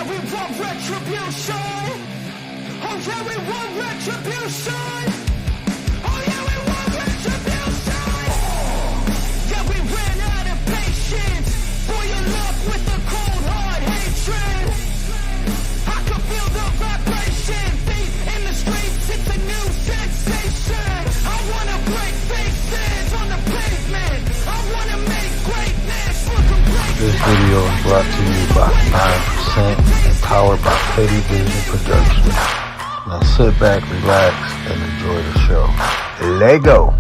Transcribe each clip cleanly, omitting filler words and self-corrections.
yeah, we want retribution. Oh yeah, we want retribution. Oh yeah, we want retribution. Yeah, we ran out of patience for your love with a cold hard hatred. I can feel the vibration, beat in the streets, it's a new sensation. I wanna break faces on the pavement. I wanna make greatness look great. This video is brought to you by 9% and powered by Petty Vision Productions. Now sit back, relax, and enjoy the show. Lego.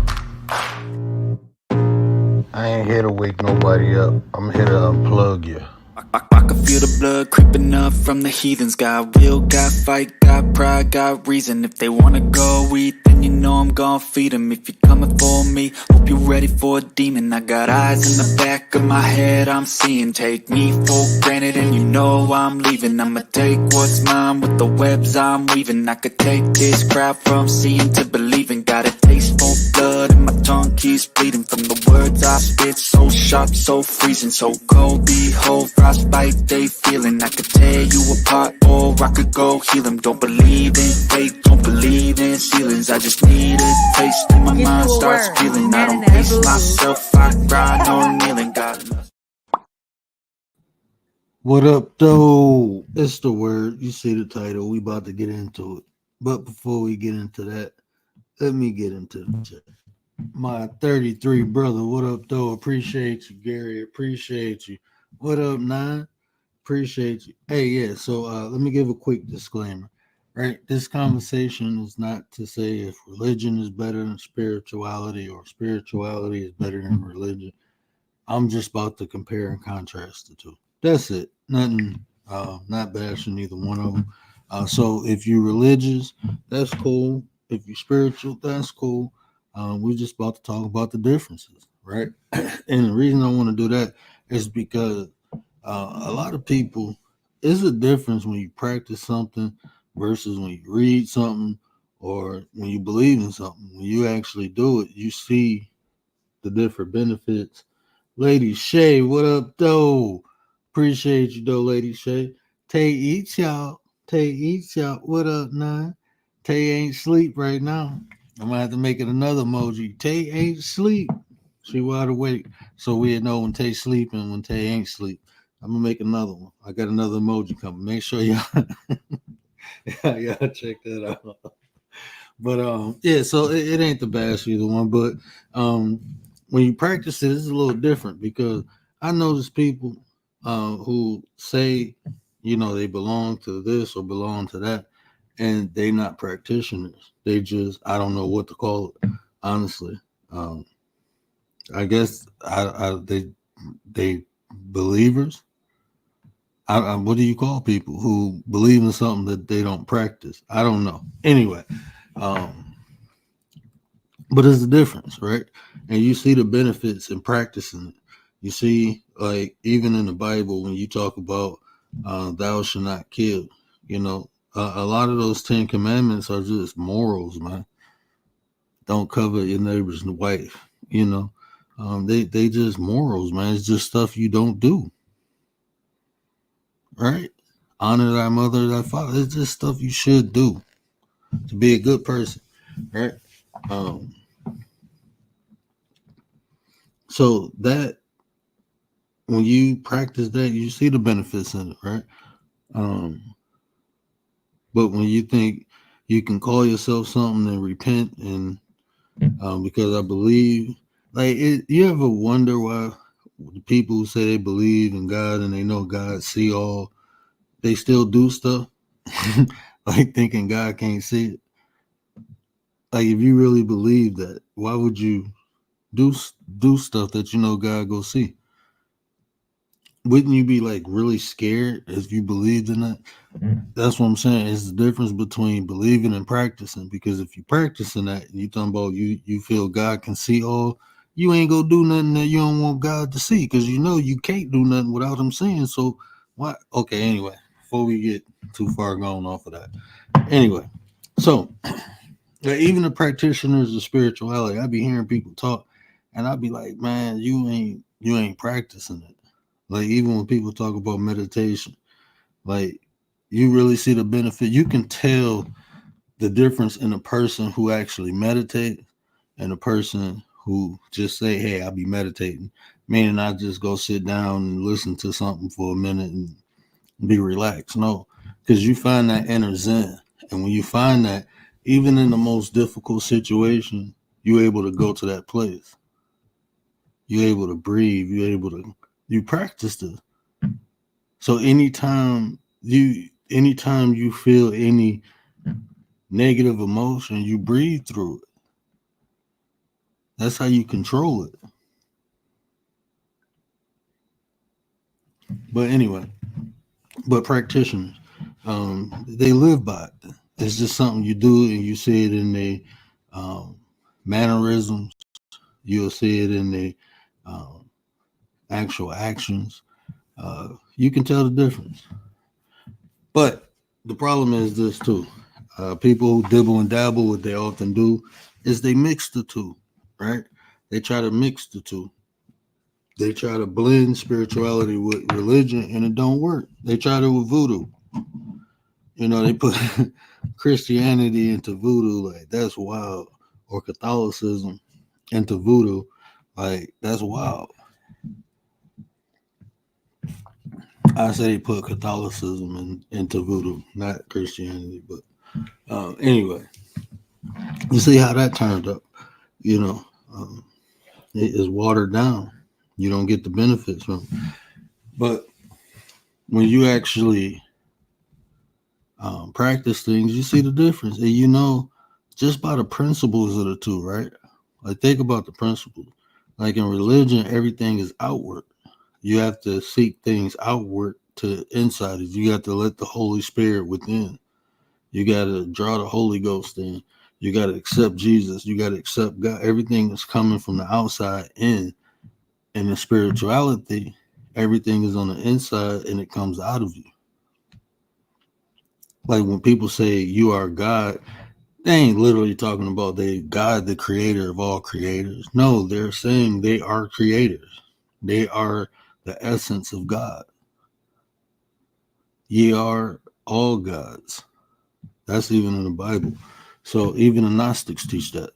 I ain't here to wake nobody up. I'm here to unplug you. I can feel the blood creeping up from the heathens. Got will, got fight, got pride, got reason. If they wanna go eat, then you know I'm gon' feed them. If you're coming for me, hope you're ready for a demon. I got eyes in the back of my head, I'm seeing. Take me for granted and you know I'm leaving. I'ma take what's mine with the webs I'm weaving. I could take this crowd from seeing to believing. Got a taste for blood and my tongue keeps bleeding from the words I spit. So sharp, so freezing, so cold. Behold, frostbite they feeling. I could tear you apart or I could go heal them. Don't believe in fate, don't believe in ceilings. I just need a taste and my mind starts feeling. I don't pace myself, I grind on kneeling. God loves. What up, though? It's the word. You see the title. We about to get into it. But before we get into that, let me get into the chat. My 33 brother, what up, though? Appreciate you, Gary. Appreciate you. What up, Nine? Appreciate you. Hey, yeah, so let me give a quick disclaimer, right? This conversation is not to say if religion is better than spirituality or spirituality is better than religion. I'm just about to compare and contrast the two. That's it. Nothing, not bashing either one of them. So if you're religious, that's cool. If you're spiritual, that's cool. We're just about to talk about the differences, right? And the reason I want to do that is because a lot of people, there's a difference when you practice something versus when you read something or when you believe in something. When you actually do it, you see the different benefits. Lady Shay, what up, though? Appreciate you, though, Lady Shay. Tay eats y'all. Tay eats y'all. What up, Nine? Tay ain't sleep right now. I'm gonna have to make it another emoji. Tay ain't sleep. She wide awake. So we know when Tay sleeping, when Tay ain't sleep. I'm gonna make another one. I got another emoji coming. Make sure y'all check that out. But yeah, so it ain't the bash either one. But when you practice it, it's a little different because I notice people who say, you know, they belong to this or belong to that, and they not practitioners. They just, I don't know what to call it, honestly. I guess they believers. What do you call people who believe in something that they don't practice? I don't know. Anyway, but there's a difference, right? And you see the benefits in practicing it. You see, like, even in the Bible, when you talk about thou shalt not kill, you know, a lot of those 10 commandments are just morals, man. Don't covet your neighbor's wife, you know. They just morals, man. It's just stuff you don't do, right? Honor thy mother, thy father. It's just stuff you should do to be a good person, right? So that when you practice that, you see the benefits in it, right? But when you think you can call yourself something and repent, and because I believe, like, you ever wonder why the people who say they believe in God and they know God see all, they still do stuff like thinking God can't see it? Like, if you really believe that, why would you do stuff that you know God go see? Wouldn't you be like really scared if you believed in that? That's what I'm saying. It's the difference between believing and practicing. Because if you practicing that, and you talking about you feel God can see all, you ain't gonna do nothing that you don't want God to see, because you know you can't do nothing without him seeing. So why? Okay, anyway, before we get too far gone off of that. Anyway, so even the practitioners of spirituality, I be hearing people talk, and I be like, man, you ain't practicing it. Like, even when people talk about meditation, like, you really see the benefit. You can tell the difference in a person who actually meditate and a person who just say, hey, I'll be meditating, meaning I just go sit down and listen to something for a minute and be relaxed. No, because you find that inner zen. And when you find that, even in the most difficult situation, you're able to go to that place. You're able to breathe. You practice this. So anytime you feel any negative emotion, you breathe through it. That's how you control it. But anyway, practitioners, they live by it. It's just something you do, and you see it in their mannerisms. You'll see it in their actual actions. You can tell the difference. But the problem is this too. People who dibble and dabble, what they often do is they mix the two, right? They try to mix the two. They try to blend spirituality with religion, and it don't work. They try to with voodoo. They put Christianity into voodoo, like that's wild, or Catholicism into voodoo, like that's wild. I say they put Catholicism into voodoo, not Christianity. But anyway, you see how that turned up. It is watered down. You don't get the benefits from it. But when you actually practice things, you see the difference. And just by the principles of the two, right? Like, think about the principles. Like in religion, everything is outward. You have to seek things outward to inside. You got to let the Holy Spirit within. You got to draw the Holy Ghost in. You got to accept Jesus. You got to accept God. Everything is coming from the outside in. And in spirituality, everything is on the inside and it comes out of you. Like when people say you are God, they ain't literally talking about God, the creator of all creators. No, they're saying they are creators. They are the essence of God. Ye are all gods. That's even in the Bible. So even the Gnostics teach that.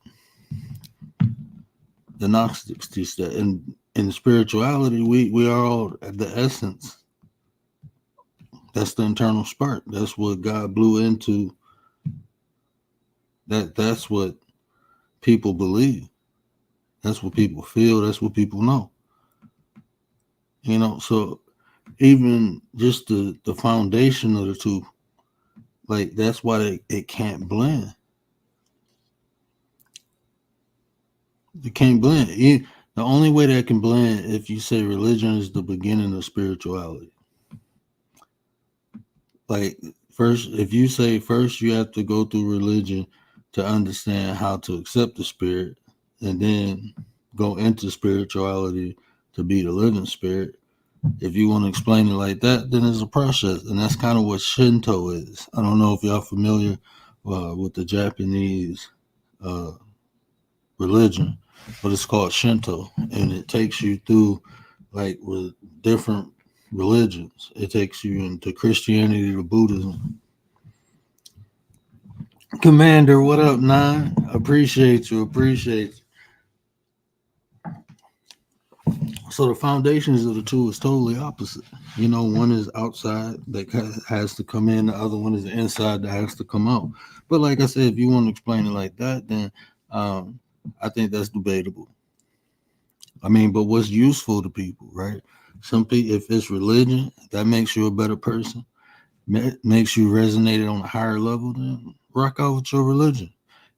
The Gnostics teach that. And in spirituality, we are all the essence. That's the internal spark. That's what God blew into. That's what people believe. That's what people feel. That's what people know. So even just the foundation of the two, like that's why it can't blend. It can't blend. The only way that can blend if you say religion is the beginning of spirituality. Like if you say first you have to go through religion to understand how to accept the spirit, and then go into spirituality to be the living spirit. If you want to explain it like that, then it's a process, and that's kind of what Shinto is. I don't know if y'all familiar with the Japanese religion, but it's called Shinto, and it takes you through like with different religions. It takes you into Christianity to Buddhism. Commander, what up, 9? Appreciate you. So the foundations of the two is totally opposite. One is outside that has to come in. The other one is inside that has to come out. But like I said, if you want to explain it like that, then I think that's debatable. But what's useful to people, right? Some people, if it's religion, that makes you a better person, makes you resonate on a higher level, then rock out with your religion.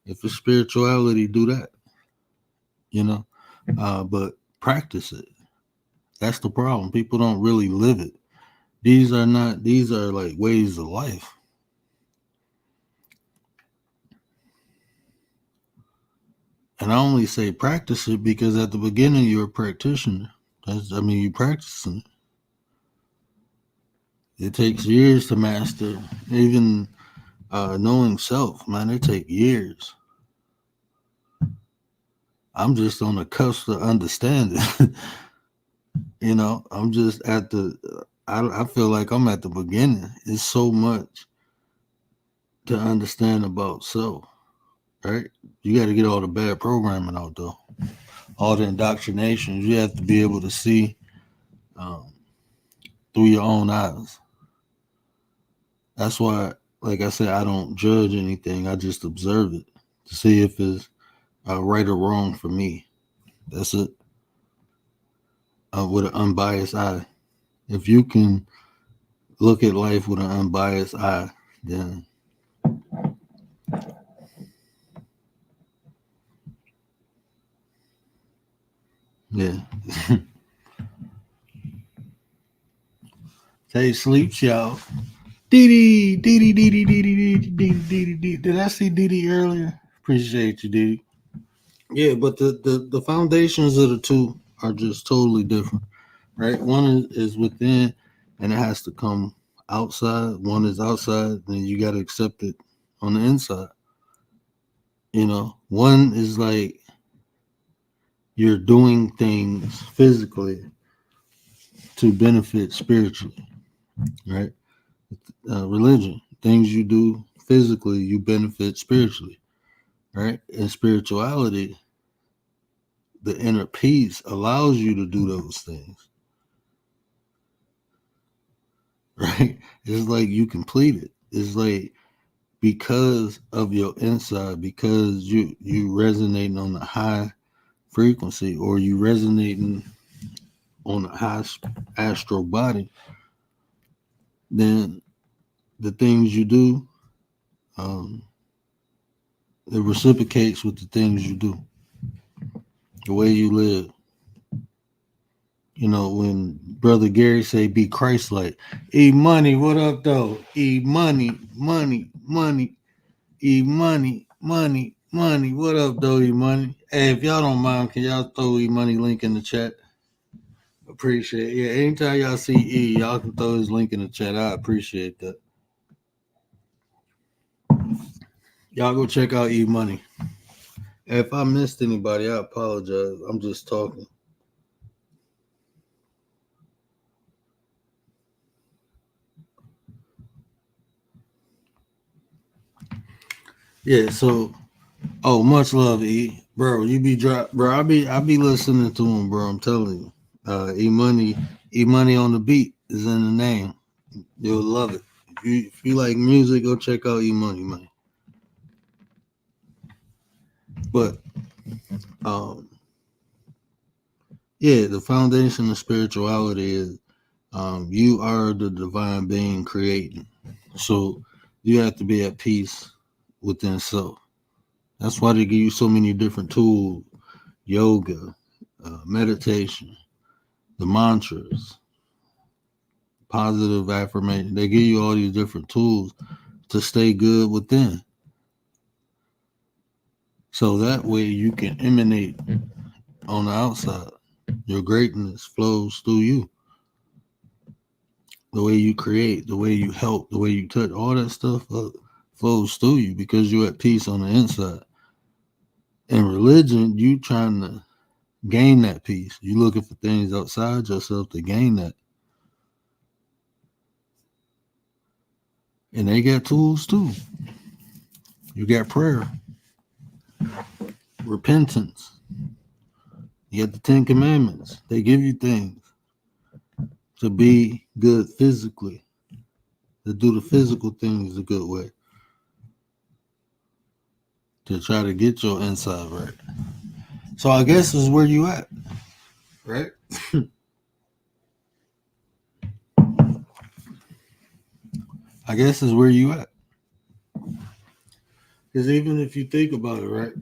If it's spirituality, do that. But practice it. That's the problem. People don't really live it. These are like ways of life. And I only say practice it because at the beginning you're a practitioner. You're practicing it. It takes years to master. Even knowing self, man, it takes years. I'm just on the cusp of understanding. I'm just I feel like I'm at the beginning. It's so much to understand about self, right? You got to get all the bad programming out though, all the indoctrinations. You have to be able to see um, through your own eyes. That's why, like I said, I don't judge anything. I just observe it to see if it's right or wrong for me. That's it. With an unbiased eye. If you can look at life with an unbiased eye, then yeah. Tay sleeps, y'all. Dee Dee, Dee Dee, Dee Dee, Dee Dee, Dee Dee, Dee Dee. Did I see Dee Dee earlier? Appreciate you, Dee Dee. Yeah, but the foundations of the two are just totally different, right? One is within, and it has to come outside. One is outside, then you got to accept it on the inside. One is like you're doing things physically to benefit spiritually, right? Religion, things you do physically, you benefit spiritually, right? And spirituality, the inner peace allows you to do those things, right? It's like you complete it. It's like because of your inside, because you resonating on a high frequency, or you resonating on a high astral body, then the things you do, um, it reciprocates with the things you do, the way you live. When Brother Gary say be Christ-like. E Money, what up though? E Money, money, money, E Money, money, money. What up though, E Money? Hey, if y'all don't mind, can y'all throw E Money link in the chat? Appreciate it. Yeah, anytime y'all see E, y'all can throw his link in the chat. I appreciate that. Y'all go check out E Money. If I missed anybody, I apologize. I'm just talking. Yeah, so much love, E. Bro, you be drop bro, I be listening to him, bro. I'm telling you. E Money on the beat is in the name. You'll love it. If you like music, go check out E Money, man. But yeah, the foundation of spirituality is you are the divine being creating. So you have to be at peace within self. That's why they give you so many different tools: yoga, meditation, the mantras, positive affirmation. They give you all these different tools to stay good within. So that way you can emanate on the outside. Your greatness flows through you. The way you create, the way you help, the way you touch, all that stuff flows through you because you're at peace on the inside. In religion, you trying to gain that peace. You looking for things outside yourself to gain that. And they got tools too. You got prayer, repentance. You got the 10 Commandments. They give you things to be good physically, to do the physical things a good way, to try to get your inside right. So I guess is where you at, right? I guess is where you at. Because even if you think about it, right?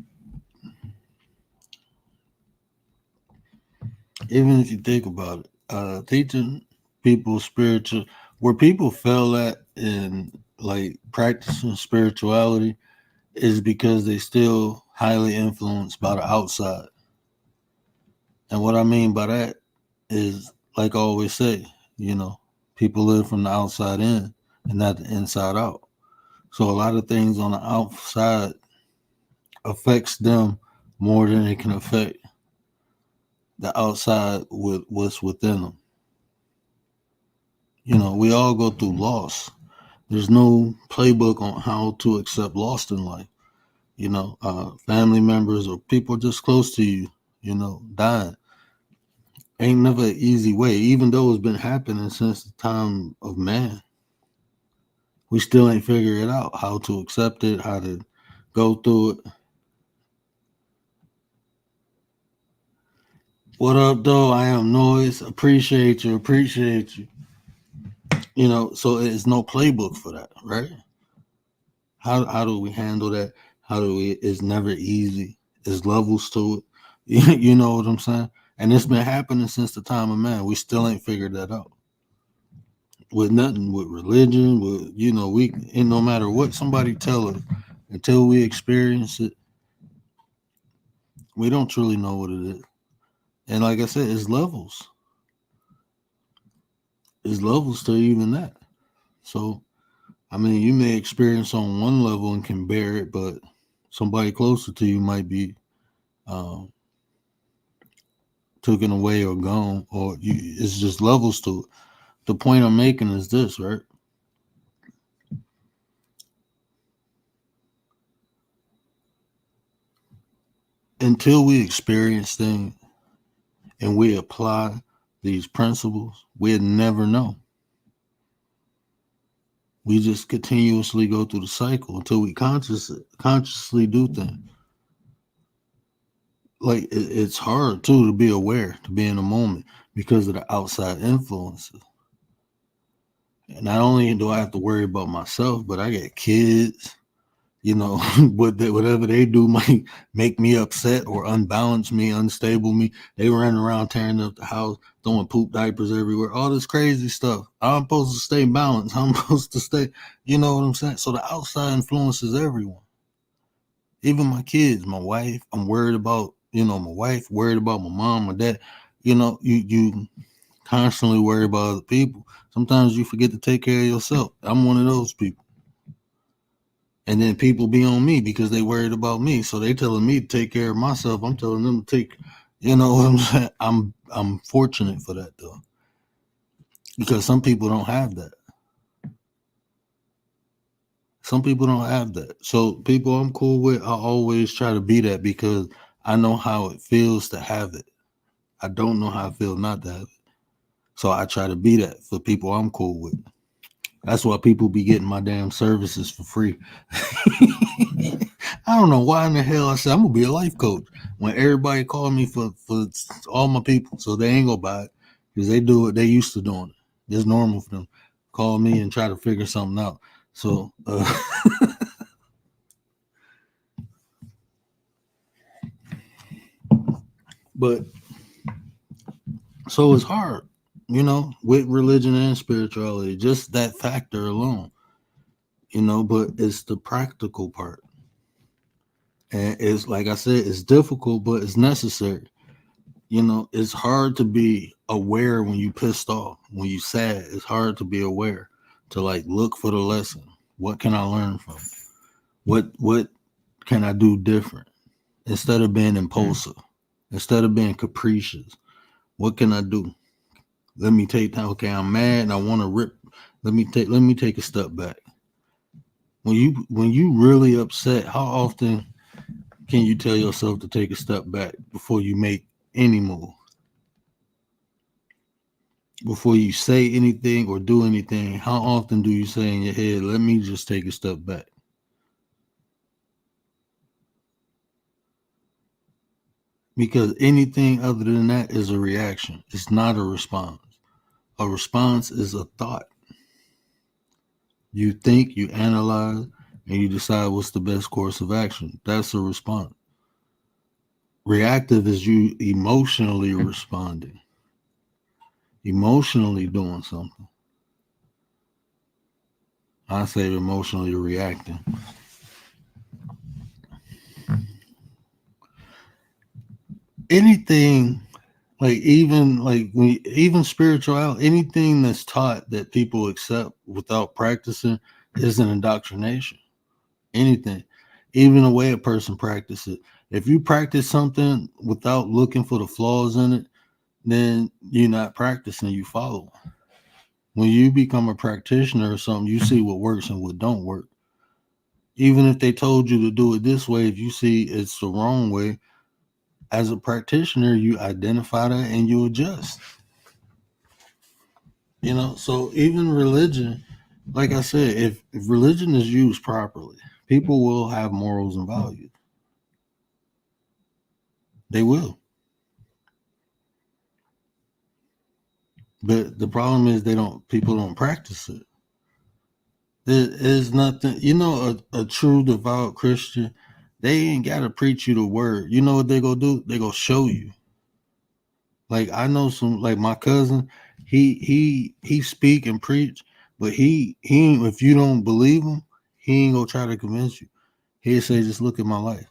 Even if you think about it, teaching people spiritual, where people fail at in like practicing spirituality is because they still highly influenced by the outside. And what I mean by that is, like I always say, people live from the outside in and not the inside out. So a lot of things on the outside affects them more than it can affect the outside with what's within them. We all go through loss. There's no playbook on how to accept loss in life. Family members or people just close to you, dying. Ain't never an easy way, even though it's been happening since the time of man. We still ain't figured it out how to accept it, how to go through it. What up, though? I am Noise. Appreciate you. Appreciate you. So it's no playbook for that, right? How do we handle that? How do we? It's never easy. There's levels to it. You know what I'm saying? And it's been happening since the time of man. We still ain't figured that out. With nothing, with religion, with we and no matter what somebody tell us, until we experience it, we don't truly know what it is. And like I said, it's levels. It's levels to even that. So I mean, you may experience on one level and can bear it, but somebody closer to you might be um, taken away or gone, or it's just levels to it. The point I'm making is this, right? Until we experience things and we apply these principles, we'll never know. We just continuously go through the cycle until we consciously do things. Like it's hard too to be aware, to be in the moment because of the outside influences. And not only do I have to worry about myself, but I got kids. Whatever they do might make me upset or unbalance me, unstable me. They running around tearing up the house, throwing poop diapers everywhere, all this crazy stuff. I'm supposed to stay balanced. I'm supposed to stay, you know what I'm saying? So the outside influences everyone, even my kids, my wife. I'm worried about, my wife, worried about my mom, my dad. You constantly worry about other people. Sometimes you forget to take care of yourself. I'm one of those people. And then people be on me because they worried about me. So they telling me to take care of myself. I'm telling them to take, you know what I'm saying? I'm fortunate for that though. Because some people don't have that. Some people don't have that. So people I'm cool with, I always try to be that because I know how it feels to have it. I don't know how it feels not to have it. So I try to be that for people I'm cool with. That's why people be getting my damn services for free. I don't know why in the hell I said I'm gonna be a life coach when everybody called me for all my people, so they ain't gonna buy it because they do it. They used to doing it. It's normal for them. Call me and try to figure something out. So, but so it's hard, with religion and spirituality, just that factor alone, But it's the practical part. And it's like I said, it's difficult, but it's necessary. It's hard to be aware when you pissed off, when you sad. It's hard to be aware, to like look for the lesson. What can I learn from? What can I do different? Instead of being impulsive, instead of being capricious, what can I do? Let me take time. Okay, I'm mad and I want to rip. Let me take a step back. When you really upset, how often can you tell yourself to take a step back before you make any move? Before you say anything or do anything, how often do you say in your head, let me just take a step back? Because anything other than that is a reaction. It's not a response. A response is a thought. You think, you analyze, and you decide what's the best course of action. That's a response. Reactive is you emotionally responding, emotionally doing something. I say emotionally reacting. Anything even spirituality, anything that's taught that people accept without practicing is an indoctrination. Anything, even the way a person practices it. If you practice something without looking for the flaws in it, then you're not practicing, you follow. When you become a practitioner or something, you see what works and what don't work. Even if they told you to do it this way, if you see it's the wrong way, as a practitioner, you identify that and you adjust. So even religion, like I said, if religion is used properly, people will have morals and values. They will. But the problem is people don't practice it. There is nothing, a true devout Christian, they ain't gotta preach you the word. You know what they go do? They go show you. Like I know some, like my cousin, he speak and preach, but he if you don't believe him, he ain't gonna try to convince you. He'll say, just look at my life.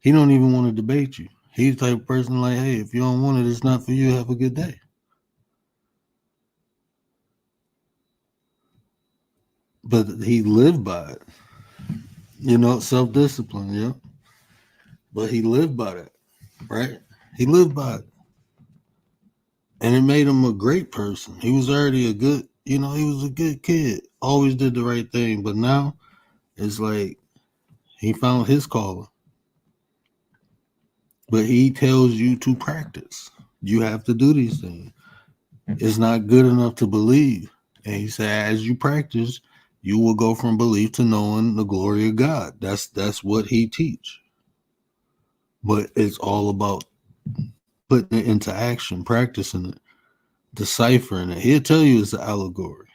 He don't even want to debate you. He's the type of person like, hey, if you don't want it, it's not for you. Have a good day. But he lived by it. Self-discipline, yeah. But he lived by that, right? He lived by it. And it made him a great person. He was already he was a good kid. Always did the right thing. But now it's like he found his calling. But he tells you to practice. You have to do these things. It's not good enough to believe. And he said, as you practice, you will go from belief to knowing the glory of God. That's what he teach. But it's all about putting it into action, practicing it, deciphering it. He'll tell you it's an allegory.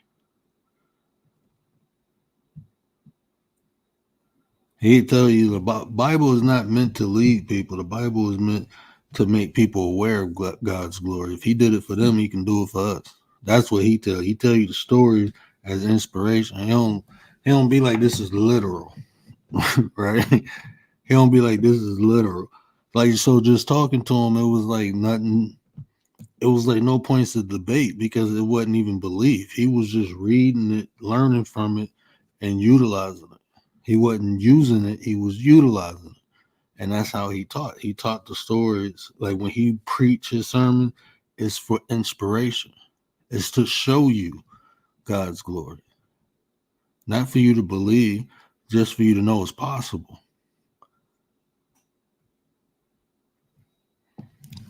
He'll tell you the Bible is not meant to lead people. The Bible is meant to make people aware of God's glory. If he did it for them, he can do it for us. That's what he tell. He tell you the stories as inspiration. He don't be like, this is literal, right? He don't be like, this is literal. Like, so just talking to him, it was like nothing. It was like no points of debate because it wasn't even belief. He was just reading it, learning from it, and utilizing it. He wasn't using it. He was utilizing it. And that's how he taught. He taught the stories. Like when he preached his sermon, it's for inspiration. It's to show you God's glory. Not for you to believe, just for you to know it's possible.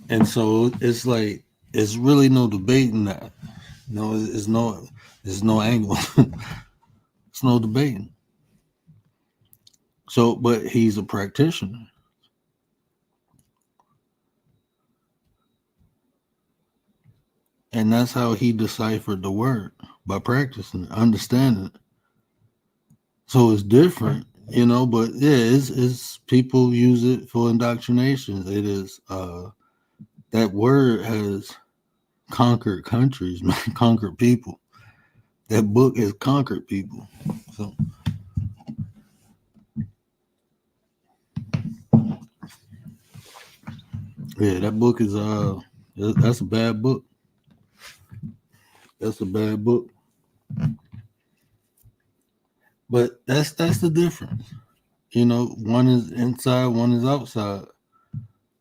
And so it's like, it's really no debating that. There's no angle. It's no debating. So, but he's a practitioner. And that's how he deciphered the word, by practicing, understanding it. So it's different, but yeah, it's people use it for indoctrination. It is that word has conquered countries, man, conquered people. That book has conquered people. So yeah, that book is that's a bad book. That's a bad book. But that's the difference. One is inside, one is outside.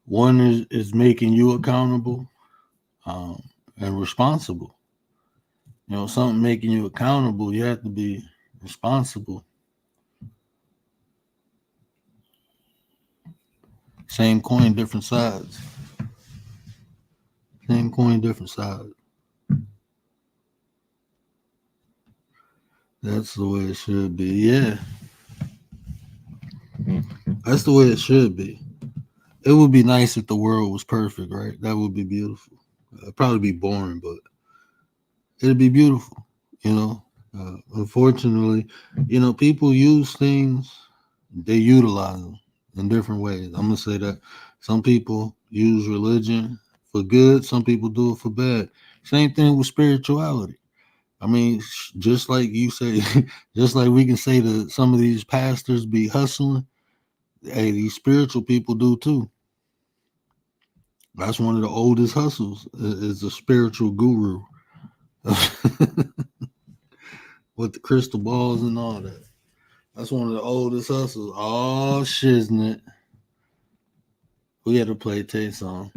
One is making you accountable and responsible. Something making you accountable, you have to be responsible. Same coin, different sides. Same coin, different sides. That's the way it should be. Yeah. That's the way it should be. It would be nice if the world was perfect, right? That would be beautiful. It'd probably be boring, but it'd be beautiful, Unfortunately, people use things, they utilize them in different ways. I'm going to say that some people use religion for good, some people do it for bad. Same thing with spirituality. I mean, just like you say, just like we can say that some of these pastors be hustling, hey, these spiritual people do too. That's one of the oldest hustles, is a spiritual guru with the crystal balls and all that. That's one of the oldest hustles. Oh, shiznit. We had to play a tape song.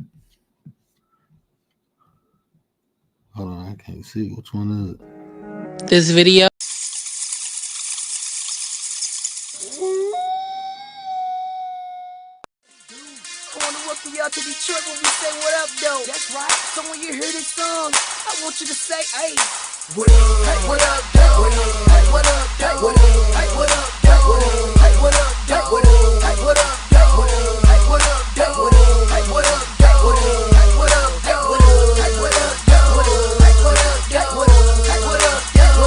Hold on, I can't see. Which one is it? This video. I want to welcome y'all to Detroit when we say what up, though. That's right. So when you hear this song, I want you to say, hey, what up? Hey, what up, though? Hey, what up, though? Hey, what up, though? Hey, what up, though? Hey, what up, though? Hey, what up, though? Hey, what up, though? Hey, what up, though? Hey, what up, though? Hey, what up, though? Hey, what up, though? Hey,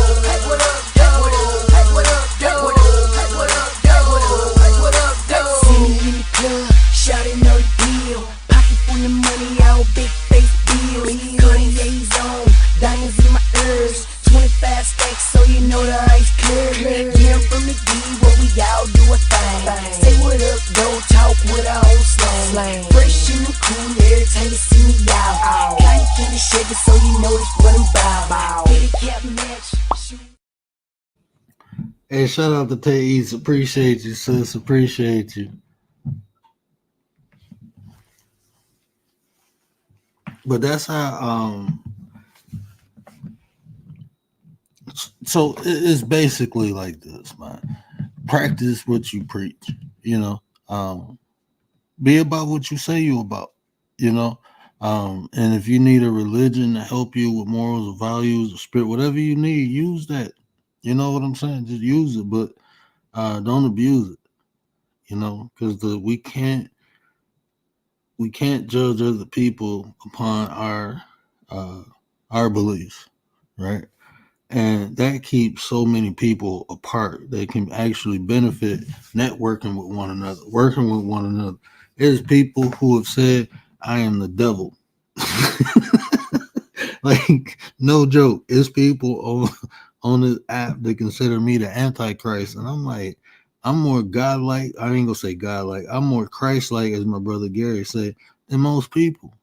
what up, though? Hey, what up, though? Hey, what up, though? Hey, what up, though? Hey, what up, though? See me in the club, shouting no deal. Pocket full of money, all big face bills. Cartier's on, diamonds in my ears. 25 stacks, so you know the ice clear. Yeah, I'm from the D, where we all do a thing. Say what up, don't talk with our own slang. Fresh and cool every time you see me out. Cotton candy shaker, so you know that's what I'm about. Get a cap match. Hey, shout out to Tay Eats. Appreciate you, sis. Appreciate you. But that's how so it's basically like this, man. Practice what you preach, you know. Be about what you say you about, you know. And if you need a religion to help you with morals or values or spirit, whatever you need, use that. You know what I'm saying? Just use it, but don't abuse it, you know, because we can't judge other people upon our beliefs, right? And that keeps so many people apart. They can actually benefit networking with one another, working with one another. There's people who have said, I am the devil. Like, no joke. It's people on this app that consider me the Antichrist. And I'm like, I'm more godlike. I ain't gonna say godlike. I'm more Christ-like, as my brother Gary said, than most people.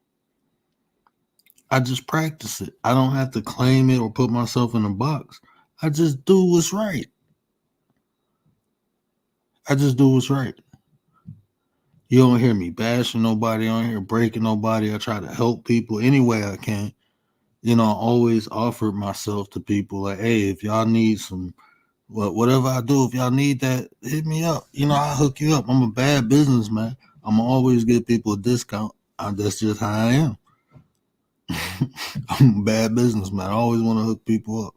I just practice it. I don't have to claim it or put myself in a box. I just do what's right. I just do what's right. You don't hear me bashing nobody. I don't hear breaking nobody. I try to help people any way I can. You know, I always offer myself to people like, hey, if y'all need some, whatever I do, if y'all need that, hit me up. You know, I'll hook you up. I'm a bad businessman. I'm always give people a discount. That's just how I am. I'm a bad businessman. I always want to hook people up.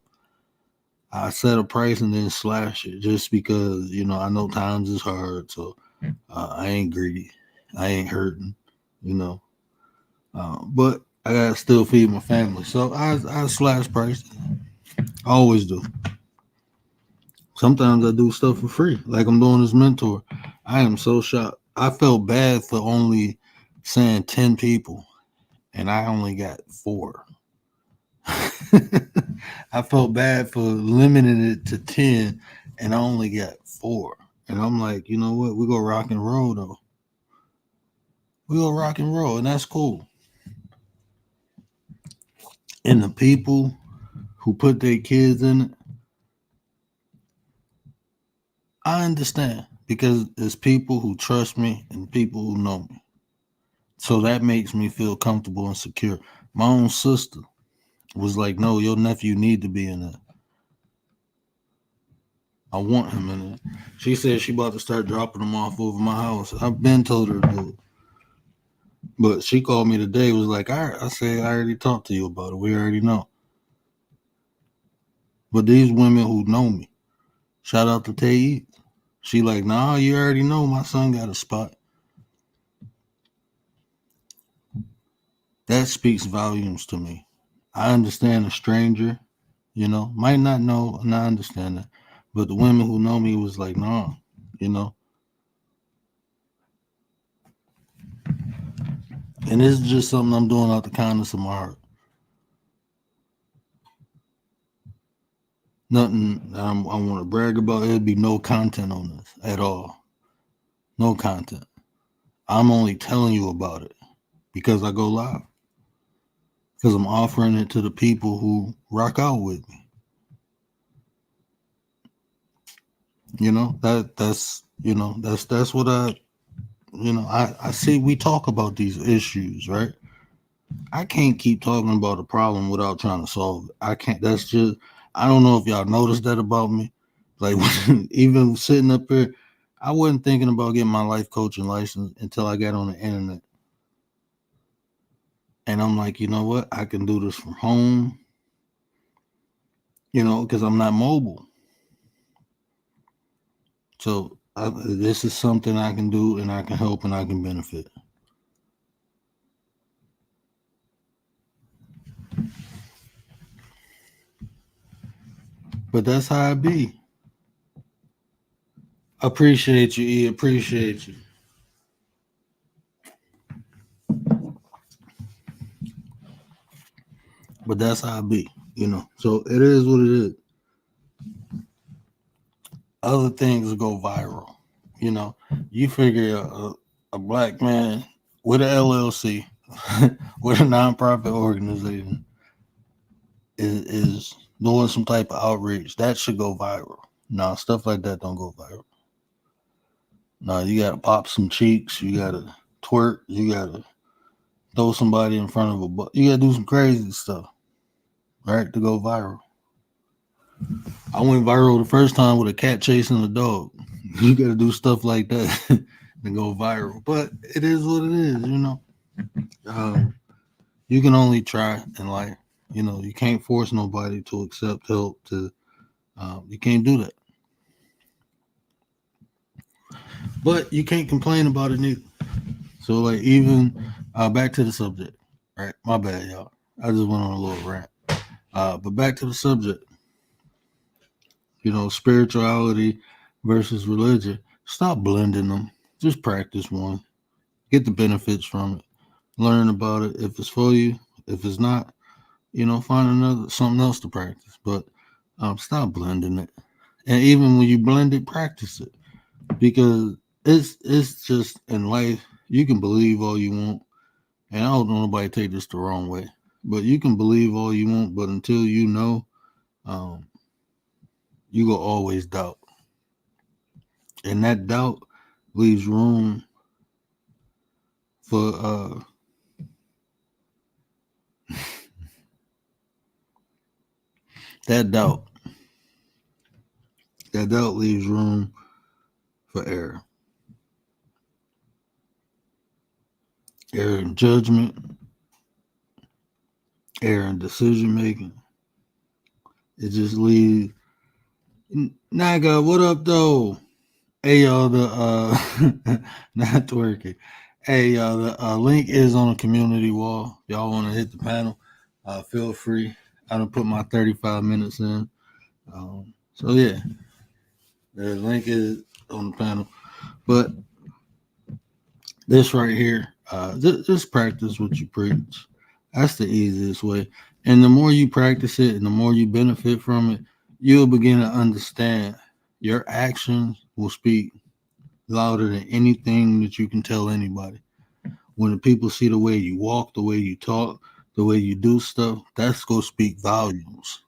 I set a price and then slash it just because, you know, I know times is hard. So I ain't greedy. I ain't hurting, you know. But I got to still feed my family. So I slash price. I always do. Sometimes I do stuff for free. Like I'm doing this mentor. I am so shocked. I felt bad for only saying 10 people and I only got 4. I felt bad for limiting it to 10 and I only got 4. And I'm like, you know what? We go rock and roll though. We go rock and roll, and that's cool. And the people who put their kids in it, I understand because there's people who trust me and people who know me. So that makes me feel comfortable and secure. My own sister was like, no, your nephew need to be in it. I want him in it. She said she about to start dropping them off over my house. I've been told her to do it. But she called me today, was like, all right. I said, I already talked to you about it. We already know. But these women who know me, shout out to Tay. She like, nah, you already know my son got a spot. That speaks volumes to me. I understand a stranger, you know, might not know, and I understand that. But the women who know me was like, nah, you know. And this is just something I'm doing out the kindness of my heart. Nothing I want to brag about. There'd be no content on this at all. No content. I'm only telling you about it because I go live. Because I'm offering it to the people who rock out with me. You know, that's what I see. We talk about these issues, right? I can't keep talking about a problem without trying to solve it. I can't. That's just. I don't know if y'all noticed that about me. Like even sitting up here, I wasn't thinking about getting my life coaching license until I got on the internet, and I'm like, you know what? I can do this from home. Because I'm not mobile. So this is something I can do, and I can help, and I can benefit. But that's how it be. Appreciate you, E. Appreciate you. But that's how it be. So it is what it is. Other things go viral. You know, you figure a black man with a LLC, with a nonprofit organization, is doing some type of outreach that should go viral. No, stuff like that don't go viral. No, you gotta pop some cheeks. You gotta twerk. You gotta throw somebody in front of a bus. You gotta do some crazy stuff, right, to go viral. I went viral the first time with a cat chasing a dog. You gotta do stuff like that to go viral. But it is what it is. Um, you can only try in life. You can't force nobody to accept help. You can't do that. But you can't complain about it neither. So like even back to the subject, right? My bad, y'all. I just went on a little rant. But back to the subject, spirituality versus religion. Stop blending them. Just practice one. Get the benefits from it. Learn about it. If it's for you, if it's not, find another something else to practice. But stop blending it. And even when you blend it, practice it because it's just in life. You can believe all you want, and I don't want nobody to take this the wrong way. But you can believe all you want, but until um, you will always doubt, and that doubt leaves room for that doubt. That doubt leaves room for error, error in judgment, error in decision making. It just leaves. Naga, what up though? Hey y'all, the not twerking. Hey y'all, the link is on the community wall. Y'all want to hit the panel? Feel free. I done put my 35 minutes in. So yeah, the link is on the panel. But this right here, just practice what you preach. That's the easiest way. And the more you practice it, and the more you benefit from it, you'll begin to understand. Your actions will speak louder than anything that you can tell anybody. When the people see the way you walk, the way you talk, the way you do stuff, that's gonna speak volumes.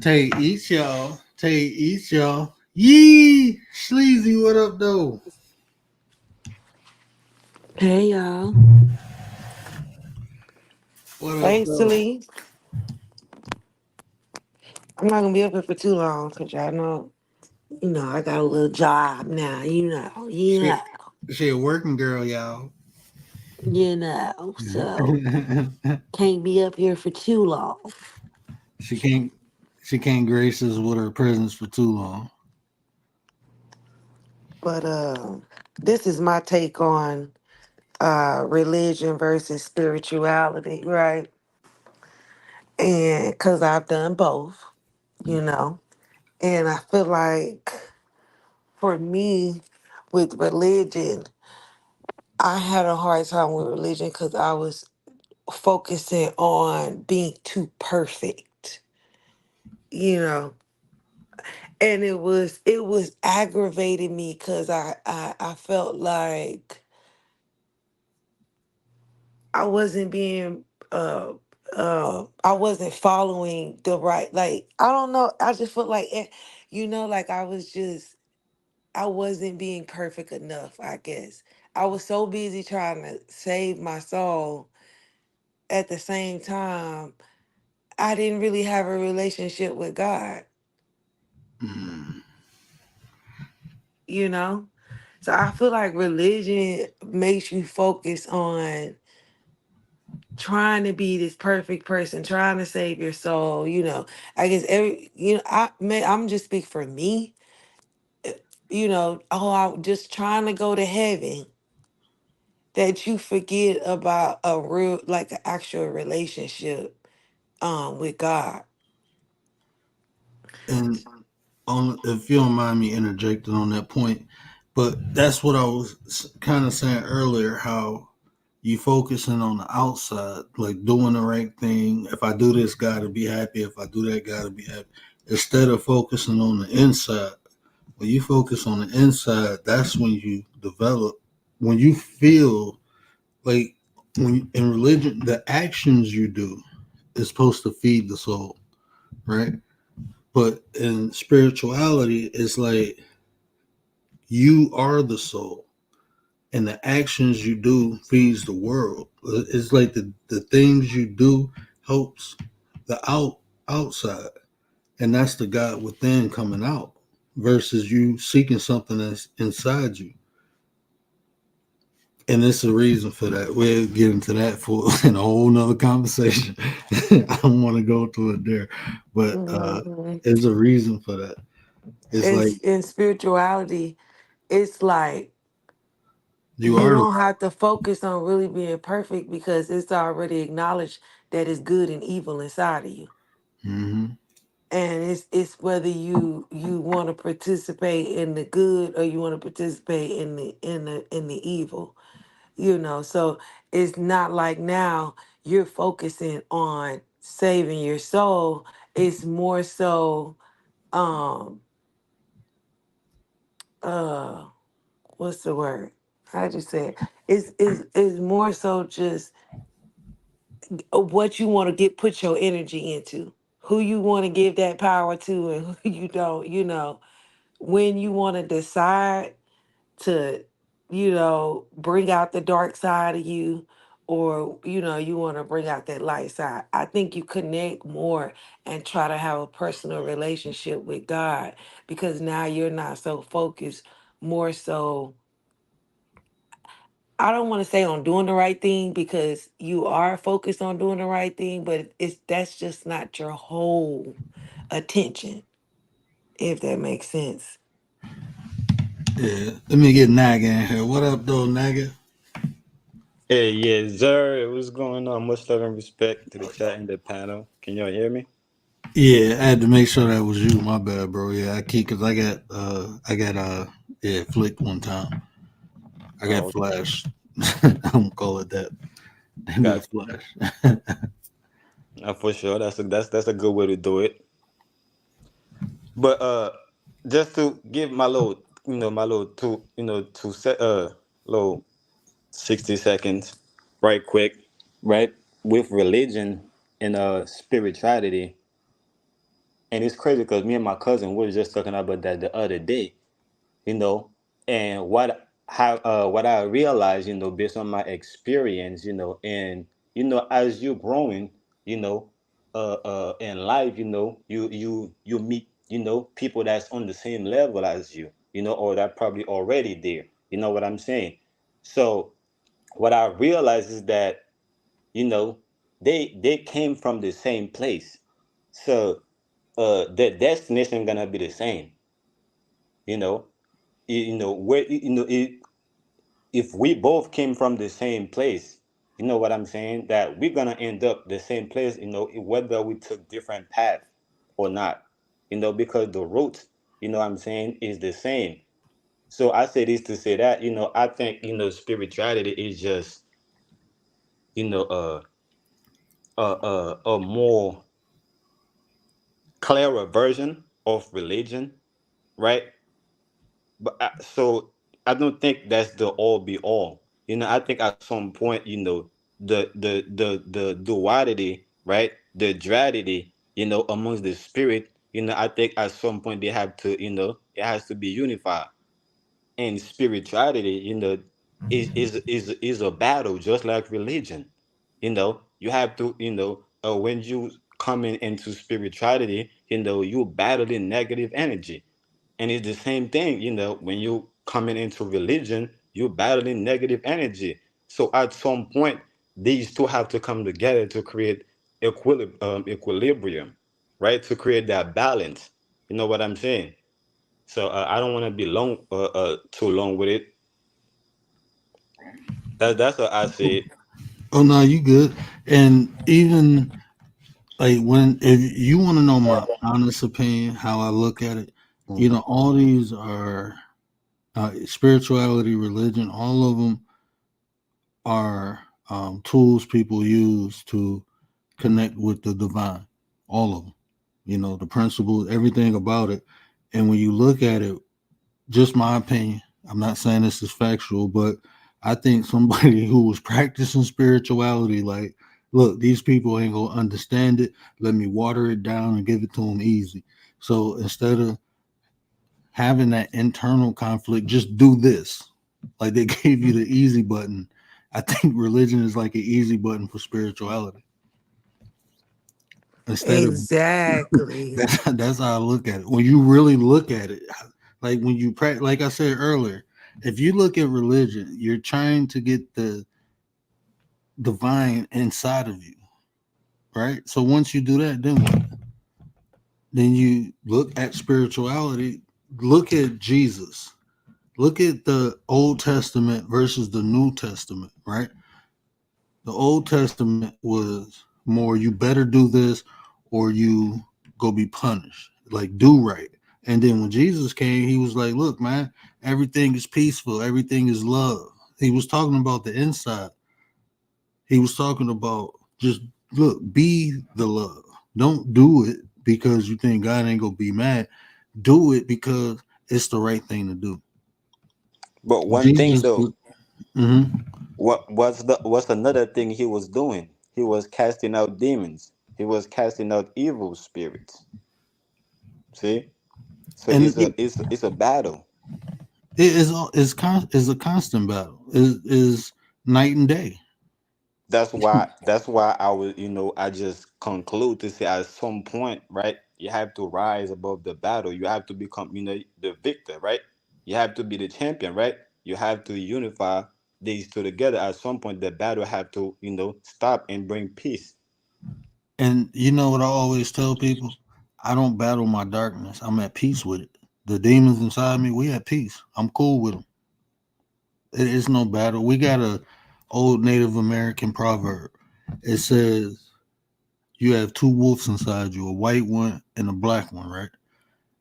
Take each y'all. Take each y'all. Yee! Sleazy, what up though? Hey y'all. What up though? Basically, I'm not gonna be up here for too long because y'all know, I got a little job now, Shit, she a working girl, y'all. so can't be up here for too long. she can't she can't grace us with her presence for too long. But this is my take on religion versus spirituality, right? And because I've done both, you know, and I feel like for me with religion, I had a hard time with religion because I was focusing on being too perfect, you know. And it was aggravating me because I felt like I wasn't being I wasn't following the right, like, I don't know, I just felt like like I wasn't being perfect enough, I guess. I was so busy trying to save my soul at the same time, I didn't really have a relationship with God, Mm. you know? So I feel like religion makes you focus on trying to be this perfect person, trying to save your soul, you know. I guess I'm just speak for me, uh, oh, I'm just trying to go to heaven, that you forget about a real, like an actual relationship with God. And on, if you don't mind me interjecting on that point, but that's what I was kind of saying earlier. How you focusing on the outside, like doing the right thing. If I do this, God will be happy. If I do that, God will be happy. Instead of focusing on the inside, when you focus on the inside, that's when you develop. When you feel like when in religion, the actions you do is supposed to feed the soul, right? But in spirituality, it's like you are the soul, and the actions you do feeds the world. It's like the things you do helps the outside, and that's the God within coming out versus you seeking something that's inside you. And it's a reason for that. We'll get into that for in a whole nother conversation. I don't want to go through it there, but Mhm. there's a reason for that. It's like In spirituality, it's like you you are the. don't have to focus on really being perfect because it's already acknowledged that it's good and evil inside of you. Mm-hmm. And it's whether you want to participate in the good or you want to participate in the evil, so it's not like now you're focusing on saving your soul. It's more so, um uh what's the word, I just said, it's more so just what you want to put your energy into, who you want to give that power to and who you don't, when you want to decide to, bring out the dark side of you, or, you want to bring out that light side. I think you connect more and try to have a personal relationship with God, because now you're not so focused, more so, I don't want to say on doing the right thing, because you are focused on doing the right thing, but that's just not your whole attention, if that makes sense. Yeah. Let me get Naga in here. What up, though, Naga? Hey, yes, sir. What's going on? Much love and respect to the chat and the panel. Can y'all hear me? Yeah, I had to make sure that was you. My bad, bro. Yeah, I keep because yeah, flicked one time. I got Oh, flashed. I'm gonna call it that. They got got flash. for sure. That's a good way to do it. But just to give my little, my little two set little 60 seconds, right quick, right, with religion and spirituality, and it's crazy because me and my cousin we were just talking about that the other day. you know and what I realized, based on my experience, and as you're growing, in life, you meet, people that's on the same level as you, or that probably already there, you know what I'm saying. So what I realized is that, they came from the same place. So the destination gonna be the same, you know where, if we both came from the same place, you know what I'm saying, that we're gonna end up the same place, whether we took different path or not, because the root, what I'm saying, is the same. So I say this to say that, I think, spirituality is just, you know uh a more clearer version of religion, right? But so I don't think that's the all be all. I think at some point, the duality, right? The duality, amongst the spirit, I think at some point they have to, it has to be unified. And spirituality, is a battle, just like religion, you know. You have to, when you coming into spirituality, you battling negative energy. And it's the same thing, when you coming into religion, you battling negative energy. So at some point, these two have to come together to create equilibrium, right? To create that balance. You know what I'm saying? So I don't want to be too long with it. That's what I say. Oh no, you good. And even like when if you want to know my honest opinion, how I look at it, Mhm. all these are spirituality, religion, all of them are tools people use to connect with the divine. All of them, the principles, everything about it. And when you look at it, just my opinion, I'm not saying this is factual, but I think somebody who was practicing spirituality, like, look, these people ain't gonna understand it. Let me water it down and give it to them easy. So instead of having that internal conflict, just do this. Like they gave you the easy button. I think religion is like an easy button for spirituality. Instead of Exactly. that's how I look at it. When you really look at it, like when you practice, like I said earlier, if you look at religion, you're trying to get the divine inside of you, right? So once you do that, then what? Then you look at spirituality. Look at Jesus. Look at the Old Testament versus the New Testament, right? The Old Testament was more you better do this or you go be punished. Like do right. And then when Jesus came, he was like, look, man, everything is peaceful, everything is love. He was talking about the inside. He was talking about just look, be the love. Don't do it because you think God ain't gonna be mad. Do it because it's the right thing to do. But one thing Jesus. though, Mhm. what's another thing he was doing? He was casting out demons. He was casting out evil spirits. See? So And it's a battle. it is a constant battle. Is night and day. That's why I was, I just conclude to say at some point, right? You have to rise above the battle. You have to become, the victor, right? You have to be the champion, right? You have to unify these two together. At some point, the battle have to, stop and bring peace. And you know what I always tell people? I don't battle my darkness. I'm at peace with it. The demons inside me, we at peace. I'm cool with them. It is no battle. We got a old Native American proverb. It says you have two wolves inside you, a white one and a black one, right?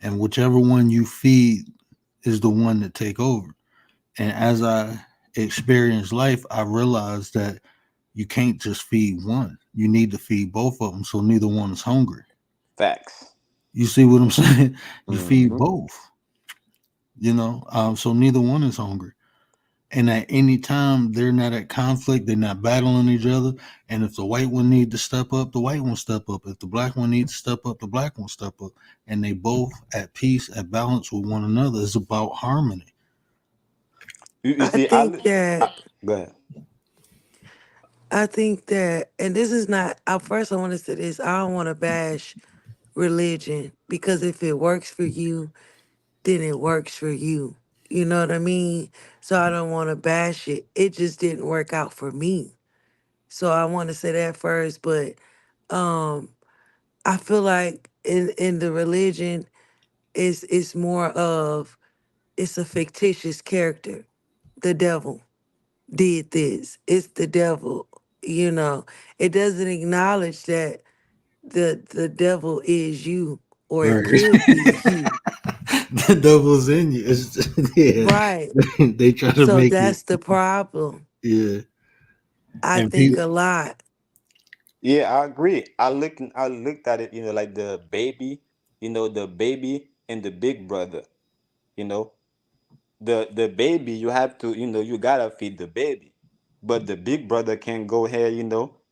And whichever one you feed is the one that take over. And as I experience life, I realized that you can't just feed one. You need to feed both of them so neither one is hungry. Facts. You see what I'm saying? You feed Hmm. both, so neither one is hungry. And at any time they're not at conflict, they're not battling each other. And if the white one need to step up, the white one step up. If the black one needs to step up, the black one step up. And they both at peace, at balance with one another. It's about harmony. You I see, think that go ahead. and this is not. First, I want to say this. I don't want to bash religion because if it works for you, then it works for you. You know what I mean? So I don't want to bash it. It just didn't work out for me. So I want to say that first. But um, I feel like in the religion, it's more of it's a fictitious character. The devil did this. It's the devil. You know, it doesn't acknowledge that the devil is you or it Right. could be you. The devil's in you. It's, yeah. Right. They try to So make it. that's the problem. Yeah. I And think people. a lot. Yeah, I agree. I looked at it, like the baby and the big brother, you know. The baby, you have to, you gotta feed the baby. But the big brother can go ahead,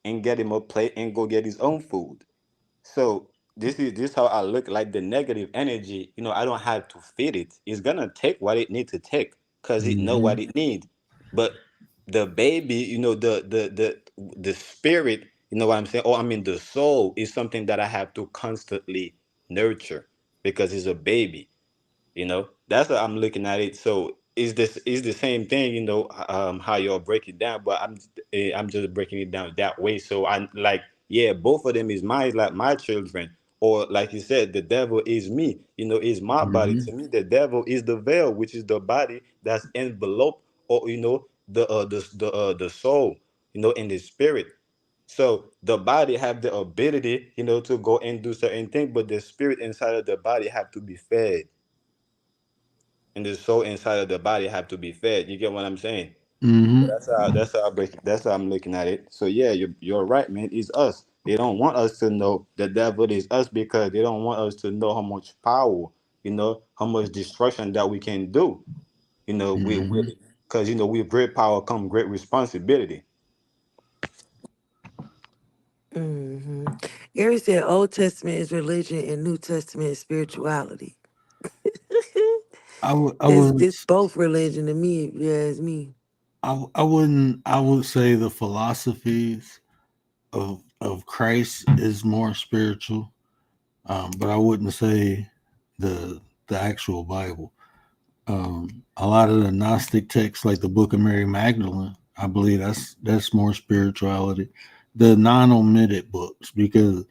and get him a plate and go get his own food. So this how I look, like the negative energy, I don't have to feed it. It's gonna take what it needs to take because it know what Mhm. it needs. But the baby, the spirit You know what I'm saying? Or I mean, the soul is something that I have to constantly nurture because it's a baby. That's what I'm looking at it. So is the same thing, how y'all break it down, but I'm just breaking it down that way. So I like, yeah, both of them is my, like, my children. Or like you said, the devil is me, is my body. Hmm. To me, the devil is the veil, which is the body that's enveloped, or the soul, in the spirit. So the body have the ability, to go and do certain things, but the spirit inside of the body have to be fed, and the soul inside of the body have to be fed. You get what I'm saying? So Hmm. that's how I break it. That's how I'm looking at it. So yeah, you're right, man. It's us. They don't want us to know the devil is us because they don't want us to know how much power, how much destruction that we can do. We Hmm. because with great power come great responsibility. Mm-hmm. Gary said Old Testament is religion and New Testament is spirituality. I It's would it's both religion to me, if you ask me. I wouldn't I would say the philosophies of Christ is more spiritual, but I wouldn't say the actual Bible. A lot of the Gnostic texts, like the Book of Mary Magdalene, I believe that's more spirituality. The non-omitted books, because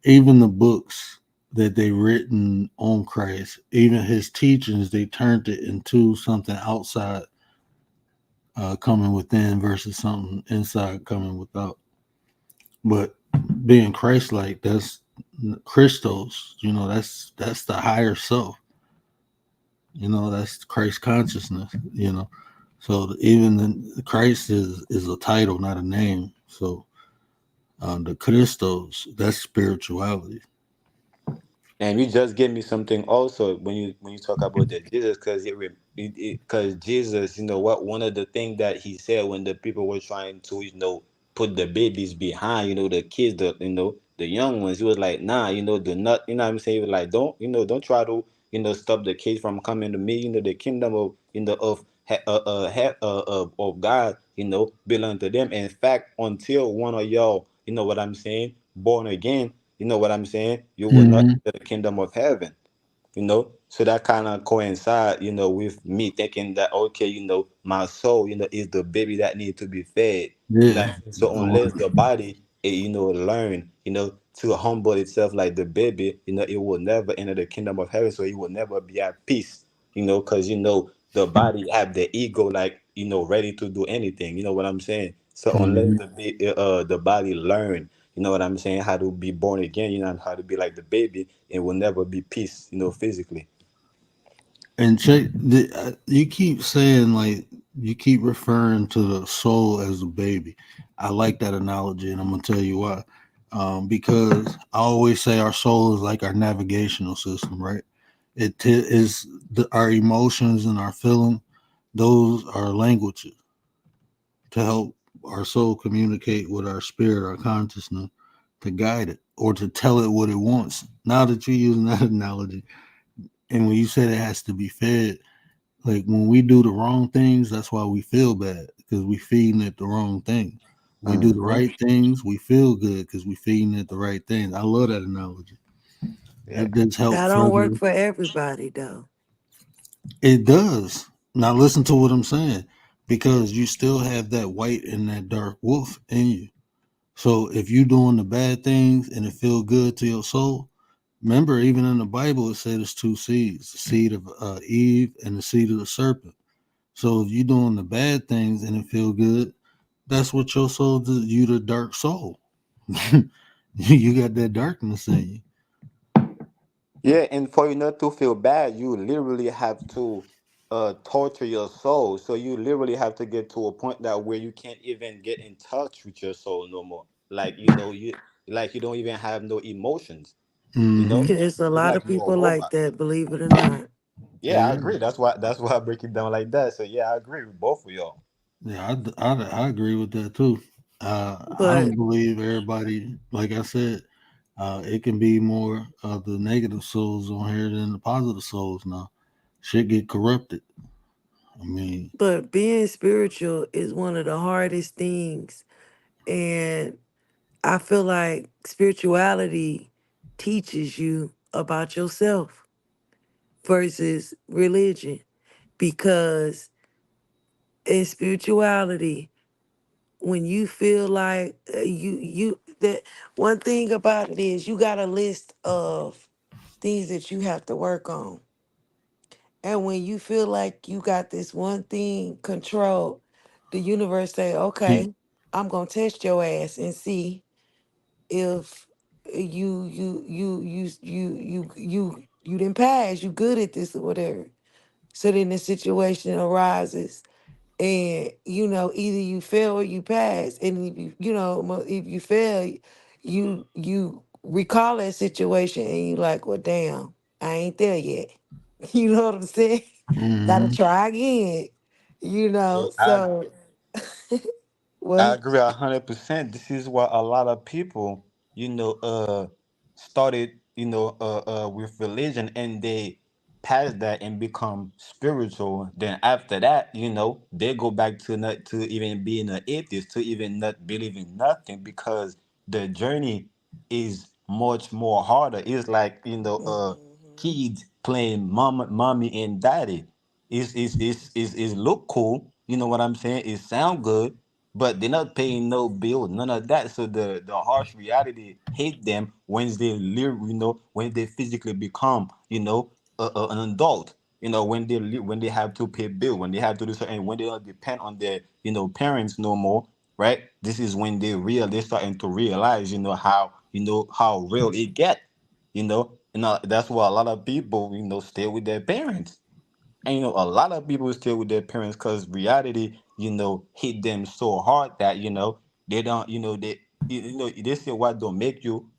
even the books that they written on Christ, even his teachings, they turned it into something outside coming within versus something inside coming without. But being Christ-like, that's Christos. That's the higher self. That's Christ consciousness. So even Christ is a title, not a name. So the Christos, that's spirituality. And you just gave me something also when you talk about the Jesus, because because Jesus, what, one of the things that he said when the people were trying to, put the babies behind, the kids, the young ones, he was like, nah, do not, what I'm saying, he was like, don't try to, stop the kids from coming to me. The kingdom of, of God, belong to them. In fact, until one of y'all, what I'm saying, born again, what I'm saying, you will not Hmm. enter the kingdom of heaven. So that kind of coincide, with me thinking that, okay, my soul, is the baby that needs to be fed. Yeah. So unless the body, learn, to humble itself like the baby, it will never enter the kingdom of heaven. So it will never be at peace, because the body have the ego, like, ready to do anything. You know what I'm saying? So unless Hmm. the body learn, what I'm saying, how to be born again, and how to be like the baby, it will never be peace, physically. And check, you keep saying, like, you keep referring to the soul as a baby. I like that analogy, and I'm gonna tell you why. Because I always say our soul is like our navigational system, right? Is our emotions and our feeling; those are languages to help our soul communicate with our spirit, our consciousness, to guide it or to tell it what it wants. Now that you're using that analogy, and when you said it has to be fed, like when we do the wrong things, that's why we feel bad because we feeding it the wrong thing. We do the Hmm. right things, we feel good because we feeding it the right things. I love that analogy. Yeah. That does help That don't work further. for everybody though. It does. Now listen to what I'm saying, because you still have that white and that dark wolf in you. So if you doing the bad things and it feel good to your soul, remember even in the Bible it said it's two seeds: the seed of Eve and the seed of the serpent. So if you doing the bad things and it feel good, that's what your soul does. You the dark soul. You got that darkness in you. Yeah, and for you not to feel bad, you literally have to torture your soul. So you literally have to get to a point that where you can't even get in touch with your soul no more. Like, you don't even have no emotions, you know? Hmm. It's a It's lot like of you're a people like robot. that, believe it or not. Yeah, I Yeah, agree. That's why I break it down like that. So yeah, I agree with both of y'all. yeah, I agree with that too. I But don't believe everybody. Like I said, it can be more of the negative souls on here than the positive souls. Now, shit get corrupted. I mean, being spiritual is one of the hardest things. And I feel like spirituality teaches you about yourself versus religion, because in spirituality, when you feel like you that one thing about it is you got a list of things that you have to work on. And when you feel like you got this one thing controlled, the universe say, Mm. "Okay, I'm gonna test your ass and see if you didn't pass. You good at this or whatever." So then the situation arises, and either you fail or you pass. And if if you fail, you recall that situation and you like, well, damn, I ain't there yet. You know what I'm saying? Gotta Hmm. try again. So So I what? agree 100%. This is what a lot of people, started, with religion, and they pass that and become spiritual. Then after that, they go back to not to even being an atheist, to even not believing nothing, because the journey is much more harder. It's like, Mhm. kids playing mama, mommy and daddy. Is look cool. You know what I'm saying? It sound good, but they're not paying no bill, none of that. So the harsh reality hit them when they live, when they physically become, an adult. When when they have to pay bill, when they have to do something, when they don't depend on their, parents no more, right? This is when they're starting to realize, how real it get, that's why a lot of people, stay with their parents. And a lot of people still with their parents because reality, hit them so hard that they don't, they say what don't make you,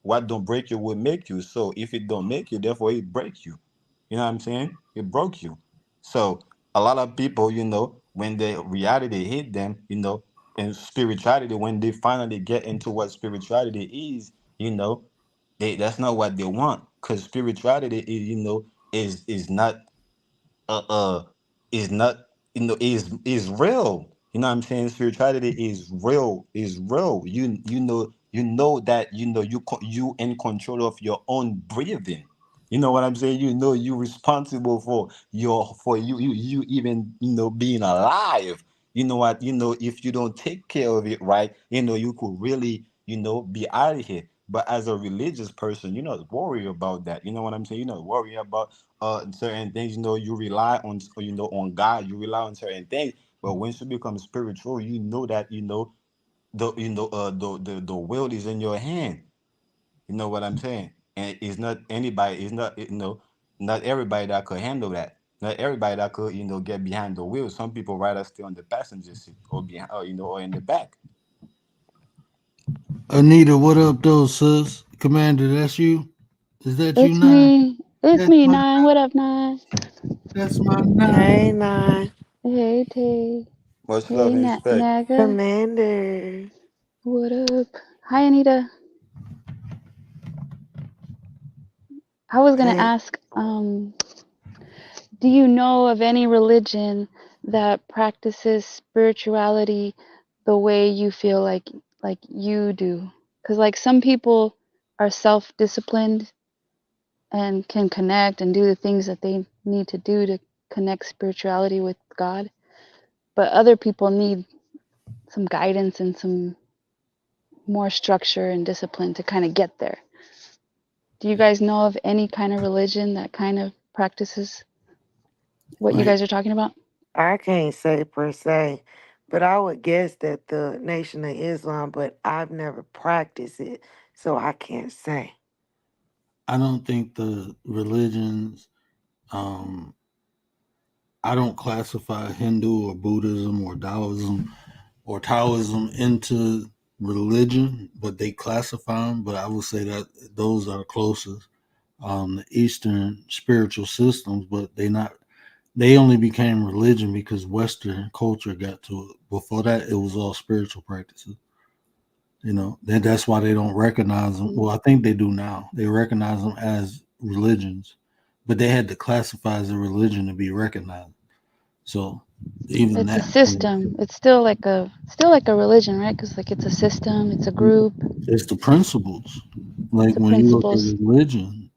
what don't break you will make you. So if it don't make you, therefore it breaks you. You know what I'm saying? It broke you. So a lot of people, when the reality hit them, and spirituality, when they finally get into what spirituality is, that's not what they want. Because spirituality is, is not uh uh is not, is real. You know what I'm saying? Spirituality is real. You know that, you in control of your own breathing. You know what I'm saying? You responsible for you even, being alive. You know what? If you don't take care of it right, you could really, be out of here. But as a religious person, you're not worried about that. You know what I'm saying? You're not worried about certain things. You rely on, on God. You rely on certain things. But once you become spiritual, you know that, the world is in your hand. You know what I'm saying? And it's not anybody, it's not, not everybody that could handle that. Not everybody that could, get behind the wheel. Some people rather stay on the passenger seat, or behind, or in the back. Anita, what up, though, sis? Commander, that's you? Is that you, It's nine? me. It's That's me, my Nine. What up, Nine? that's my nine. Hey, nine Hey, Tay. Much love Hey, and respect. Naga. commander. What up? Hi, Anita. I was gonna Hey, ask, do you know of any religion that practices spirituality the way you feel like you do? Because like some people are self-disciplined and can connect and do the things that they need to do to connect spirituality with God, but other people need some guidance and some more structure and discipline to kind of get there. Do you guys know of any kind of religion that kind of practices what you Like, guys are talking about? I can't say per se, but I would guess that the Nation of Islam, but I've never practiced it, so I can't say. I don't think the religions, um, I don't classify Hindu or Buddhism or Taoism into religion, but they classify them. But I would say that those are the closest, the Eastern spiritual systems, but they only became religion because Western culture got to it. Before that, it was all spiritual practices. That's why they don't recognize them. Mm. Well, I think they do now. They recognize them as religions, but they had to classify as a religion to be recognized. So Even It's a that, system. It's still like a religion, right? Because like it's a system, it's a group, it's the principles. Like the when you look at principles. religion,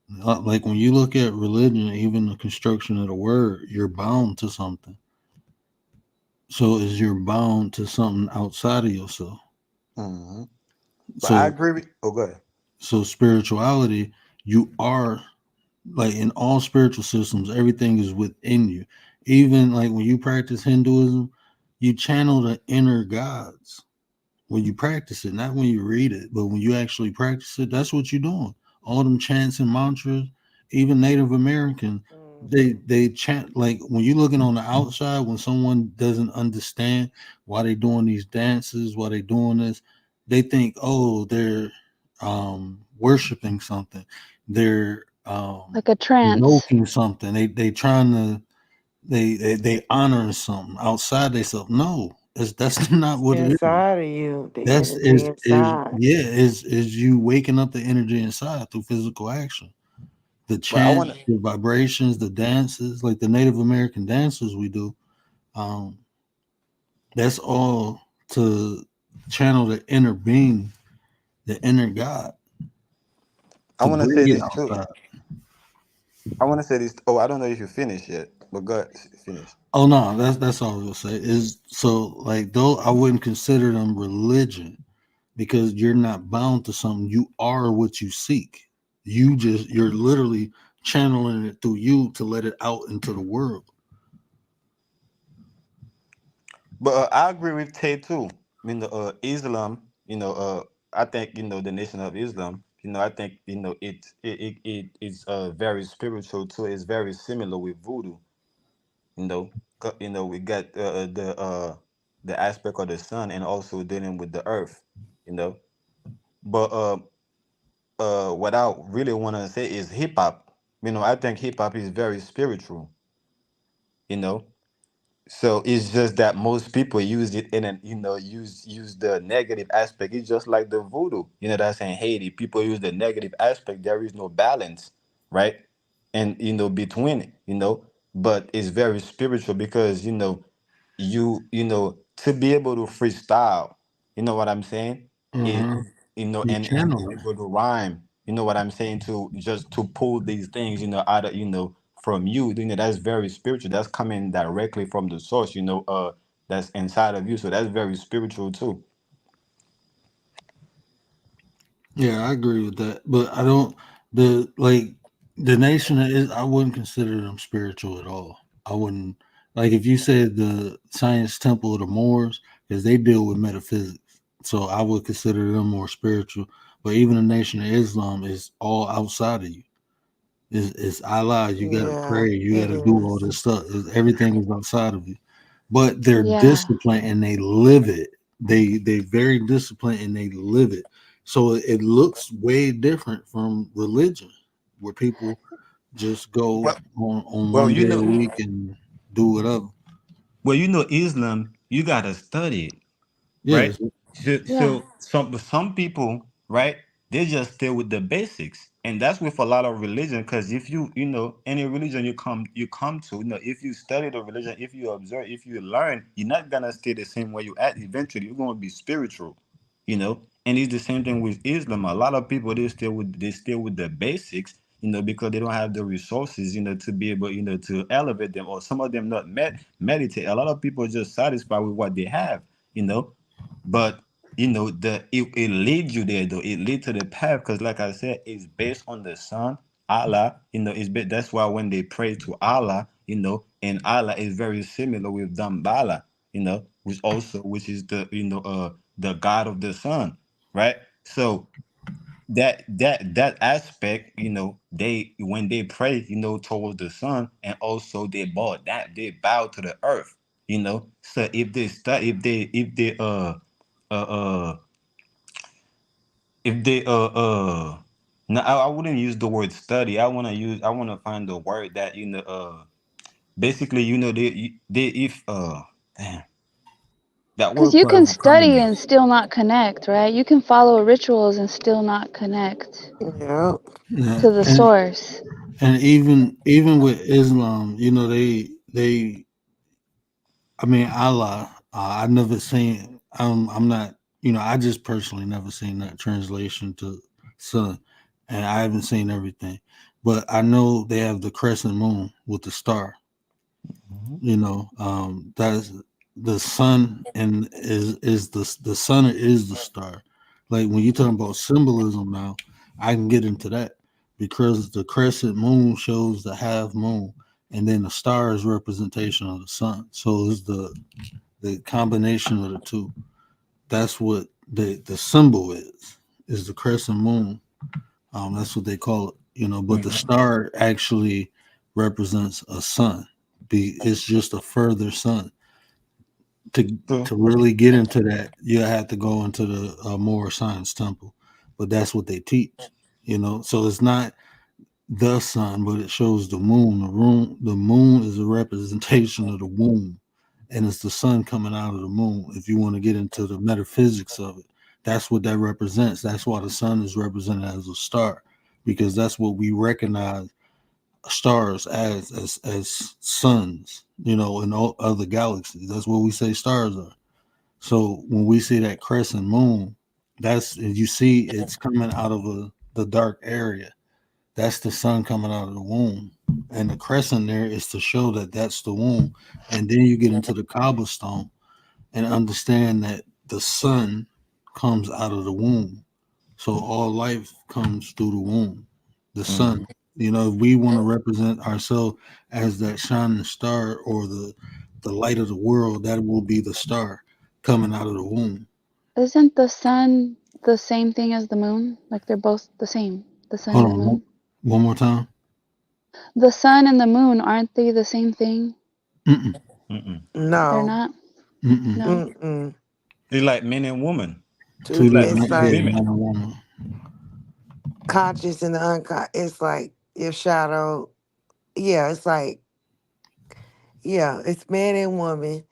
like when you look at religion, even the construction of the word, you're bound to something. So is you're bound to something outside of yourself. Hmm. But I So agree with. Oh, go ahead. so spirituality, you are like in all spiritual systems, everything is within you. Even like when you practice Hinduism, you channel the inner gods when you practice it, not when you read it, but when you actually practice it, that's what you're doing. All them chants and mantras, even Native American, they chant like when you're looking on the outside, when someone doesn't understand why they doing these dances, why they doing this, they think, oh, they're worshiping something. They're Like a trance. invoking something. They trying to they honoring something outside themselves. No, that's not what it is. Inside of you, the That's energy is inside. yeah, is you waking up the energy inside through physical action. The But I chant, want to. the vibrations, the dances, like the Native American dances we do, um, that's all to channel the inner being, the inner God, I to want to bring say it this too. outside. I want to say this. Oh, I don't know if you finished yet, but go ahead, finish. Oh no, that's all I was gonna say. Is so like though I wouldn't consider them religion because you're not bound to something. You are what you seek. You're literally channeling it through you to let it out into the world. But I agree with Tay too. Islam. I think the Nation of Islam. I think it's very spiritual too. It's very similar with voodoo. We got the aspect of the sun and also dealing with the earth. You know, but what I really want to say is hip hop. I think hip hop is very spiritual. You know, so it's just that most people use it in an use the negative aspect. It's just like the voodoo. That's in Haiti. People use the negative aspect. There is no balance, right? And between it, but it's very spiritual because to be able to freestyle, what I'm saying, it Uh-huh. You and be channel it. able to rhyme, what I'm saying, to just to pull these things, out of from you, that's very spiritual. That's coming directly from the source, that's inside of you. So that's very spiritual too. Yeah, I agree with that. But I don't the like the nation is I wouldn't consider them spiritual at all. I wouldn't like if you said the Science Temple of the Moors, because they deal with metaphysics. So I would consider them more spiritual. But even the Nation of Islam is all outside of you. It's Allah. You gotta Yeah, pray. You it gotta do all is. this stuff. Everything is outside of you. But they're Yeah. disciplined and they live it. They very disciplined and they live it. So it looks way different from religion, where people just go Well, on well, one day a week and do whatever. Islam, you gotta study it. Right? Yes, So, Yeah. some people, right? They just stay with the basics, and that's with a lot of religion. Because if any religion you come to, if you study the religion, if you observe, if you learn, you're not gonna stay the same way you at. Eventually, you're gonna be spiritual, And it's the same thing with Islam. A lot of people they stay with the basics, because they don't have the resources, to be able, to elevate them, or some of them not meditate. A lot of people are just satisfied with what they have, you know but it leads you there, though. It leads to the path, because like I said, it's based on the sun, Allah. That's why when they pray to Allah, and Allah is very similar with Dambala, which is the god of the sun, right? So that aspect, they when they pray, towards the sun, and also they bow to the earth, so uh uh if they no, I wouldn't use the word study. I want to find the word that, basically, they if damn, that Because word you can probably coming study in. and still not connect, right? You can follow rituals and still not connect Yep. yeah, to the source. and even with Islam, they I mean, Allah. I never seen. I'm not. I just personally never seen that translation to sun, and I haven't seen everything. But I know they have the crescent moon with the star. Mhm. That's the sun, and is the sun is the star. Like when you're talking about symbolism now, I can get into that because the crescent moon shows the half moon, and then the star is representation of the sun. So it's the combination of the two. That's what the symbol is the crescent moon. That's what they call it. But the Mhm. star actually represents a sun. It's just a further sun. To So to really get into that, you have to go into the Moore Science Temple, but that's what they teach. So it's not the sun, but it shows the moon. The moon is a representation of the womb, and it's the sun coming out of the moon. If you want to get into the metaphysics of it, that's what that represents. That's why the sun is represented as a star, because that's what we recognize stars as suns. In all other galaxies, that's what we say stars are. So when we see that crescent moon, that's you see it's coming out of the dark area. That's the sun coming out of the womb, and the crescent there is to show that that's the womb. And then you get into the cobblestone and understand that the sun comes out of the womb. So all life comes through the womb, the sun. mhm. If we want to represent ourselves as that shining star or the light of the world, that will be the star coming out of the womb. Isn't the sun the same thing as the moon? Like they're both the same, the sun Hold and the on, moon? one more time. The sun and the moon, aren't they the same thing? Mm-mm, Mm-mm. They're No. not? mm-mm. No. Mm-mm. It's like men and women. Two It's Two. like different, It's man and yeah, like man women. and woman. conscious and the unconscious. It's like your shadow. Yeah, it's like, yeah, it's man and woman,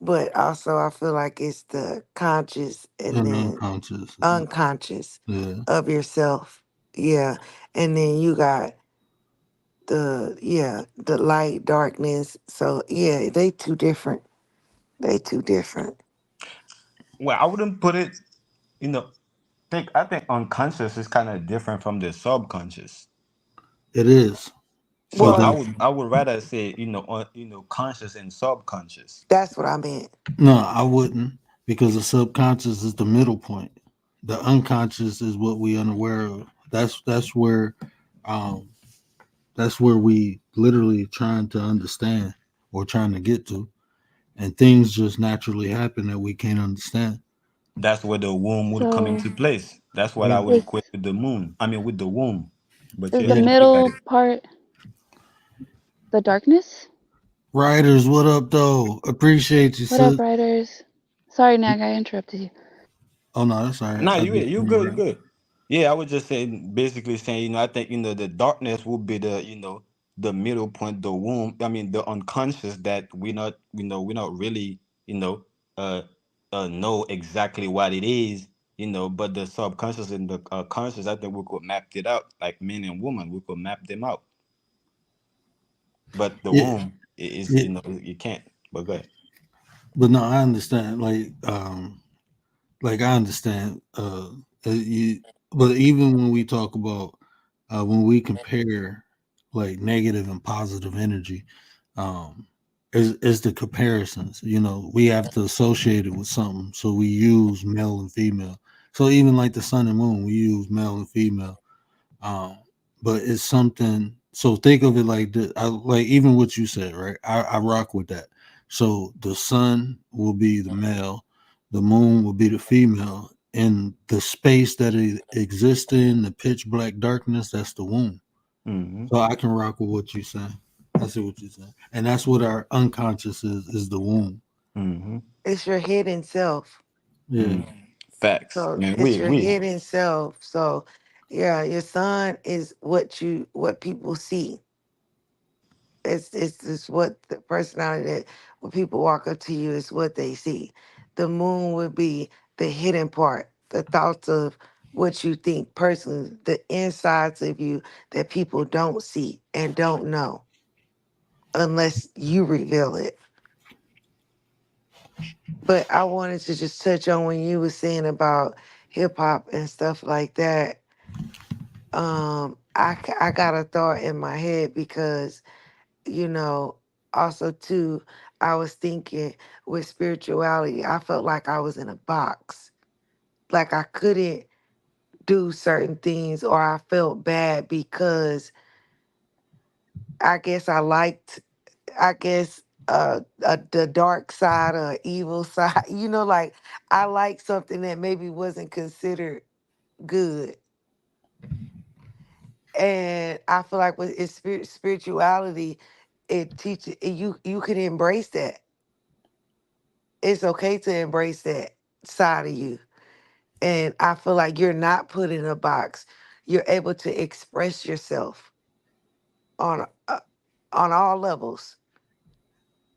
but also I feel like it's the conscious and And then unconscious. unconscious Yeah. of yourself. Yeah. And then you got the light, darkness. So yeah, they two different. They two different. Well, I wouldn't put it. You know, I think unconscious is kind of different from the subconscious. It is. So But Well, I would rather say conscious and subconscious. that's what I meant. no, I wouldn't, because the subconscious is the middle point. The unconscious is what we unaware of. Um that's where we literally trying to understand or trying to get to. And things just naturally happen that we can't understand. That's where the womb would come So into place. That's what I Yeah. would is equate with the moon. I mean, with the womb. But is yeah, the Yeah. you can look at middle it. part the darkness? Writers, what up though? Appreciate you, What up, sis. writers? Sorry, Nag, I interrupted you. Oh no, that's all right. Nah, I you just you good, you good. Yeah, I was just saying, basically saying, I think the darkness will be the middle point, the womb. I mean, the unconscious that we're not really you know uh know exactly what it is. But the subconscious and the conscious, I think we could map it out like men and women. We could map them out. But the yeah, womb is yeah, you can't. But go ahead. but no, I understand. Like I understand. You, but even when we talk about when we compare like negative and positive energy, um, is the comparisons. We have to associate it with something, so we use male and female. So even like the sun and moon, we use male and female. Um, but it's something. So think of it like this. Like even what you said, right? I rock with that. So the sun will be the male, the moon will be the female, and the space that it exists in, the pitch black darkness, that's the womb. Mm-hmm. So I can rock with what you saying. I see what you're saying, and that's what our unconscious is the womb. Mm-hmm. It's your hidden self. Yeah, Mm. Facts, So man. it's We your we. hidden self. So yeah, your son is what people see. It's what the personality that when people walk up to you is what they see. The moon would be the hidden part, the thoughts of what you think personally, the insides of you that people don't see and don't know unless you reveal it. But I wanted to just touch on when you were saying about hip hop and stuff like that. I got a thought in my head because you know, also too, I was thinking with spirituality, I felt like I was in a box. Like I couldn't do certain things or I felt bad because I guess I liked I guess the dark side or evil side. Like I like something that maybe wasn't considered good. And I feel like with its spirituality, it teaches you can embrace that. It's okay to embrace that side of you. And I feel like you're not put in a box. You're able to express yourself on on all levels,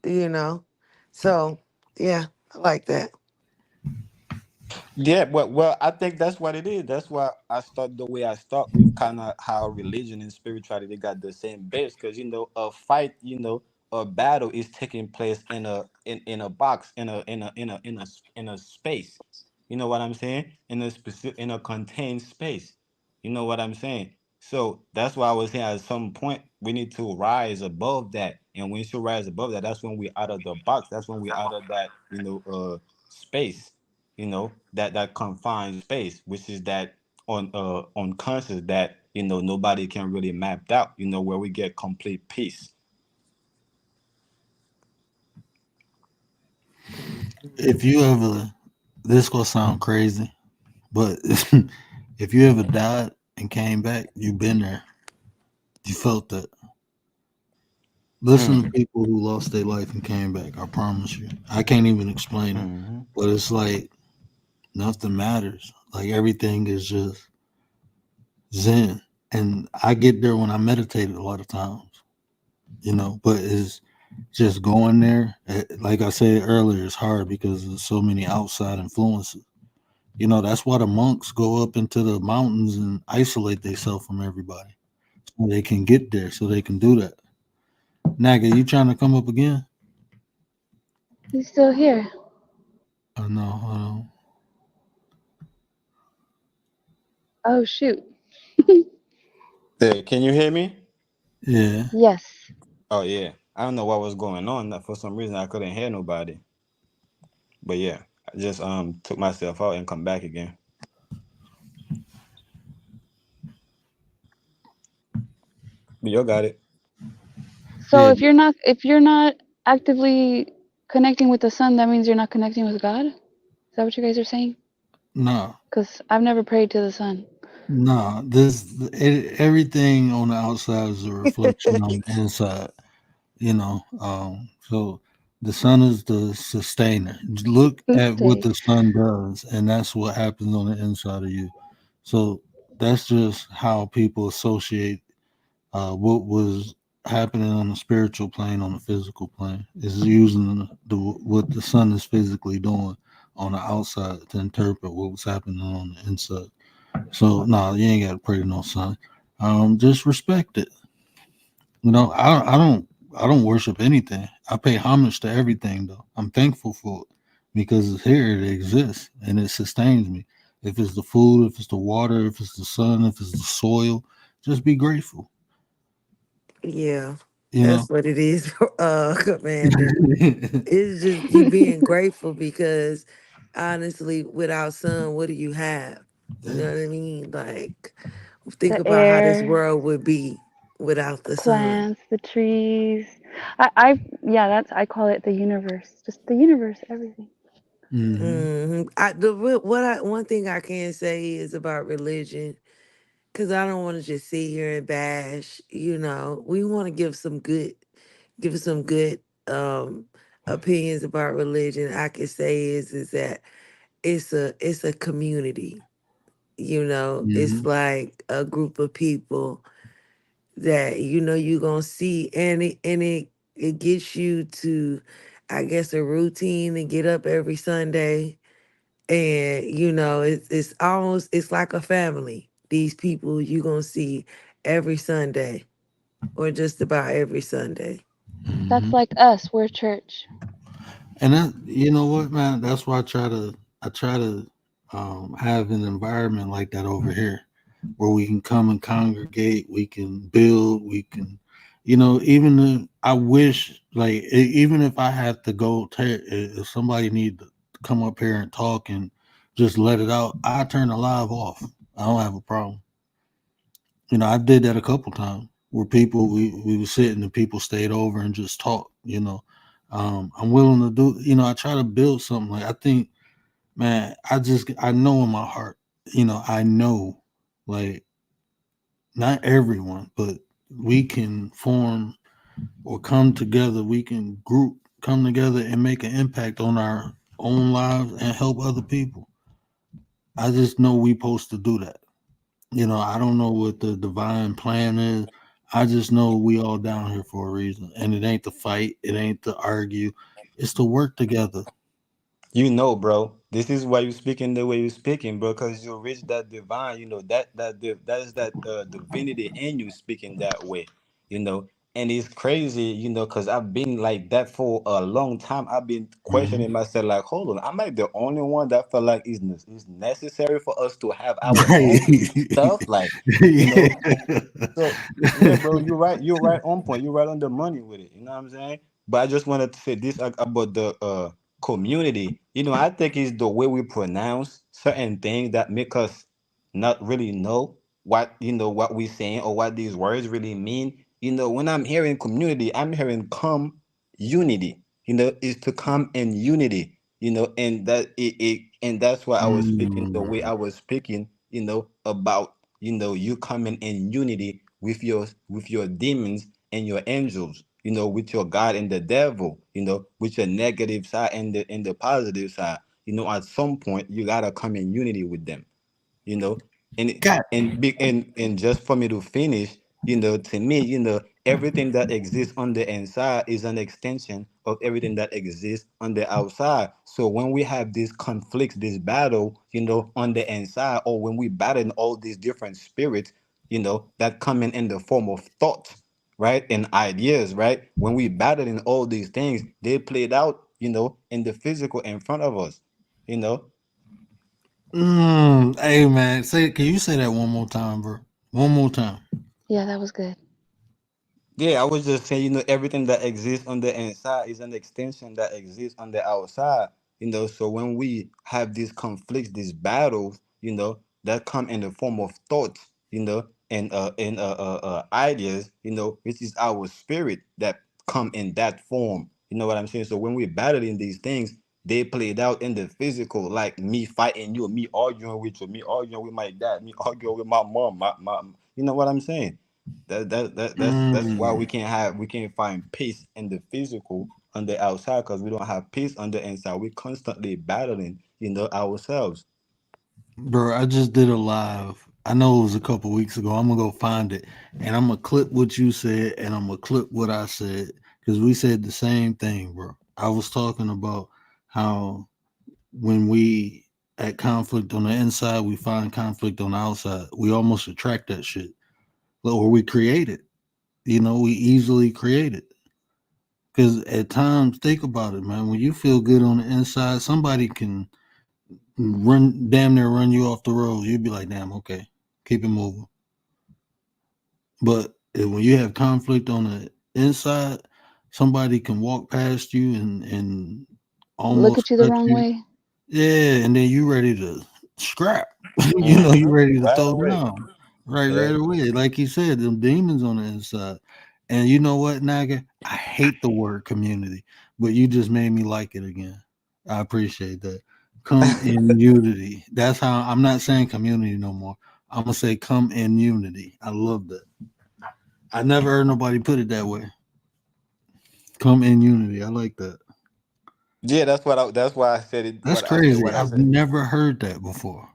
you know. So, yeah, I like that. Yeah, well, I think that's what it is. That's why I start the way I start with kind of how religion and spirituality got the same base. Because a fight, a battle is taking place in a box, in a space. You know what I'm saying? In a contained space. You know what I'm saying? So that's why I was saying at some point we need to rise above that, and when you rise above that, that's when we out of the box. That's when we out of that space, that confined space, which is that on conscious that nobody can really map out, where we get complete peace. If you ever, this gonna sound crazy, but if you ever died and came back, you've been there. You felt that. Listen to Mm. people who lost their life and came back. I promise you. I can't even explain it, Hmm. but it's like nothing matters. Like everything is just zen. And I get there when I meditate a lot of times, but it's just going there. Like I said earlier, it's hard because there's so many outside influences. That's why the monks go up into the mountains and isolate themselves from everybody so they can get there, so they can do that. Naga, you trying to come up again? He's still here. Oh no, Oh shoot. Hey, can you hear me? yeah, Yes. Oh yeah, I don't know what was going on. For some reason I couldn't hear nobody, but yeah, I just took myself out and come back again. But you got it. So yeah. if you're not actively connecting with the sun, that means you're not connecting with God? Is that what you guys are saying? Nah, Because I've never prayed to the sun. nah. Everything on the outside is a reflection on the inside. So the sun is the sustainer. Look at what Uste. the sun does, and that's what happens on the inside of you. So that's just how people associate what was happening on the spiritual plane on the physical plane is using what the sun is physically doing on the outside to interpret what was happening on the inside. So no, you ain't got to pray to no sun. Just respect it. I don't worship anything. I pay homage to everything though. I'm thankful for it because it's here, it exists, and it sustains me. If it's the food, if it's the water, if it's the sun, if it's the soil, just be grateful. Yeah, You know. that's what it is, Commander. It's just you being grateful because honestly, without sun, what do you have? You know what I mean? Like, think The about how this air, world would be without the the sun. plants, the trees. Yeah, I call it the universe. Just the universe, everything. Hmm. One thing I can say is about religion, because I don't want to just sit here and bash. We want to give some good opinions about religion. I can say is that it's a community. It's Hmm. like a group of people that you're gonna see, and it gets you to, I guess, a routine to get up every Sunday, and it's like a family. These people you gonna see every Sunday, or just about every Sunday. Hmm. That's like us. We're church. And that, you know what, man, that's why I try to have an environment like that over here where we can come and congregate, we can build, we can, even if I wish, like, even if I have to go, if somebody need to come up here and talk and just let it out, I turn the live off. I don't have a problem. I did that a couple times where people we were sitting and people stayed over and just talked. I'm willing to do. I try to build something. Like I think, man, I know in my heart. I know, like not everyone, but we can form or come together. We can come together and make an impact on our own lives and help other people. I just know we supposed to do that. I don't know what the divine plan is. I just know we all down here for a reason. And it ain't to fight, it ain't to argue. It's to work together. You know, bro, this is why you speaking the way you speaking, bro, because you reach that divine, that is that divinity in you speaking that way, you know. And it's crazy, because I've been like that for a long time. I've been questioning Mhm. myself, like, hold on, am I the only one that felt like it's necessary for us to have our own Right. stuff, like, you know? Yeah. So yeah, bro, you're right. You're right on point. You're right on the money with it. You know what I'm saying? But I just wanted to say this about the community. I think it's the way we pronounce certain things that make us not really know what we're saying or what these words really mean. When I'm hearing community, I'm hearing come unity. Is to come in unity. And that's why I was speaking the Mm, way I was speaking. About you coming in unity with your demons and your angels, with your God and the devil, with your negative side and the positive side. At some point you gotta come in unity with them, you know and got and big and just for me to finish, to me, everything that exists on the inside is an extension of everything that exists on the outside. So when we have these conflicts, this battle, on the inside, or when we battle all these different spirits, that come in the form of thought, right, and ideas, right, when we battle in all these things, they played out, in the physical in front of us, you know Hey man, can you say that one more time, bro? One more time. Yeah, that was good. Yeah, I was just saying, everything that exists on the inside is an extension that exists on the outside. So when we have these conflicts, these battles, that come in the form of thoughts, and ideas, which is our spirit that come in that form. You know what I'm saying? So when we're battling these things, they played out in the physical, like me fighting you, me arguing with you, me arguing with my dad, me arguing with my mom, you know what I'm saying? That's why Mm, we can't find peace in the physical on the outside, because we don't have peace on the inside. We're constantly battling, ourselves. bro, I just did a live. I know it was a couple weeks ago. I'm gonna go find it, and I'm gonna clip what you said, and I'm gonna clip what I said because we said the same thing, bro. I was talking about how when we at conflict on the inside, we find conflict on the outside. We almost attract that shit, or we create it. We easily create it. Because at times, think about it, man. When you feel good on the inside, somebody can damn near run you off the road. You'd be like, damn, okay, keep it moving. But when you have conflict on the inside, somebody can walk past you and Look almost at you the touch wrong you. way. Yeah, and then you ready to scrap. You Hmm. ready to Right throw away. down. Right Yeah. away. Like you said, them demons on the inside. And you know what, Naga? I hate the word community, but you just made me like it again. I appreciate that. Come in unity. That's how I'm not saying community no more. I'm gonna say come in unity. I love that. I never heard nobody put it that way. Come in unity. I like that. Yeah, that's why I said it. That's What I said. crazy. What I I've said. never heard that before.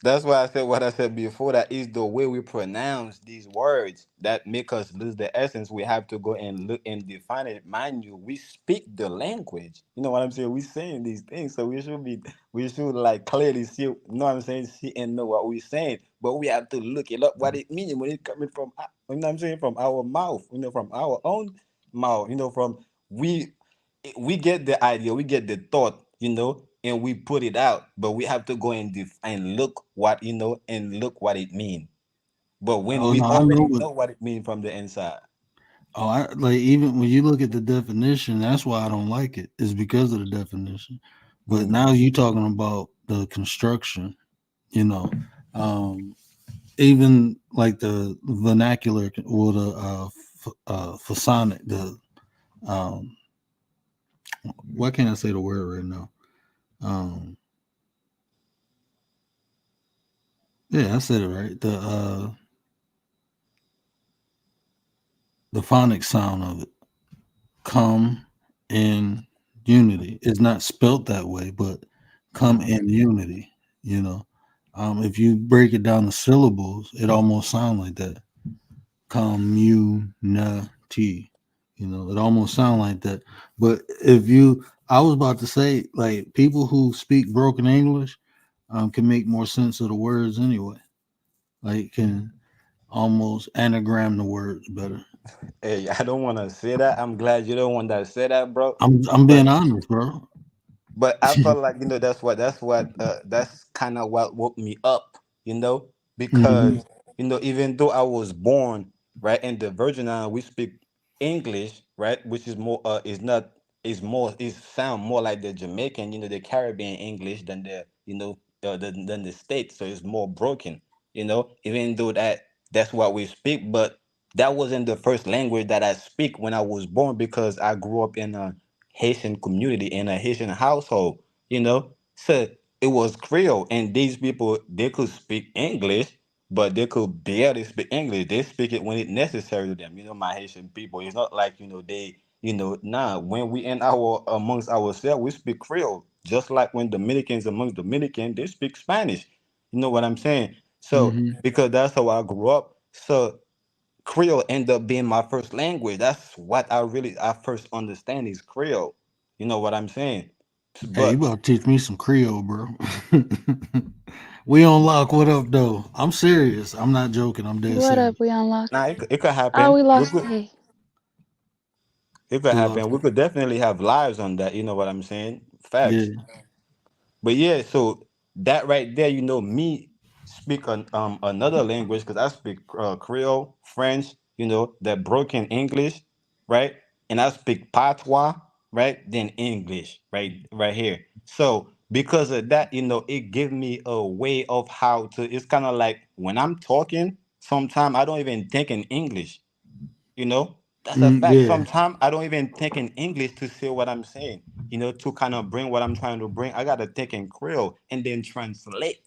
That's why I said what I said before. That is the way we pronounce these words that make us lose the essence. We have to go and look and define it. Mind you, we speak the language. You know what I'm saying? We saying these things, so we should like clearly see. You know what I'm saying? See and know what we're saying. But we have to look it up what it means when it coming from. You know what I'm saying? From our mouth. From our own mouth. From we. we get the idea, we get the thought, and we put it out, but we have to go and and look what and look what it means. But when Oh we no, I know already what. know what it means from the inside. Oh, I like even when you look at the definition. That's why I don't like it. Is because of the definition. But Mm. now you talking about the construction. You know, um, even like the vernacular or the phasonic. The um, why can't I say the word right now? Um, yeah, I said it right. The phonic sound of it. Come in unity. It's not spelt that way, but come Mhm. in unity. You know, if you break it down to syllables, it almost sounds like that. Community. You know, it almost sounds like that. But if you, I was about to say, like people who speak broken English can make more sense of the words anyway. Like can almost anagram the words better. Hey, I don't want to say that. I'm glad you're the one that said that, bro. I'm being But honest, bro. I felt like that's kind of what woke me up, Hmm. because even though I was born right in the Virgin Islands, we speak English, right, which is more is not is sound more like the Jamaican, the Caribbean English than than the States, so it's more broken, even though that's what we speak, but that wasn't the first language that I speak when I was born, because I grew up in a Haitian community in a Haitian household, So it was Creole, and these people they could speak English, but they could barely speak English. They speak it when it's necessary to them. My Haitian people. It's not like they. Nah. When we in our amongst ourselves, we speak Creole. Just like when Dominicans amongst Dominican, they speak Spanish. You know what I'm saying? So Hmm. because that's how I grew up. So Creole ended up being my first language. That's what I first understand is Creole. You know what I'm saying? Hey, you But about to teach me some Creole, bro. We on lock. What up, though? I'm serious. I'm not joking. I'm dead What serious. up? We unlocked. now it could Oh, happen. we lost. Hey, It could We lost happen. We it. could definitely have lives on that. You know what I'm saying? Yeah. Facts. But yeah, so that right there, me speak another language because I speak Creole, French, that broken English, right? And I speak Patois, right? Then English, right here. So because of that, it gives me a way of how to. It's kind of like when I'm talking. Sometimes I don't even think in English. That's a fact. Yeah. Sometimes I don't even think in English to say what I'm saying, to kind of bring what I'm trying to bring. I got to think in Creole and then translate,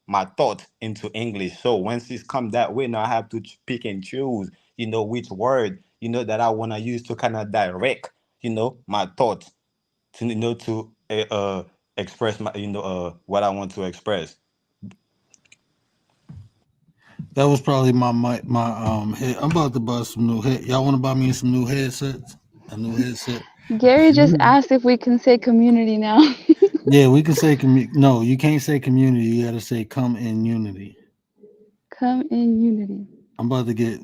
my thoughts into English. So once it's come that way, now I have to pick and choose, which word, that I want to use to kind of direct, my thoughts to, express my, what I want to express. That was probably my head. I'm about to buy some new head. Y'all want to buy me some new headsets? A new headset. Gary just Mhm. asked if we can say community now. Yeah, we can say no, you can't say community. You got to say come in unity. Come in unity.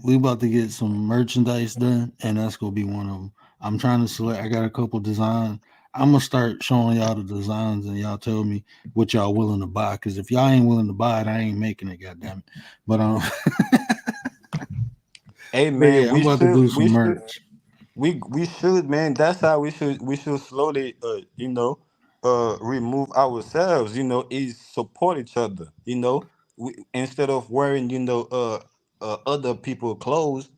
We about to get some merchandise done, and that's gonna be one of them. I'm trying to select. I got a couple designs. I'm gonna start showing y'all the designs, and y'all tell me what y'all willing to buy. Because if y'all ain't willing to buy it, I ain't making it. Goddamn it! But Hey but man, yeah, I'm about to do we some should merch. we should, man. That's how we should slowly remove ourselves, is support each other, instead of wearing other people clothes.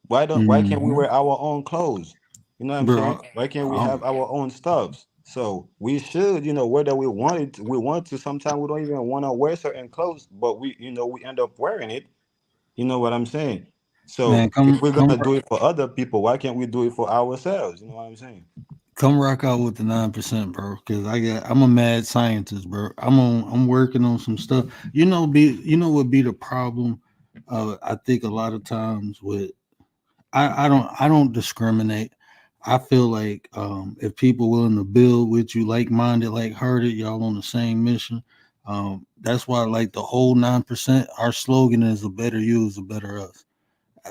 Why can't we Hmm. wear our own clothes? You know what I'm saying? Bro, Why can't we I'm, have our own stuffs? So we should, whether we want to. Sometimes we don't even want to wear certain clothes, but we end up wearing it. You know what I'm saying? man, So if we're gonna do it for other people, why can't we do it for ourselves? You know what I'm saying? come rock out with the 9%, bro. Because I'm a mad scientist, bro. I'm working on some stuff. You know what be the problem? I think a lot of times with I don't discriminate. I feel like if people willing to build with you, like minded, like hearted, y'all on the same mission. That's why like the whole 9%. Our slogan is a better you is a better us.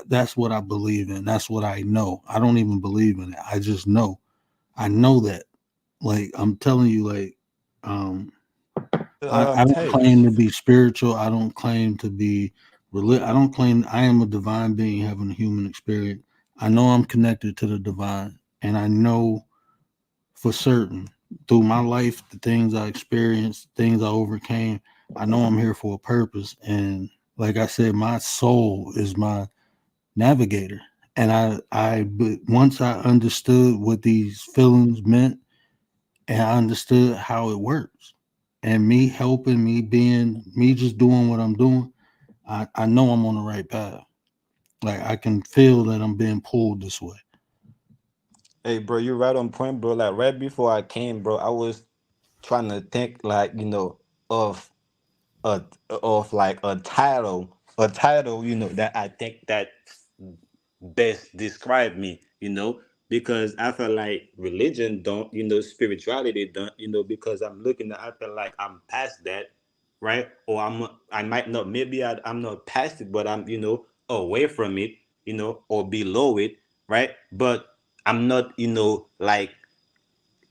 That's what I believe in. That's what I know. I don't even believe in it. I just know. I know that. Like I'm telling you, like I don't Tay. claim to be spiritual. I don't claim to be I don't claim I am a divine being having a human experience. I know I'm connected to the divine, and I know for certain through my life, the things I experienced, things I overcame, I know I'm here for a purpose. And like I said, my soul is my navigator. And but once I understood what these feelings meant, and I understood how it works, and me helping, me being, me just doing what I'm doing, I know I'm on the right path. Like I can feel that I'm being pulled this way. Hey, bro, you're right on point, bro. Like right before I came, bro, I was trying to think, like, of a like a title, that I think that best describe me, because I feel like religion don't, spirituality don't, because I'm looking at, I feel like I'm past that, right? Or I might not, maybe I'm not past it, but I'm, away from it, or below it, right? But I'm not, like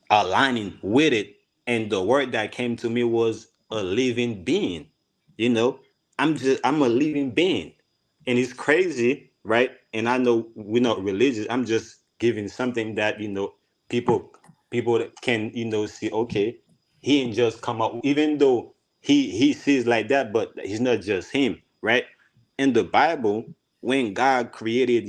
aligning with it. And the word that came to me was a living being. You know, I'm a living being. And it's crazy, right? And I know we're not religious. I'm just giving something that, people that can, see, okay, he ain't just come out, even though he sees like that, but he's not just him, right? In the Bible, when God created,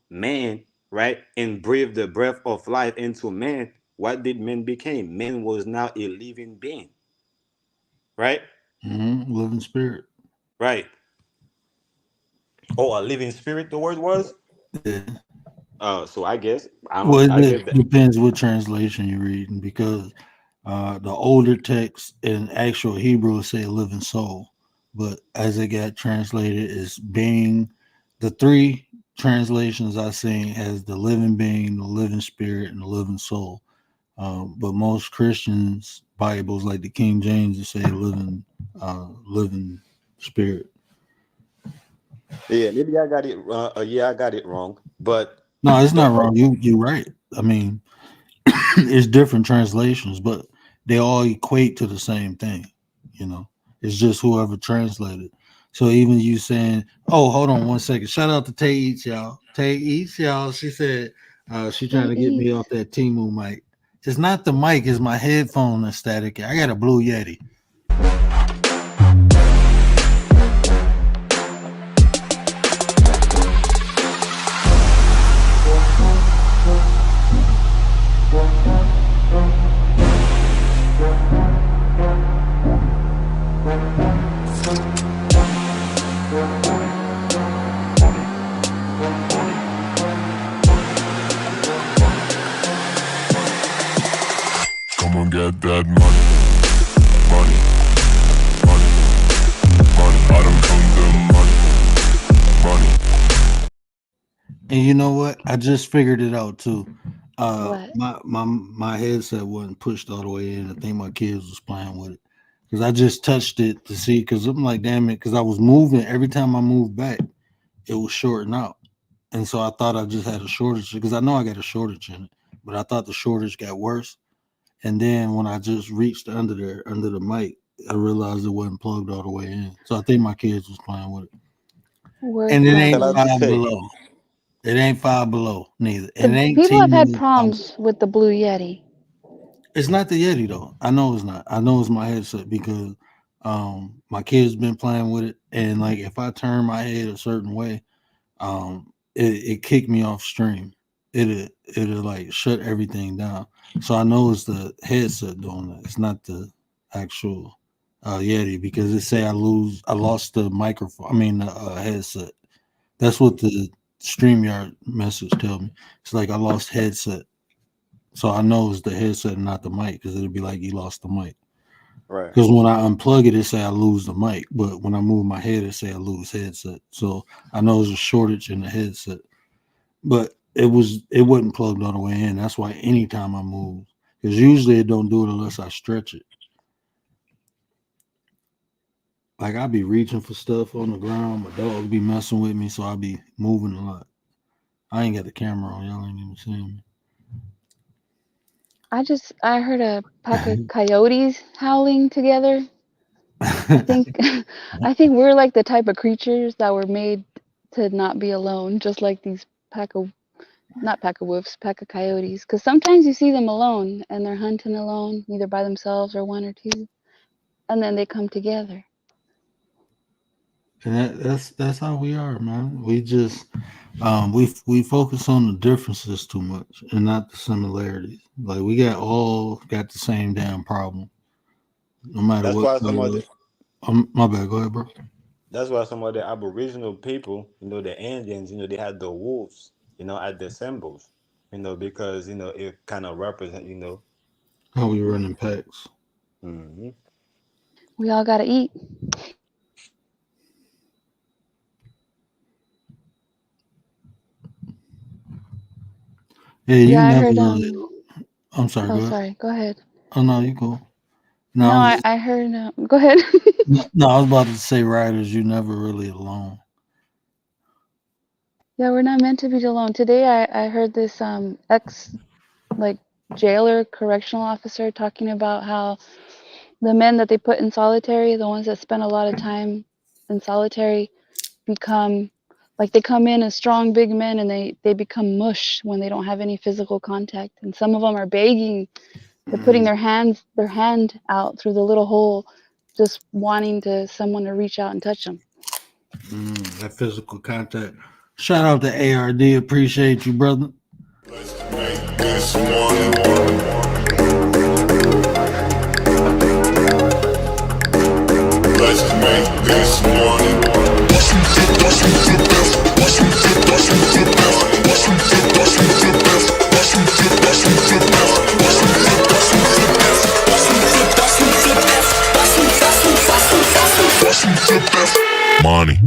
man, right, and breathed the breath of life into man, what did man became? Man was now a living being, right? Living spirit. Right. Or a living spirit, the word was. Yeah. So I guess Well, I it get that. depends what translation you're reading because the older text in actual Hebrew say living soul, but as it got translated is being. The three translations I seen has the living being, the living spirit, and the living soul. But most Christians Bibles, like the King James, they say living spirit. Yeah, maybe I got it. Yeah, I got it wrong. But No, it's the not wrong. You're right. I mean, it's different translations, but they all equate to the same thing. You know, it's just whoever translated. So even you saying, "Oh, hold on one second." Shout out to Tay Eats, y'all. Tay Eats, y'all. She said she trying Hey, to get me Eats. off that Timu mic. It's not the mic, it's my headphone that's static. I got a Blue Yeti. Come on, get that money, money, money, money. I don't come the money, money. And you know what? I just figured it out too. What? My headset wasn't pushed all the way in. I think my kids was playing with it because I just touched it to see. Because I'm like, damn it, because I was moving every time I moved back, it was shorting out, and so I thought I just had a shortage because I know I got a shortage in it, but I thought the shortage got worse. And then when I just reached under there under the mic, I realized it wasn't plugged all the way in. So I think my kids was playing with it, Work and it shout ain't out to problem. five Tay. below. It ain't five below neither, and it The ain't people have had T-Mobile. problems with the Blue Yeti. It's not the Yeti though. I know it's not. I know it's my headset because my kids been playing with it, and like if I turn my head a certain way, it kicked me off stream. It'll like shut everything down. So I know it's the headset doing that. It's not the actual Yeti because it say I lost the microphone. I mean the headset. That's what the StreamYard message tell me. It's like I lost headset. So I know it's the headset and not the mic because it'll be like you lost the mic. Right. Because when I unplug it, it say I lose the mic, but when I move my head, it say I lose headset. So I know there's a shortage in the headset, but it wasn't plugged all the way in. That's why anytime I move, because usually it don't do it unless I stretch it. Like I'll be reaching for stuff on the ground, my dog be messing with me, so I'll be moving a lot. I ain't got the camera on, y'all ain't even seeing me. I heard a pack of coyotes howling together. I think I think we're like the type of creatures that were made to not be alone, just like these pack of not pack of wolves, pack of coyotes. Because sometimes you see them alone and they're hunting alone, either by themselves or one or two, and then they come together. And that's how we are, man. We just we focus on the differences too much and not the similarities. Like we got the same damn problem, no matter That's what why some of color. the My bad. Go ahead, bro. that's why some of the Aboriginal people, the Indians, they had the wolves, as the symbols, because it kind of represent. How we running packs. Hmm. We all gotta eat. Yeah, you Yeah, I never heard really. I'm sorry. oh Go ahead. sorry, go ahead. Oh no, you go. No, No, I was I heard go ahead. no, I was about to say, riders. You never really alone. Yeah, we're not meant to be alone. Today I heard this ex like jailer correctional officer talking about how the men that they put in solitary, the ones that spend a lot of time in solitary, become like they come in as strong big men and they become mush when they don't have any physical contact. And some of them are begging, they're putting Mm, their hand out through the little hole, just wanting to someone to reach out and touch them. that physical contact. Shout out to ARD. Appreciate you, brother. This one, let's make this one. Money.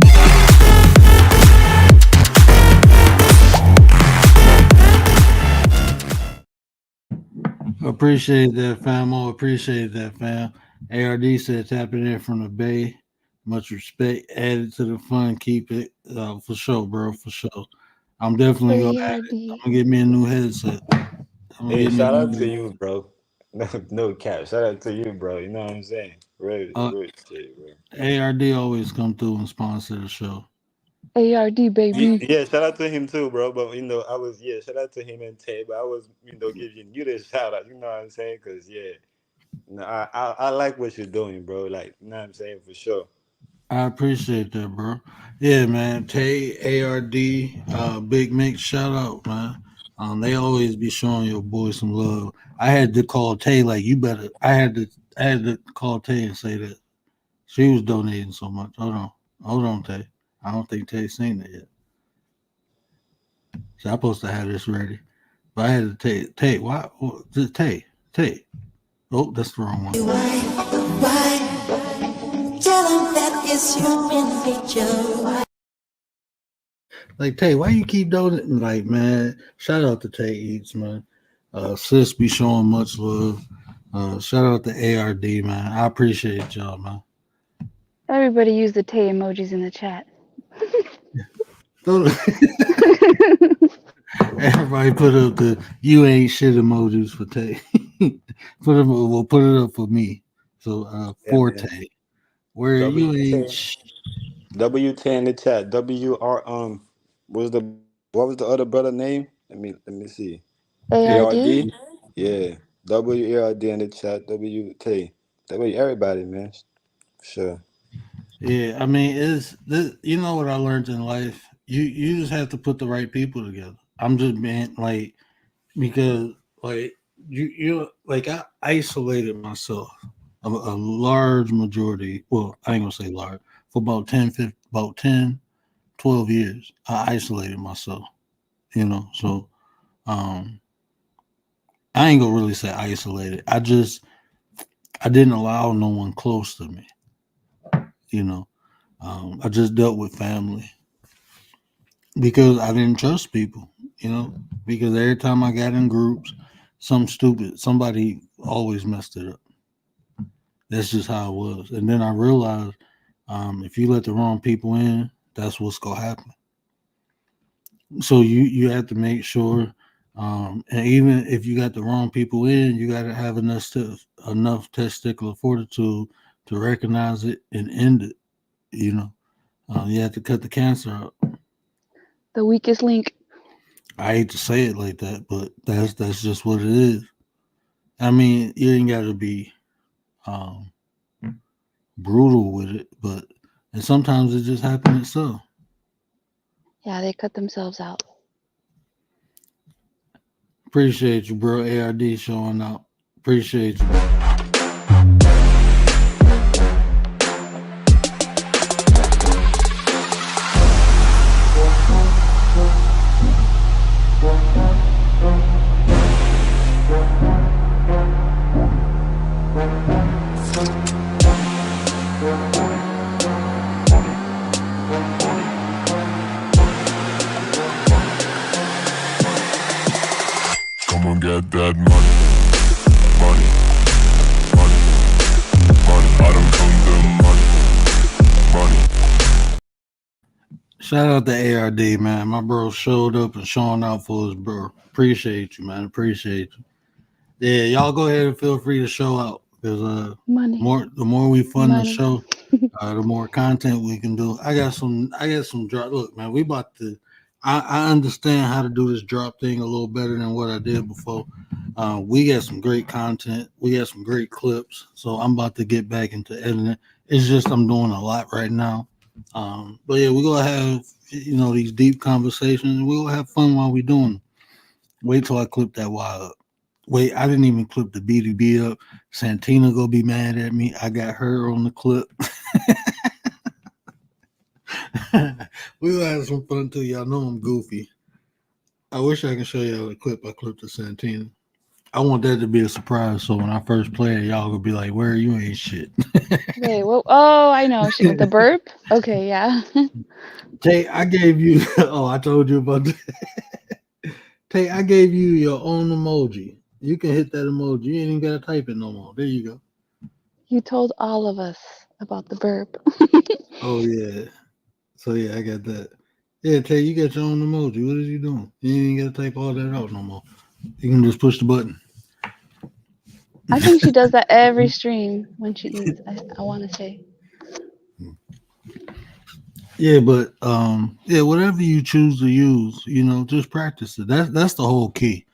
Appreciate that, famo. Appreciate that, fam. ARD said tapping in from the Bay. Much respect. Added to the fun. Keep it for sure, bro. For sure. I'm definitely gonna add it. I'm ARD. gonna get me a new headset. I'm gonna Hey, get me a shout out to new. you, bro. No, no cap. Shout out to you, bro. You know what I'm saying? Real, Uh, real shit, bro. ARD always come through and sponsor the show. ARD baby. Yeah, shout out to him too, bro. But shout out to him and Tay. But I was, giving you the shout out. You know what I'm saying? Cause yeah, I like what you're doing, bro. Like, you know what I'm saying for sure. I appreciate that, bro. Yeah, man. Tay, ARD, Big Mix, shout out, man. They always be showing your boy some love. I had to call Tay like you better. I had to call Tay and say that she was donating so much. Hold on, Tay. I don't think Tay's seen it yet. So I'm supposed to have this ready, but I had to Tay. Why? Tay. Oh, that's the wrong one. Why? Tell them that it's human nature. Like Tay, why you keep donating? Like, man, shout out to Tay Eats, man. Sis be showing much love. Shout out to ARD, man. I appreciate y'all, man. Everybody use the Tay emojis in the chat. Don't- Everybody put up the you ain't shit emojis for Tay. Put it up for me. So Yeah, for man. Tay. Where you ain't WT WT in the chat. What was the other brother name? Let me see. ARD? ARD. Yeah. WARD in the chat. WT. That way everybody, man. Sure. Yeah, I mean, it's this. You know what I learned in life? You just have to put the right people together. I'm just being like because like you like I isolated myself a large majority. Well, I ain't gonna say large for about 12 years. I isolated myself. So um, I ain't gonna really say isolated. I didn't allow no one close to me. You know, I just dealt with family because I didn't trust people, because every time I got in groups, somebody always messed it up. That's just how it was. And then I realized if you let the wrong people in, that's what's gonna happen. So you have to make sure And even if you got the wrong people in, you got to have enough testicular fortitude to recognize it and end it. You know, you have to cut the cancer out. The weakest link. I hate to say it like that, but that's just what it is. I mean, you ain't got to be um, brutal with it, but and sometimes it just happens itself. Yeah, they cut themselves out. Appreciate you, bro. ARD showing out. Appreciate you. Come on, get that money, money, money, money. I don't come the money, money. Shout out to ARD, man. My bro showed up and showing out for his bro. Appreciate you, man. Appreciate you. Yeah, y'all go ahead and feel free to show out because Money, the more we fund the money. show, the more content we can do. I got some drop. Look, man, we about to. I understand how to do this drop thing a little better than what I did before. We got some great content. We got some great clips. So I'm about to get back into editing. It's just I'm doing a lot right now. But yeah, we're gonna have these deep conversations. And we're gonna have fun while we doing them. Wait till I clip that wild up. Wait, I didn't even clip the BDB up. Santina gonna be mad at me. I got her on the clip. We gonna have some fun too. Y'all know I'm goofy. I wish I could show y'all the clip I clipped of Santina. I want that to be a surprise. So when I first play it, y'all gonna be like, "Where you ain't shit." Wait, what? Oh, I know. The burp? Okay, yeah. Tay, I gave you. Oh, I told you about that. Tay, I gave you your own emoji. You can hit that emoji. You ain't even gotta type it no more. There you go. You told all of us about the burp. Oh yeah. So yeah, I got that. Yeah, Tay, you got your own emoji. What is you doing? You ain't even gotta type all that out no more. You can just push the button. I think she does that every stream when she eats. I want to say. Yeah, but yeah, whatever you choose to use, just practice it. That's the whole key,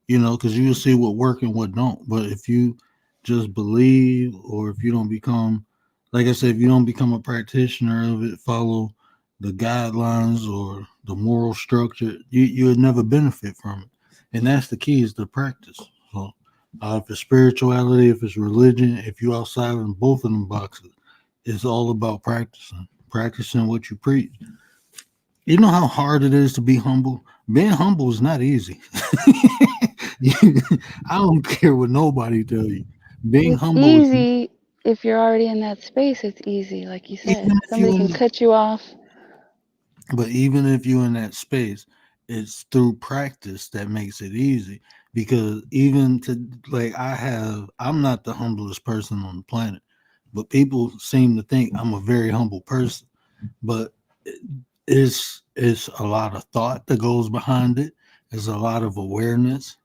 because you'll see what work and what don't. But if you just believe, or if you don't become, like I said, if you don't become a practitioner of it, follow the guidelines or the moral structure, you'll never benefit from it. And that's the key is the practice. So if it's spirituality, if it's religion, if you outside in both of them boxes, it's all about practicing what you preach. You know how hard it is to be humble? Being humble is not easy. I don't care what nobody tell you. Being It's humble is easy if you're already in that space. It's easy, like you said. even if you Somebody can in cut you off. but even if you're in that space, it's through practice that makes it easy. Because even to like I'm not the humblest person on the planet, but people seem to think I'm a very humble person. But it's a lot of thought that goes behind it. There's a lot of awareness.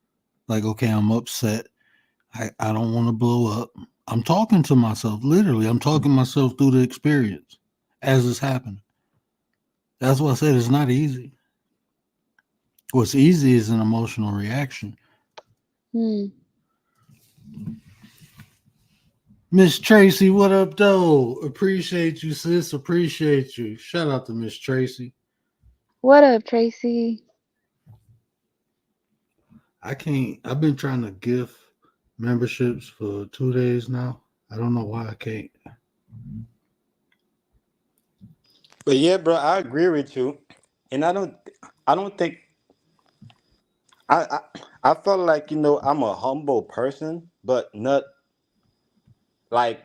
Like, okay, I'm upset. I don't want to blow up. I'm talking to myself, literally. I'm talking myself through the experience as it's happening. That's why I said it's not easy. What's easy is an emotional reaction. Hmm. Miss Tracy, what up, though? Appreciate you, sis. Appreciate you. Shout out to Miss Tracy. What up, Tracy? I can't. I've been trying to gift memberships for 2 days now. I don't know why I can't. But yeah, bro, I agree with you, and I don't think I, I felt like I'm a humble person, but not like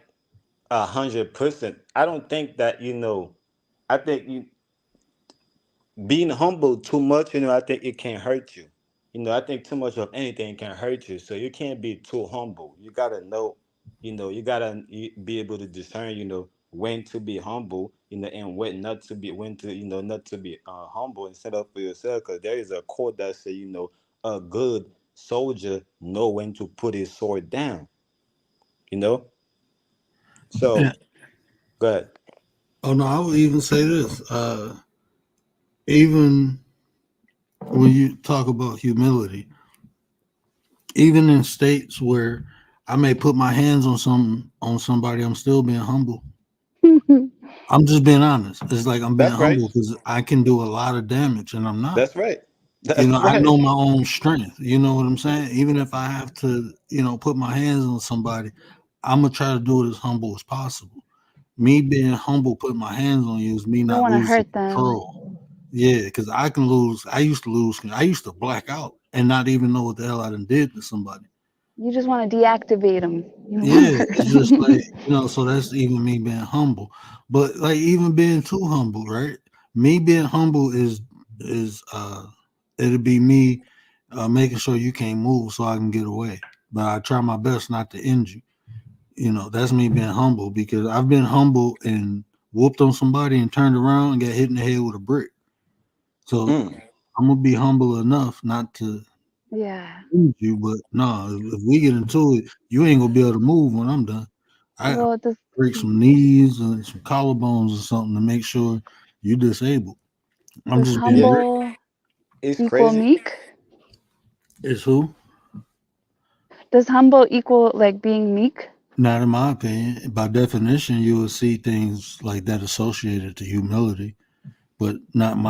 100%. I don't think that I think being humble too much. I think it can hurt you. I think too much of anything can hurt you. So you can't be too humble. You gotta know. You gotta be able to discern. When to be humble. And when not to be. When to not to be humble and set up for yourself. Because there is a quote that say. a good soldier know when to put his sword down. You know. And, So good. oh no, I would even say this. Even when you talk about humility, even in states where I may put my hands on somebody, I'm still being humble. I'm just being honest. It's like I'm being That's right. humble because I can do a lot of damage and I'm not. That's right. You know, That's I right. know my own strength. You know what I'm saying? Even if I have to, put my hands on somebody, I'm gonna try to do it as humble as possible. Me being humble, putting my hands on you is me You don't not want to losing hurt them. control. Yeah, because I can lose. I used to lose. I used to black out and not even know what the hell I done did to somebody. You just want to deactivate them. You don't want to Yeah, hurt it's just like, them. so that's even me being humble. But like even being too humble, right? Me being humble is it'll be me making sure you can't move so I can get away. But I try my best not to injure you. That's me being humble because I've been humble and whooped on somebody and turned around and got hit in the head with a brick. So Mm. I'm gonna be humble enough not to Yeah. injure you, but no, if we get into it, you ain't gonna be able to move when I'm done. I Well, does break some knees and some collarbones or something to make sure you're disabled. I'm does just being Yeah, real. humble it's equal crazy. meek? It's who? Does humble equal like being meek? Not in my opinion. By definition, you will see things like that associated to humility, but not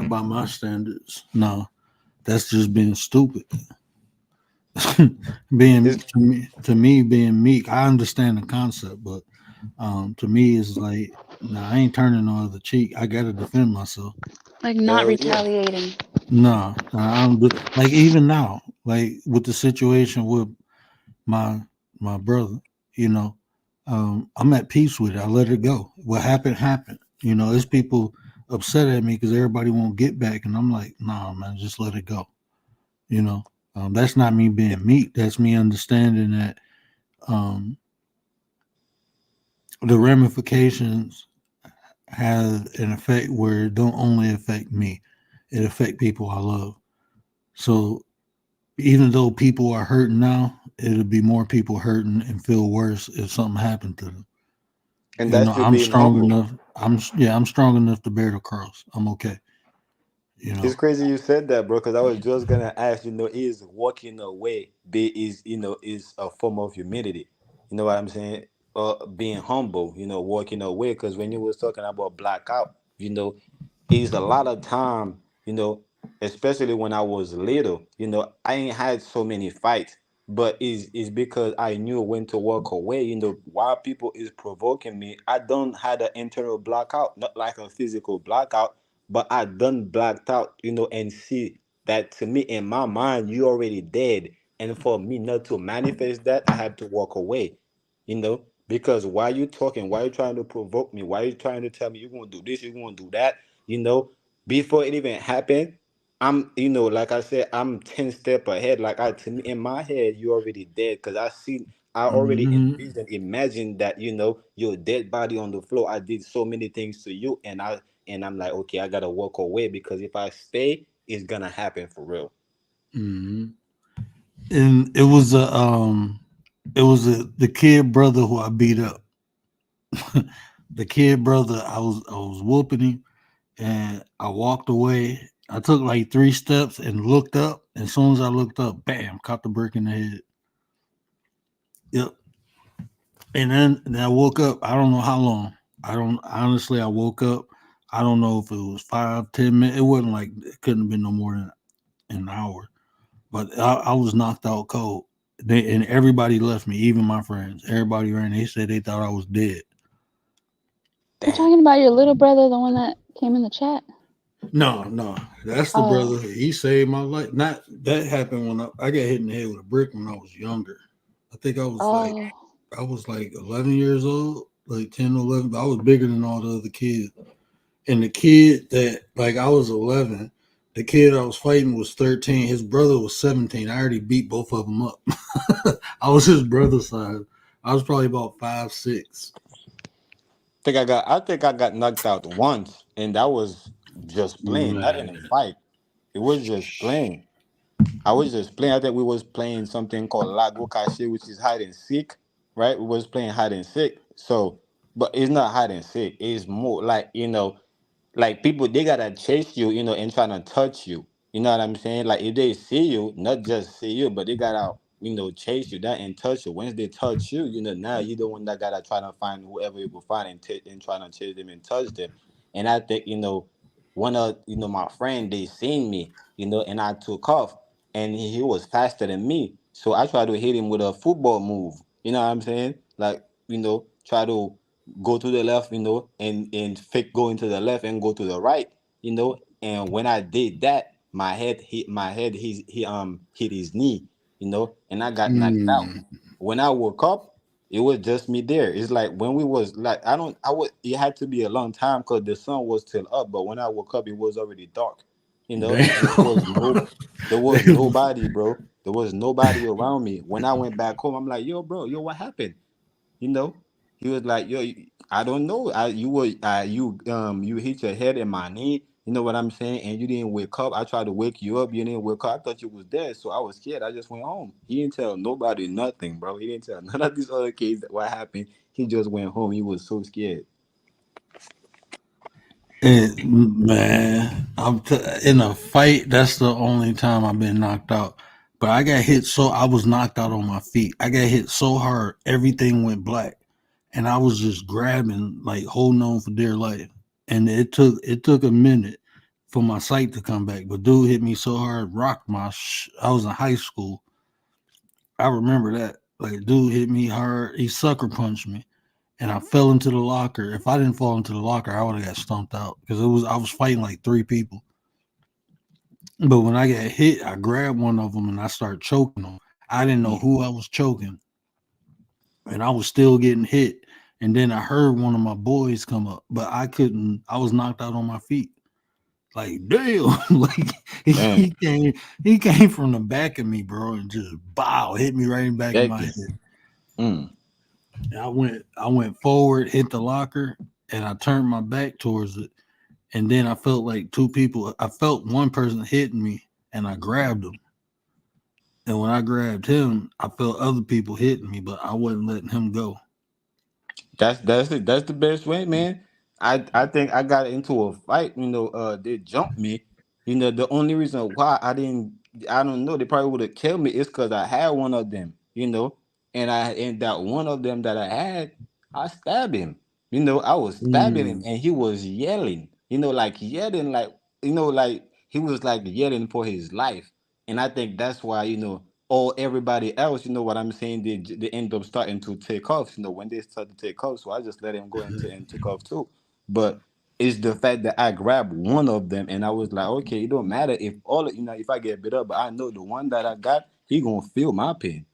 by my standards. No, that's just being stupid. being It's to me being meek. I understand the concept, but to me it's like, nah, I ain't turning no other cheek. I gotta defend myself. Like not hell yeah. retaliating. Nah, I don't do like even now, like with the situation with my my brother, you know, I'm at peace with it. I let it go. What happened happened. There's people upset at me because everybody won't get back, and I'm like, nah, man, just let it go. You know, that's not me being meek. That's me understanding that um, the ramifications have an effect where it don't only affect me, it affect people I love. So even though people are hurting now, it'll be more people hurting and feel worse if something happened to them. And that's you I'm being strong humble. enough. I'm strong enough to bear the cross. I'm okay. You It's know. crazy you said that, bro, because I was just gonna ask, is walking away be is is a form of humility. You know what I'm saying? Being humble, walking away. Because when you was talking about blackout, is a lot of time, especially when I was little, I ain't had so many fights, but is because I knew when to walk away. While people is provoking me, I don't had an internal blackout, not like a physical blackout, but I done blacked out, and see that to me in my mind, you already dead. And for me not to manifest that, I had to walk away, because why you talking, why you trying to provoke me, why you trying to tell me you're gonna do this, you're gonna do that, you know, before it even happened. I'm, like I said, I'm 10 step ahead. Like I, to me, in my head, you already dead because I already Hmm. envisioned, imagine that, your dead body on the floor. I did so many things to you, and I'm like, okay, I gotta walk away because if I stay, it's gonna happen for real. Hmm. And it was the kid brother who I beat up. The kid brother, I was whooping him, and I walked away. I took like 3 steps and looked up. As soon as I looked up, bam, caught the brick in the head. Yep. And then I woke up. I don't know how long. I don't honestly. I woke up. I don't know if it was 5, 10 minutes. It wasn't like it couldn't have been no more than an hour. But I was knocked out cold. And everybody left me, even my friends. Everybody ran. They said they thought I was dead. You Damn. talking about your little brother, the one that came in the chat? No, no, that's the Oh, brother. He saved my life. Not that happened when I got hit in the head with a brick when I was younger. I think oh, I was like 11 years old, like 10 or 11. But I was bigger than all the other kids. And the kid that like I was 11, the kid I was fighting was 13. His brother was 17. I already beat both of them up. I was his brother's size. I was probably about 5'6". I think I got knocked out once, and that was just playing, not in a Man, fight. It was just playing. I was just playing. I think we was playing something called Lago Cache, which is hide and seek, right? We was playing hide and seek. So, but it's not hide and seek. It's more like like people they gotta chase you, and trying to touch you. You know what I'm saying? Like if they see you, not just see you, but they gotta chase you that and touch you. Once they touch you, now you the one that gotta try to find whoever you can find and trying to chase them and touch them. And I think one of my friend they seen me, and I took off, and he was faster than me, so I tried to hit him with a football move. You know what I'm saying? Like try to go to the left, and fake go into the left and go to the right, And when I did that, he hit his knee, and I got knocked out. Mm, When I woke up, it was just me there. It's like when we was like I would it had to be a long time because the sun was still up, but when I woke up, it was already dark, and damn. there was Damn. nobody, bro. There was nobody around me. When I went back home, I'm like, yo, bro, yo, what happened? you know he was like, yo, I don't know, you hit your head in my knee, you know what I'm saying, and you didn't wake up. I tried to wake you up, you didn't wake up. I thought you was dead, so I was scared. I just went home. He didn't tell nobody nothing, bro. He didn't tell none of these other kids what happened. He just went home. He was so scared. Man, in a fight. That's the only time I've been knocked out. But I got hit so I was knocked out on my feet. I got hit so hard, everything went black, and I was just grabbing, like holding on for dear life. And it took a minute for my sight to come back. But dude hit me so hard, rocked my. I was in high school. I remember that. Like dude hit me hard. He sucker punched me and I fell into the locker. If I didn't fall into the locker, I would have got stumped out because I was fighting like three people. But when I got hit, I grabbed one of them and I started choking them. I didn't know Mm. who I was choking, and I was still getting hit. And then I heard one of my boys come up, but I couldn't. I was knocked out on my feet. Like damn, like Damn, he came from the back of me, bro, and just bow hit me right in the back of that my kid. head. Mm. I went forward, hit the locker, and I turned my back towards it. And then I felt like two people. I felt one person hitting me, and I grabbed him. And when I grabbed him, I felt other people hitting me, but I wasn't letting him go. That's it. That's the best way, man. I think I got into a fight. They jumped me. The only reason why I don't know. They probably would have killed me is because I had one of them. And that one of them that I had, I stabbed him. I was stabbing him, Mm. and he was yelling. Like yelling, like he was like yelling for his life. And I think that's why or everybody else, you know what I'm saying, they end up starting to take off, when they start to take off. So I just let him go and take off too. But it's the fact that I grabbed one of them and I was like, okay, it don't matter if if I get beat up, but I know the one that I got, he gonna feel my pain.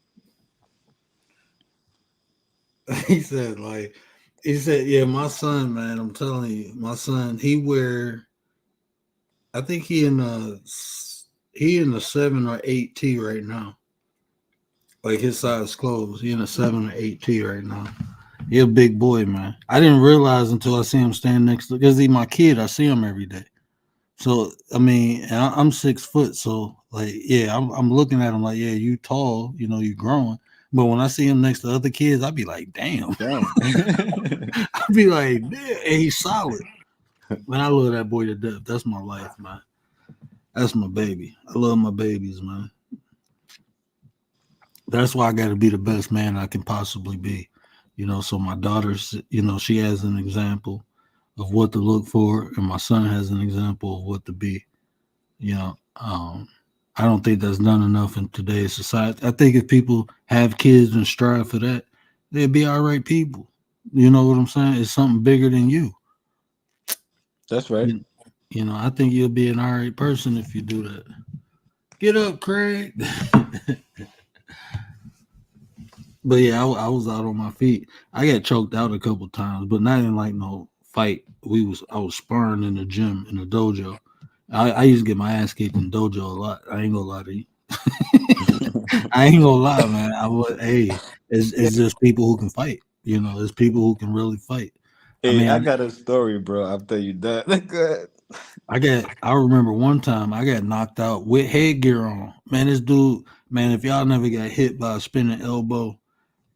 He said, like, he said, yeah, my son, man, I'm telling you, my son, I think he in the 7 or 8 T right now. Like his size clothes, he in a 7 or 8 T right now. He a big boy, man. I didn't realize until I see him stand next to, because he's my kid. I see him every day. So I mean, and I'm 6 foot, so like, yeah, I'm looking at him like, yeah, you tall, you growing. But when I see him next to other kids, I'd be like, damn. Damn. I'd be like, damn, and he's solid. Man, I love that boy to death. That's my life, man. That's my baby. I love my babies, man. That's why I got to be the best man I can possibly be. So my daughter's, she has an example of what to look for, and my son has an example of what to be. You know, um, I don't think that's done enough in today's society. I think if people have kids and strive for that, they'd be all right people. You know what I'm saying? It's something bigger than you. That's right. You, I think you'll be an all right person if you do that. Get up, Craig. But yeah, I was out on my feet. I got choked out a couple times, but not in like no fight. I was sparring in the gym in the dojo. I used to get my ass kicked in the dojo a lot. I ain't gonna lie to you. I ain't gonna lie, man. Hey, it's just people who can fight. It's people who can really fight. I Hey, mean, I got a story, bro. I'll tell you that. Good. I remember one time I got knocked out with headgear on. Man, this dude, man, if y'all never got hit by a spinning elbow,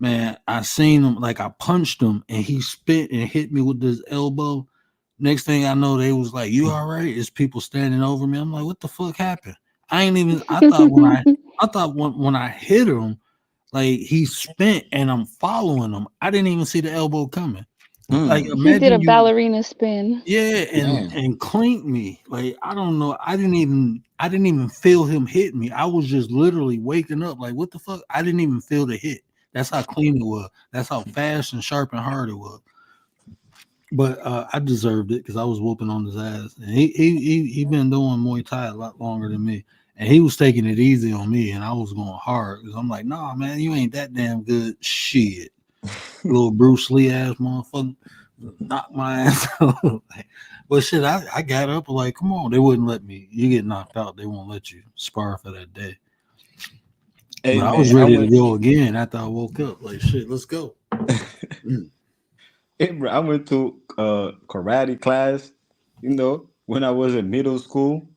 man, I seen him like I punched him and he spit and hit me with this elbow. Next thing I know, they was like, "You all right?" It's people standing over me. I'm like, "What the fuck happened?" I ain't even. I thought when I hit him, like he spent and I'm following him. I didn't even see the elbow coming. Like Mm, He did a imagine you, ballerina spin. yeah, man. and clink me. Like I don't know. I didn't even feel him hit me. I was just literally waking up. Like what the fuck? I didn't even feel the hit. That's how clean it was. That's how fast and sharp and hard it was. But I deserved it because I was whooping on his ass. And he been doing Muay Thai a lot longer than me, and he was taking it easy on me, and I was going hard because I'm like, nah, man, you ain't that damn good. Shit, little Bruce Lee ass motherfucker, knock my ass out. But shit, I got up like, come on, they wouldn't let me. You get knocked out, they won't let you spar for that day. Hey But I was man, I ready to went. go again after I woke up. Like shit, let's go. Hey, bro, I went to karate class. When I was in middle school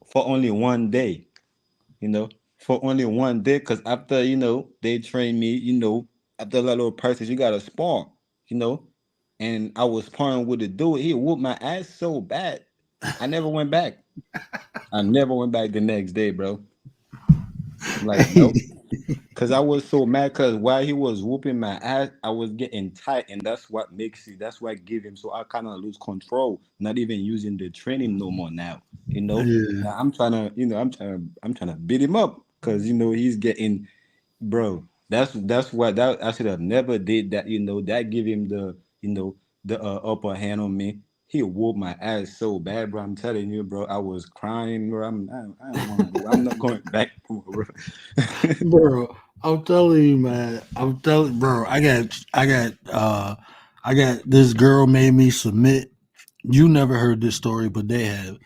for only one day. You know, for only one day, because after they trained me. After a little practice, you gotta spar. You know, and I was sparring with the dude. He whooped my ass so bad. I never went back. I never went back the next day, bro. I'm like, nope. Cause I was so mad. Cause while he was whooping my ass, I was getting tight, and that's what makes it. That's what give him. So I kind of lose control. Not even using the training no more now. Yeah, Now I'm trying to. I'm trying to beat him up. Cause he's getting, bro. That's what that I should have never did that. That give him the upper hand on me. He whooped my ass so bad, bro. I'm telling you, bro. I was crying, bro. I don't want to go. I'm not going back, bro. bro. I'm telling you, man. I'm telling, bro. I got this girl made me submit. You never heard this story, but they have.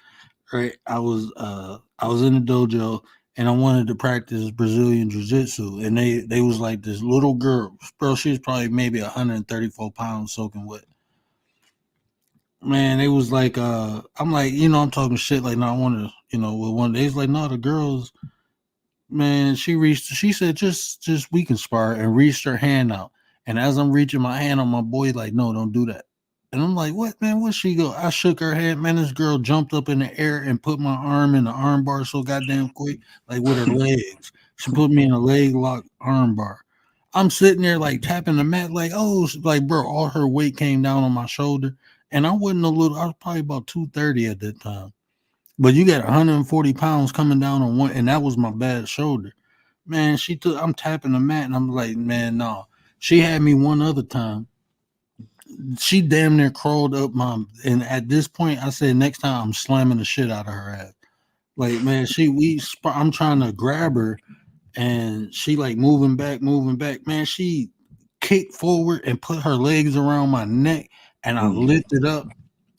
Right? I was in the dojo and I wanted to practice Brazilian Jiu Jitsu, and they was like this little girl, bro. She was probably maybe 134 pounds, soaking wet. Man, it was like I'm like, I'm talking shit like, no, I want to, with one day, it's like, no, the girls. Man, she said, just we can spar, and reached her hand out. And as I'm reaching my hand on my boy, like, no, don't do that. And I'm like, what, man? Where'd she go? I shook her hand. Man, this girl jumped up in the air and put my arm in the arm bar so goddamn quick, like with her legs. She put me in a leg lock arm bar. I'm sitting there like tapping the mat, like, oh, like, bro, all her weight came down on my shoulder. And I wasn't a little, I was probably about 230 at that time. But you got 140 pounds coming down on one, and that was my bad shoulder. Man, I'm tapping the mat, and I'm like, man, no. She had me one other time. She damn near crawled up my, and at this point, I said, next time I'm slamming the shit out of her ass. Like, man, I'm trying to grab her, and she like moving back, moving back. Man, she kicked forward and put her legs around my neck, and I Mm, lifted up.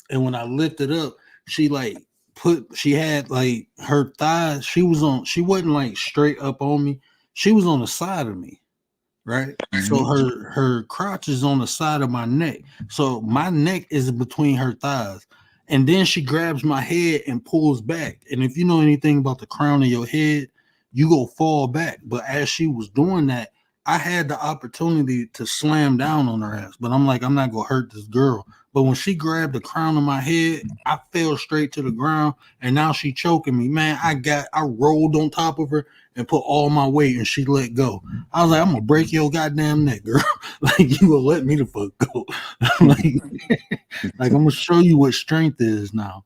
And when I lifted up, she like she had like her thighs. She wasn't like straight up on me. She was on the side of me, right? So mhm, her crotch is on the side of my neck. So my neck is between her thighs. And then she grabs my head and pulls back. And if you know anything about the crown of your head, you go fall back. But as she was doing that, I had the opportunity to slam down on her ass. But I'm like, I'm not gonna hurt this girl. But when she grabbed the crown of my head, I fell straight to the ground, and now she choking me. Man, I rolled on top of her and put all my weight, and she let go. I was like, I'm gonna break your goddamn neck, girl. Like you gonna let me the fuck go. Like I'm gonna show you what strength is now.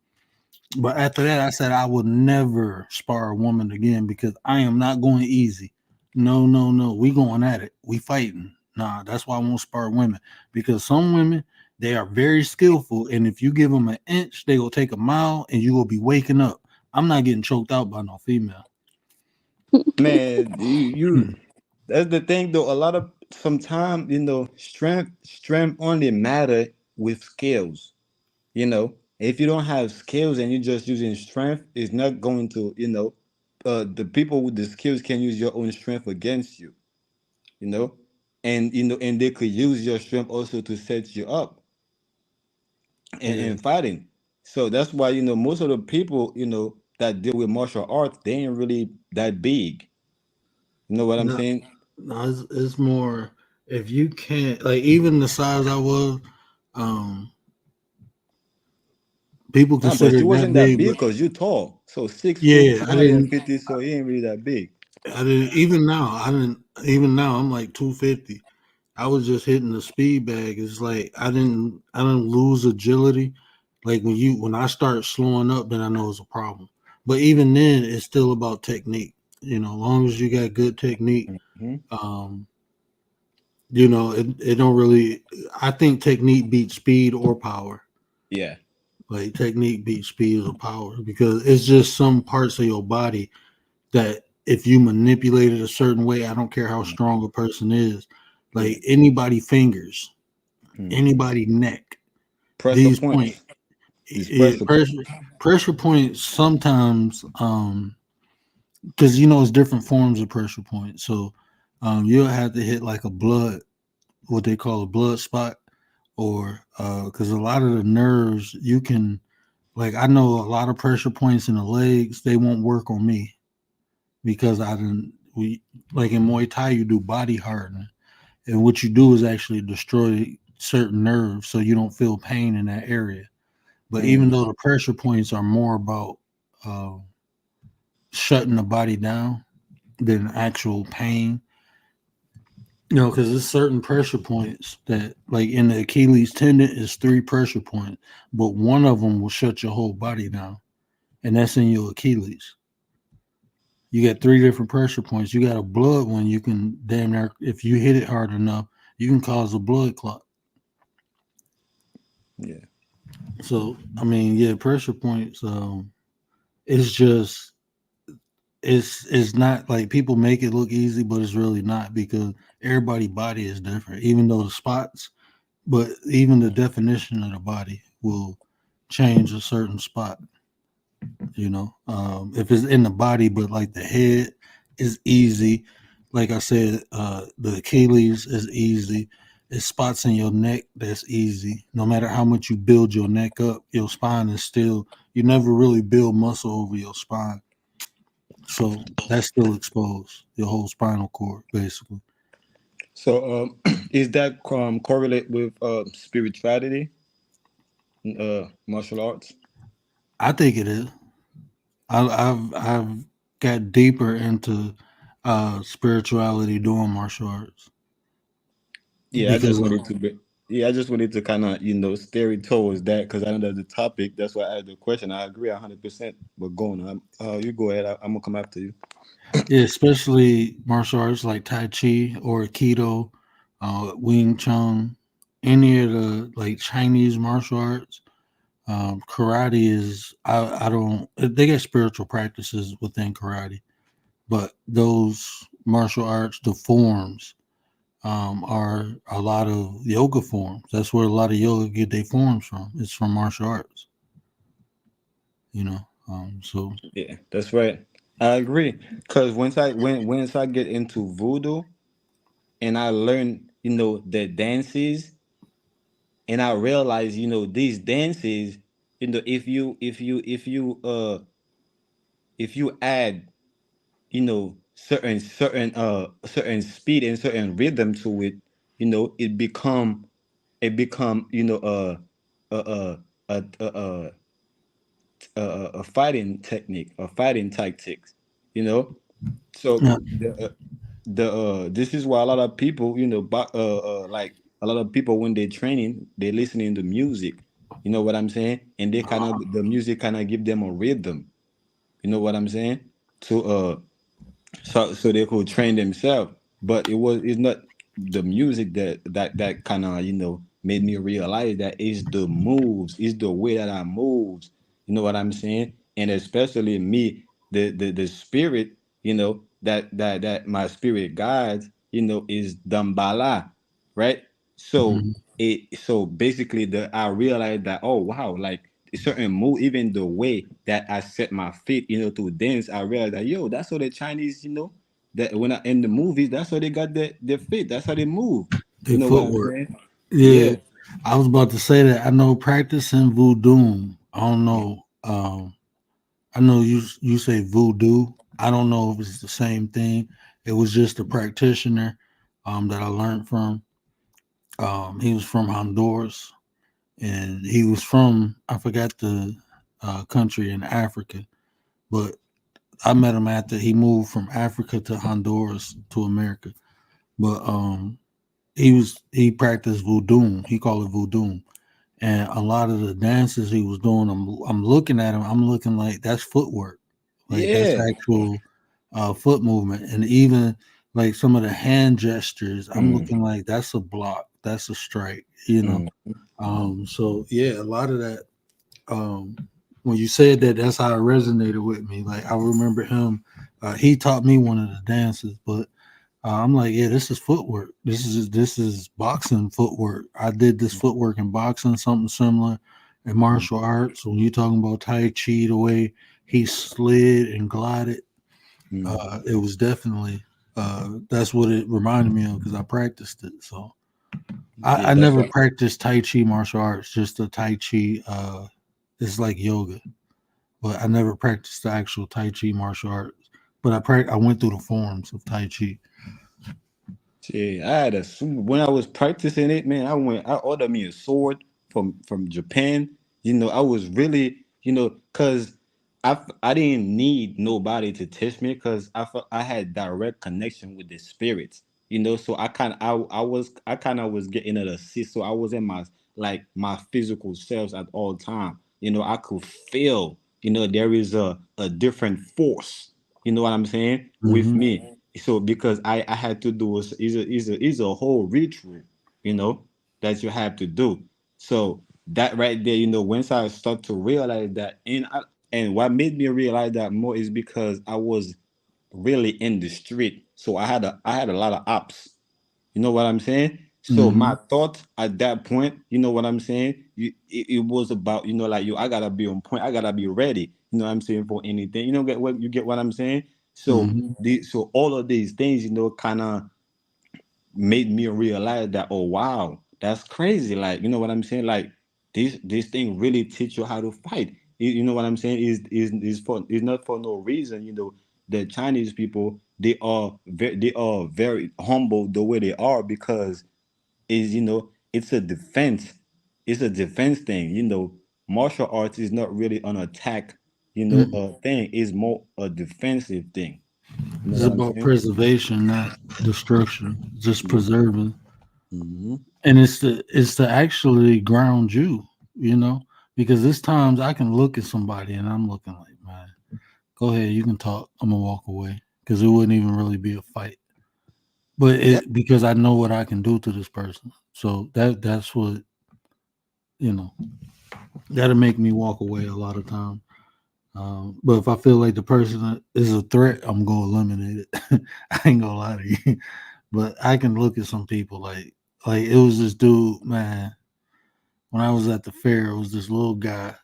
But after that, I said I would never spar a woman again because I am not going easy. No, no, no. We going at it. We fighting. Nah, that's why I won't spar women. Because some women, they are very skillful. And if you give them an inch, they will take a mile and you will be waking up. I'm not getting choked out by no female. man, you that's the thing though. A lot of sometimes strength only matter with skills. If you don't have skills and you're just using strength, it's not going to. The people with the skills can use your own strength against you. You know, and they could use your strength also to set you up Yeah. and fighting. So that's why most of the people that deal with martial arts, they ain't really that big. You know what I'm No, saying? no, it's more if you can't like even the size I was, um, people Nah, but consider you it that wasn't that big, big but because you tall. So 6 feet, yeah, 150. So he ain't really that big. I didn't even now I'm like 250. I was just hitting the speed bag. It's like I didn't lose agility. Like when I start slowing up, then I know it's a problem. But even then, it's still about technique. As long as you got good technique, Hmm. um, it don't really. I think technique beats speed or power. Yeah. Like technique beats speed or power because it's just some parts of your body that if you manipulate it a certain way, I don't care how strong a person is, Yeah. like anybody fingers, Hmm. anybody neck, Pressure these points, points. It's pressure point. pressure points sometimes, because it's different forms of pressure points. So, you'll have to hit like a blood, what they call a blood spot, or because a lot of the nerves you can, like I know a lot of pressure points in the legs, they won't work on me because I didn't we like in Muay Thai you do body hardening, and what you do is actually destroy certain nerves so you don't feel pain in that area. But even Hmm. though the pressure points are more about uh, shutting the body down than actual pain, because there's certain pressure points that, like in the Achilles tendon, is three pressure points, but one of them will shut your whole body down, and that's in your Achilles. You got three different pressure points. You got a blood one. You can damn near, if you hit it hard enough, you can cause a blood clot. Yeah. So I mean, yeah, pressure points. It's just it's not like people make it look easy, but it's really not because everybody body is different. Even though the spots, but even the definition of the body will change a certain spot. If it's in the body but like the head is easy, like I said, the Achilles is easy. It's spots in your neck that's easy. No matter how much you build your neck up, your spine is still, you never really build muscle over your spine, so that's still exposed, your whole spinal cord basically. So is that correlate with spirituality, martial arts? I think it is. I've got deeper into spirituality doing martial arts Yeah, I because just wanted to be. Yeah, I just wanted to kind of steer it towards that because I know that's the topic. That's why I asked the question. I agree 100%. But go on, you go ahead. I'm gonna come after you. yeah, especially martial arts like Tai Chi or Aikido, Wing Chun, any of the like Chinese martial arts. Karate is I don't they get spiritual practices within karate, but those martial arts, the forms, are a lot of yoga forms. That's where a lot of yoga get their forms from. It's from martial arts, you know. So Yeah, that's right. I agree. Cause once I get into voodoo and I learn the dances and I realize these dances if you add certain speed and certain rhythm to it, it become a a, a a fighting technique or fighting tactics, you know. So yeah, the this is why a lot of people, like a lot of people when they're training, they're listening to music. You know what I'm saying? And they kind of the music kind of give them a rhythm. You know what I'm saying? To so they could train themselves. But it's not the music that kind of made me realize that it's the moves, it's the way that I moves. You know what I'm saying? And especially me, the spirit, that my spirit guides, is Dambala, right? So mhm. so basically I realized that, oh wow, like a certain move, even the way that I set my feet, to dance, I realized that, yo, that's how the Chinese, that when I in the movies, that's how they got their feet, that's how they move. You Their know what I'm footwork. saying? Yeah, Yeah. I was about to say that. I know practicing voodoo. I don't know. I know you say voodoo. I don't know if it's the same thing. It was just a practitioner that I learned from. He was from Honduras, and he was from I forgot the country in Africa, but I met him after he moved from Africa to Honduras to America. But he practiced voodoo. He called it voodoo, and a lot of the dances he was doing, I'm looking at him. I'm looking like that's footwork, like that's Yeah. actual foot movement, and even like some of the hand gestures. I'm Mm, looking like that's a block, that's a strike, you know. mm, So yeah, a lot of that. Um, when you said that, that's how it resonated with me. Like I remember him. He taught me one of the dances, but I'm like, yeah, this is footwork. This is boxing footwork. I did this footwork in boxing, something similar in mm, martial arts. When you talking about Tai Chi, the way he slid and glided, mm. it was definitely that's what it reminded me of because I practiced it. So Yeah, I that's never what. practiced Tai Chi martial arts, just the Tai Chi. It's like yoga, but I never practiced the actual Tai Chi martial arts. But I went through the forms of Tai Chi. Yeah, I had a when I was practicing it, man. I ordered me a sword from Japan. I was really, cause I didn't need nobody to teach me, cause I felt I had direct connection with the spirits. So I kind of was getting at a assist. So I was in my physical selves at all time. I could feel. There is a different force. You know what I'm saying? With Hmm. me. So because I had to do is a whole ritual, you know, that you have to do. So that right there, once I start to realize that, and what made me realize that more is because I was really in the street. So I had a lot of ops. You know what I'm saying? So my Hmm. thought at that point, you know what I'm saying? It was about, like I gotta be on point. I gotta be ready. You know what I'm saying, for anything. You get what I'm saying? So Hmm. so all of these things, kind of made me realize that, oh wow, that's crazy. Like, you know what I'm saying? Like this thing really teach you how to fight. You know what I'm saying? Is not for no reason. The Chinese people, they are very humble the way they are, because it's a defense. It's a defense thing. Martial arts is not really an attack. Thing is more a defensive thing. You know It's what I'm about saying? preservation, not destruction. Just Yeah. preserving, Hmm. and it's to actually ground you, you know, because there's times I can look at somebody and I'm looking like, man, go ahead, you can talk. I'm gonna walk away because it wouldn't even really be a fight, but Yeah. it because I know what I can do to this person. So that's what you know that'll make me walk away a lot of time. But if I feel like the person is a threat, I'm gonna eliminate it. I ain't gonna lie to you. But I can look at some people like it was this dude, man. When I was at the fair, it was this little guy.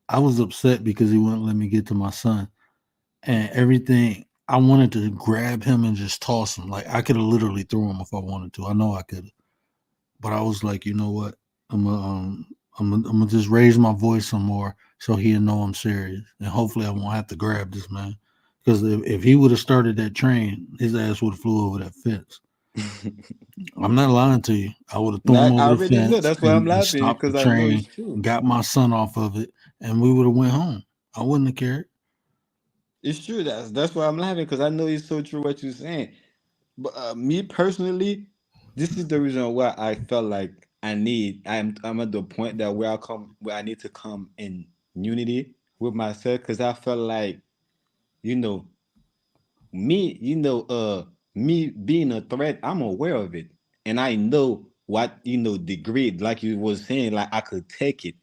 I was upset because he wouldn't let me get to my son and everything. I wanted to grab him and just toss him. Like I could have literally threw him if I wanted to. I know I could have, but I was like, you know what? I'm gonna just raise my voice some more so he'll know I'm serious, and hopefully I won't have to grab this man. Because if he would have started that train, his ass would have flew over that fence. I'm not lying to you. I would have thrown Now him I over the already know. fence That's why I'm and laughing, stopped the because I know it's train, true. and got my son off of it, and we would have went home. I wouldn't have cared. It's true. That's why I'm laughing, because I know it's so true what you're saying. But me personally, this is the reason why I felt like I'm at the point that where I need to come in unity with myself, because I felt like, you know me being a threat, I'm aware of it, and I know what, degree, like you was saying, like I could take it.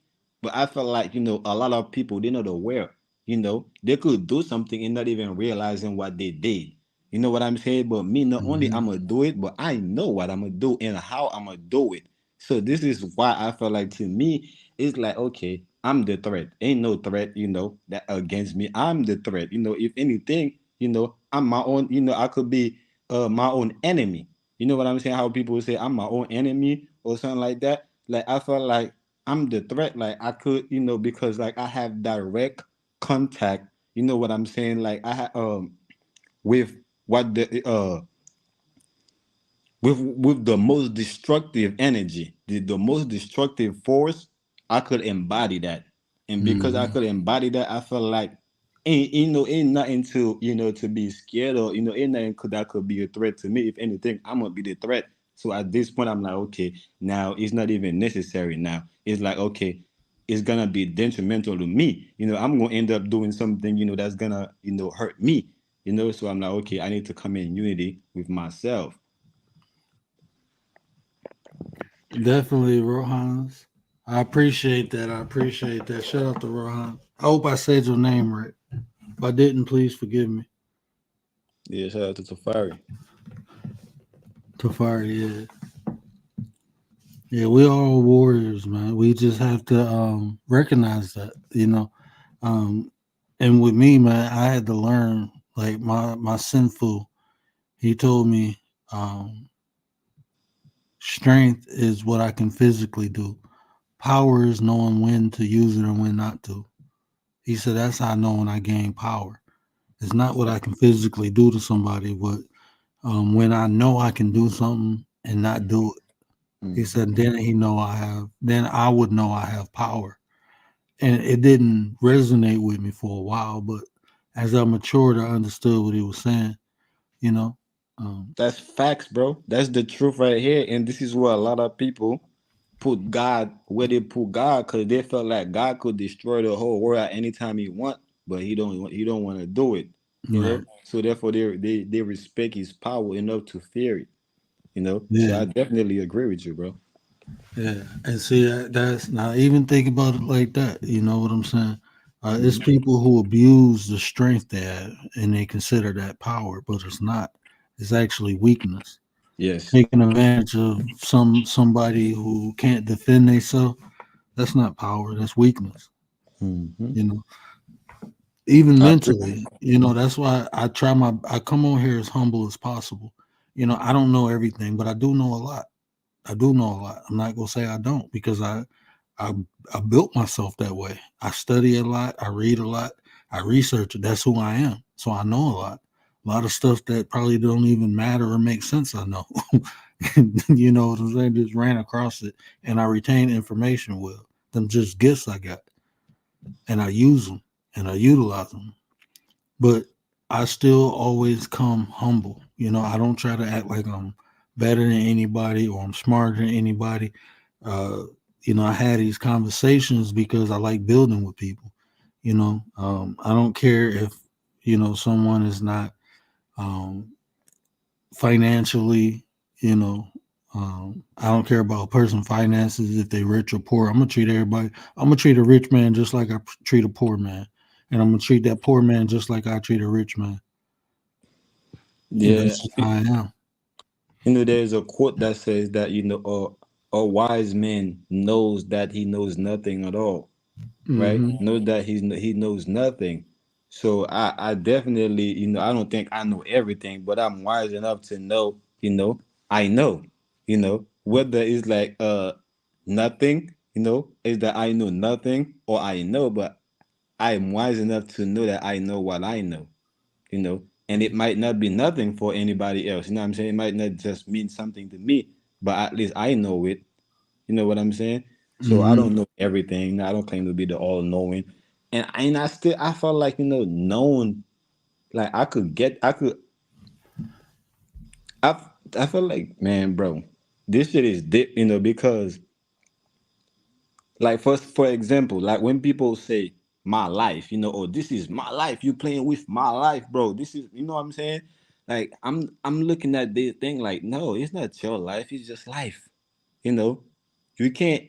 But I felt like, a lot of people, they're not aware. They could do something and not even realizing what they did. You know what I'm saying? But me, not only Hmm. I'm gonna do it, but I know what I'm gonna do and how I'm gonna do it. So this is why I feel like, to me, it's like, okay, I'm the threat. Ain't no threat, that against me. I'm the threat. If anything, I'm my own, I could be my own enemy. You know what I'm saying? How people say I'm my own enemy or something like that. Like I felt like I'm the threat. Like I could, because like I have direct contact. You know what I'm saying? Like I have with what with the most destructive energy, the most destructive force, I could embody that. And because I Mm-hmm. could embody that, I felt like ain't nothing to to be scared of, ain't nothing that could be a threat to me. If anything, I'm gonna be the threat. So at this point I'm like, okay, now it's not even necessary now. It's like, okay, it's gonna be detrimental to me. I'm gonna end up doing something, that's gonna, hurt me. So I'm like, okay, I need to come in unity with myself. Definitely, Rohans. I appreciate that. I appreciate that. Shout out to Rohan. I hope I said your name right. If I didn't, please forgive me. Yeah, shout out to Tafari. Tafari, yeah. Yeah, we all warriors, man. We just have to recognize that. Um and with me, man, I had to learn like my sinful, he told me strength is what I can physically do. Power is knowing when to use it and when not to. He said that's how I know when I gain power. It's not what I can physically do to somebody, but when I know I can do something and not do it. He Mm. said then I would know I have power. And it didn't resonate with me for a while, but as I matured, I understood what he was saying, you know. Um, That's facts, bro. That's the truth right here. And this is where a lot of people put God where they put God, because they felt like God could destroy the whole world at any time he want, but he don't want to do it. right. So therefore they respect his power enough to fear it. So Yeah. I definitely agree with you, bro. Yeah, and see that's now even think about it like that. You know what I'm saying? It's Mhm. people who abuse the strength they have, and they consider that power, but it's not. It's actually weakness. Yes. Taking advantage of somebody who can't defend themselves. That's not power. That's weakness. Hmm. You know, even I agree. mentally. That's why I come on here as humble as possible. I don't know everything, but I do know a lot. I do know a lot. I'm not gonna say I don't because I I built myself that way. I study a lot. I read a lot. I research it. That's who I am. So I know a lot. A lot of stuff that probably don't even matter or make sense. I know. You know what I'm saying? Just ran across it, and I retain information well. Them just gifts I got, and I use them and I utilize them. But I still always come humble. I don't try to act like I'm better than anybody or I'm smarter than anybody. Uh, I had these conversations because I like building with people. I don't care if someone is not um, financially. You know, I don't care about a person finances if they rich or poor. I'm gonna treat everybody. I'm gonna treat a rich man just like I treat a poor man, and I'm gonna treat that poor man just like I treat a rich man. And Yeah. that's just how I am. There's a quote that says that, a wise man knows that he knows nothing at all, right? Hmm. Knows that he knows nothing. So I definitely, I don't think I know everything, but I'm wise enough to know, I know, whether it's like nothing, is that I know nothing or I know, but I'm wise enough to know that I know what I know, and it might not be nothing for anybody else. You know what I'm saying? It might not just mean something to me, but at least I know it. You know what I'm saying? So I Hmm. don't know everything. I don't claim to be the all knowing. And I felt like, knowing, like I I felt like, man, bro, this shit is deep, because like for example, like when people say my life, oh, this is my life, you playing with my life, bro. This is, you know what I'm saying? Like I'm looking at this thing like, no, it's not your life, it's just life. You know, you can't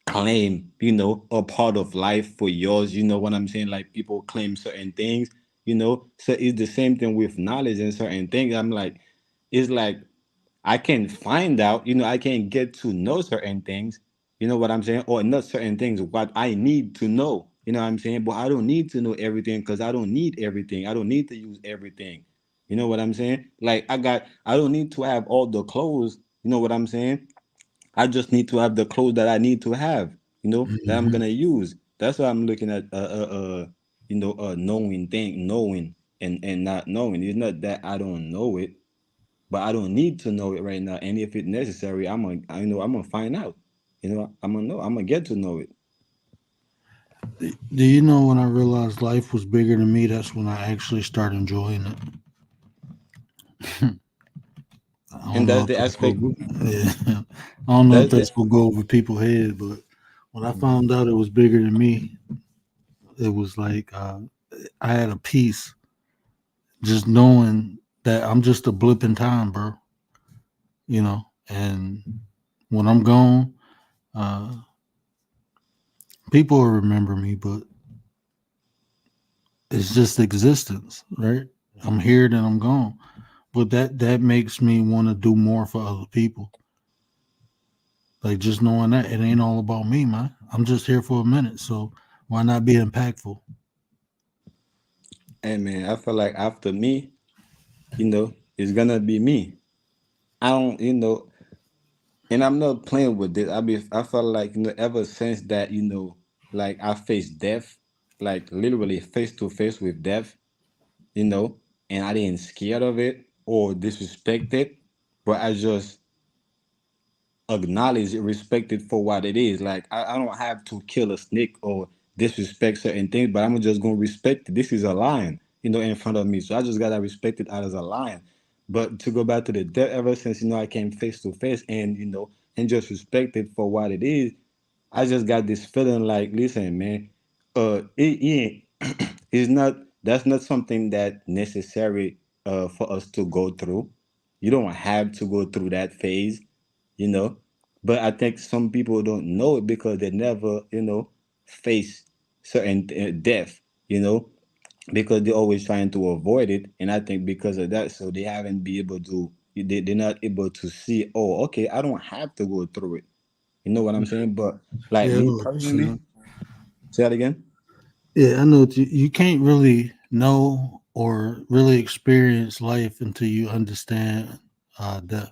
claim, a part of life for yours. You know what I'm saying? Like people claim certain things, So it's the same thing with knowledge and certain things. I'm like, it's like I can find out, I can get to know certain things, you know what I'm saying? Or not certain things, what I need to know, you know what I'm saying? But I don't need to know everything because I don't need everything. I don't need to use everything. You know what I'm saying? Like I don't need to have all the clothes, you know what I'm saying? I just need to have the clothes that I need to have, that I'm Hmm. gonna use. That's why I'm looking at knowing and not knowing. It's not that I don't know it, but I don't need to know it right now. And if it's necessary, I'm gonna find out. I'm gonna know. I'm gonna get to know it. Do you know when I realized life was bigger than me? That's when I actually started enjoying it. I don't And know that's if the that's aspect. yeah. I don't know if That's the that's gonna go over people's head, but when I found out it was bigger than me, it was like I had a peace just knowing that I'm just a blip in time, bro. And when I'm gone, uh, people will remember me, but it's just existence, right? I'm here, then I'm gone. But that makes me want to do more for other people. Like just knowing that it ain't all about me, man. I'm just here for a minute, so why not be impactful? and man, I feel like after me, it's gonna be me. I don't, and I'm not playing with this. I felt like ever since that like I faced death, like literally face to face with death, you know, and I didn't scared of it or disrespect it, but I just acknowledge it, respect it for what it is. Like I don't have to kill a snake or disrespect certain things, but I'm just gonna respect it. This is a lion, in front of me. So I just gotta respect it as a lion. But to go back to the death, ever since I came face to face and and just respect it for what it is, I just got this feeling like, listen, man, it's not that's not something that necessary for us to go through. You don't have to go through that phase, you know. But I think some people don't know it because they never, face certain death, you know, because they're always trying to avoid it. And I think because of that, so they haven't been able to, they're not able to see, oh, okay, I don't have to go through it. You know what I'm saying? But like Yeah, I me know what you're personally, saying. say that again. Yeah, I know you can't really know or really experience life until you understand death.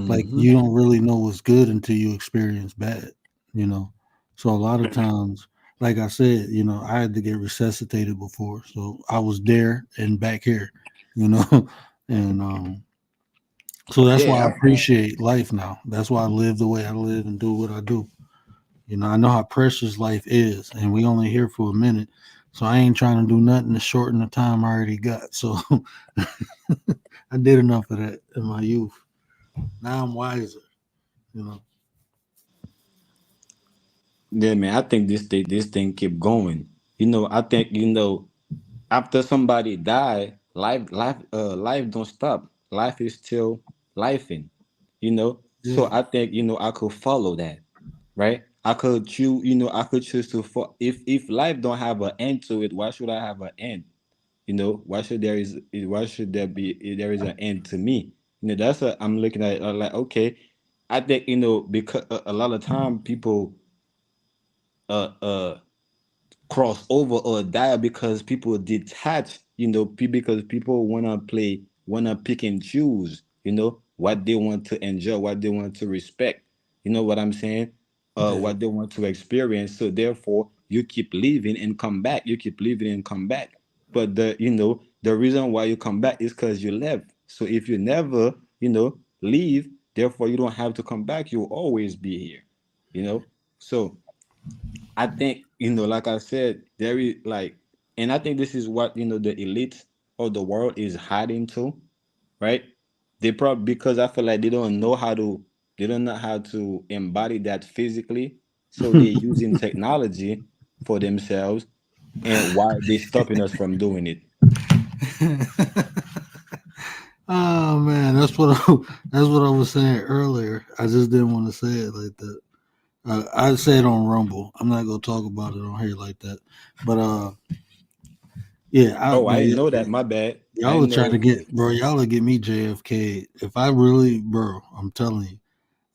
Like Mm-hmm. you don't really know what's good until you experience bad, you know. So a lot of times, like I said, I had to get resuscitated before, so I was there and back here, you know, and so that's why I Yeah, appreciate life now. That's why I live the way I live and do what I do. I know how precious life is, and we only here for a minute, so I ain't trying to do nothing to shorten the time I already got. So I did enough of that in my youth. Now I'm wiser, you know. yeah, man. I think this thing keep going. I think after somebody die, life don't stop. Life is still lifing. So Yeah. I think I could follow that, right? I could choose. I could choose to. If life don't have an end to it, why should I have an end? Why should there be there is an end to me? That's what I'm looking at. Like, okay, I think because a lot of time people uh uh cross over or die because people detach, because people wanna pick and choose, what they want to enjoy, what they want to respect. You know what I'm saying? Yeah. What they want to experience. So therefore, you keep living and come back. You keep living and come back. But the reason why you come back is because you left. So if you never, leave, therefore you don't have to come back. You'll always be here. You know. So I think, like I said, there is like, and I think this is what, the elite of the world is hiding to, right? They probably, because I feel like they don't know how to embody that physically. So they're using technology for themselves, and why they stopping us from doing it. Oh man, that's what I was saying earlier. I just didn't want to say it like that. I say it on Rumble. I'm not gonna talk about it on here like that. But yeah, Oh, I but didn't know that. My bad. I y'all are didn't trying to know. get, bro. Y'all are get me JFK. If I really, bro, I'm telling you,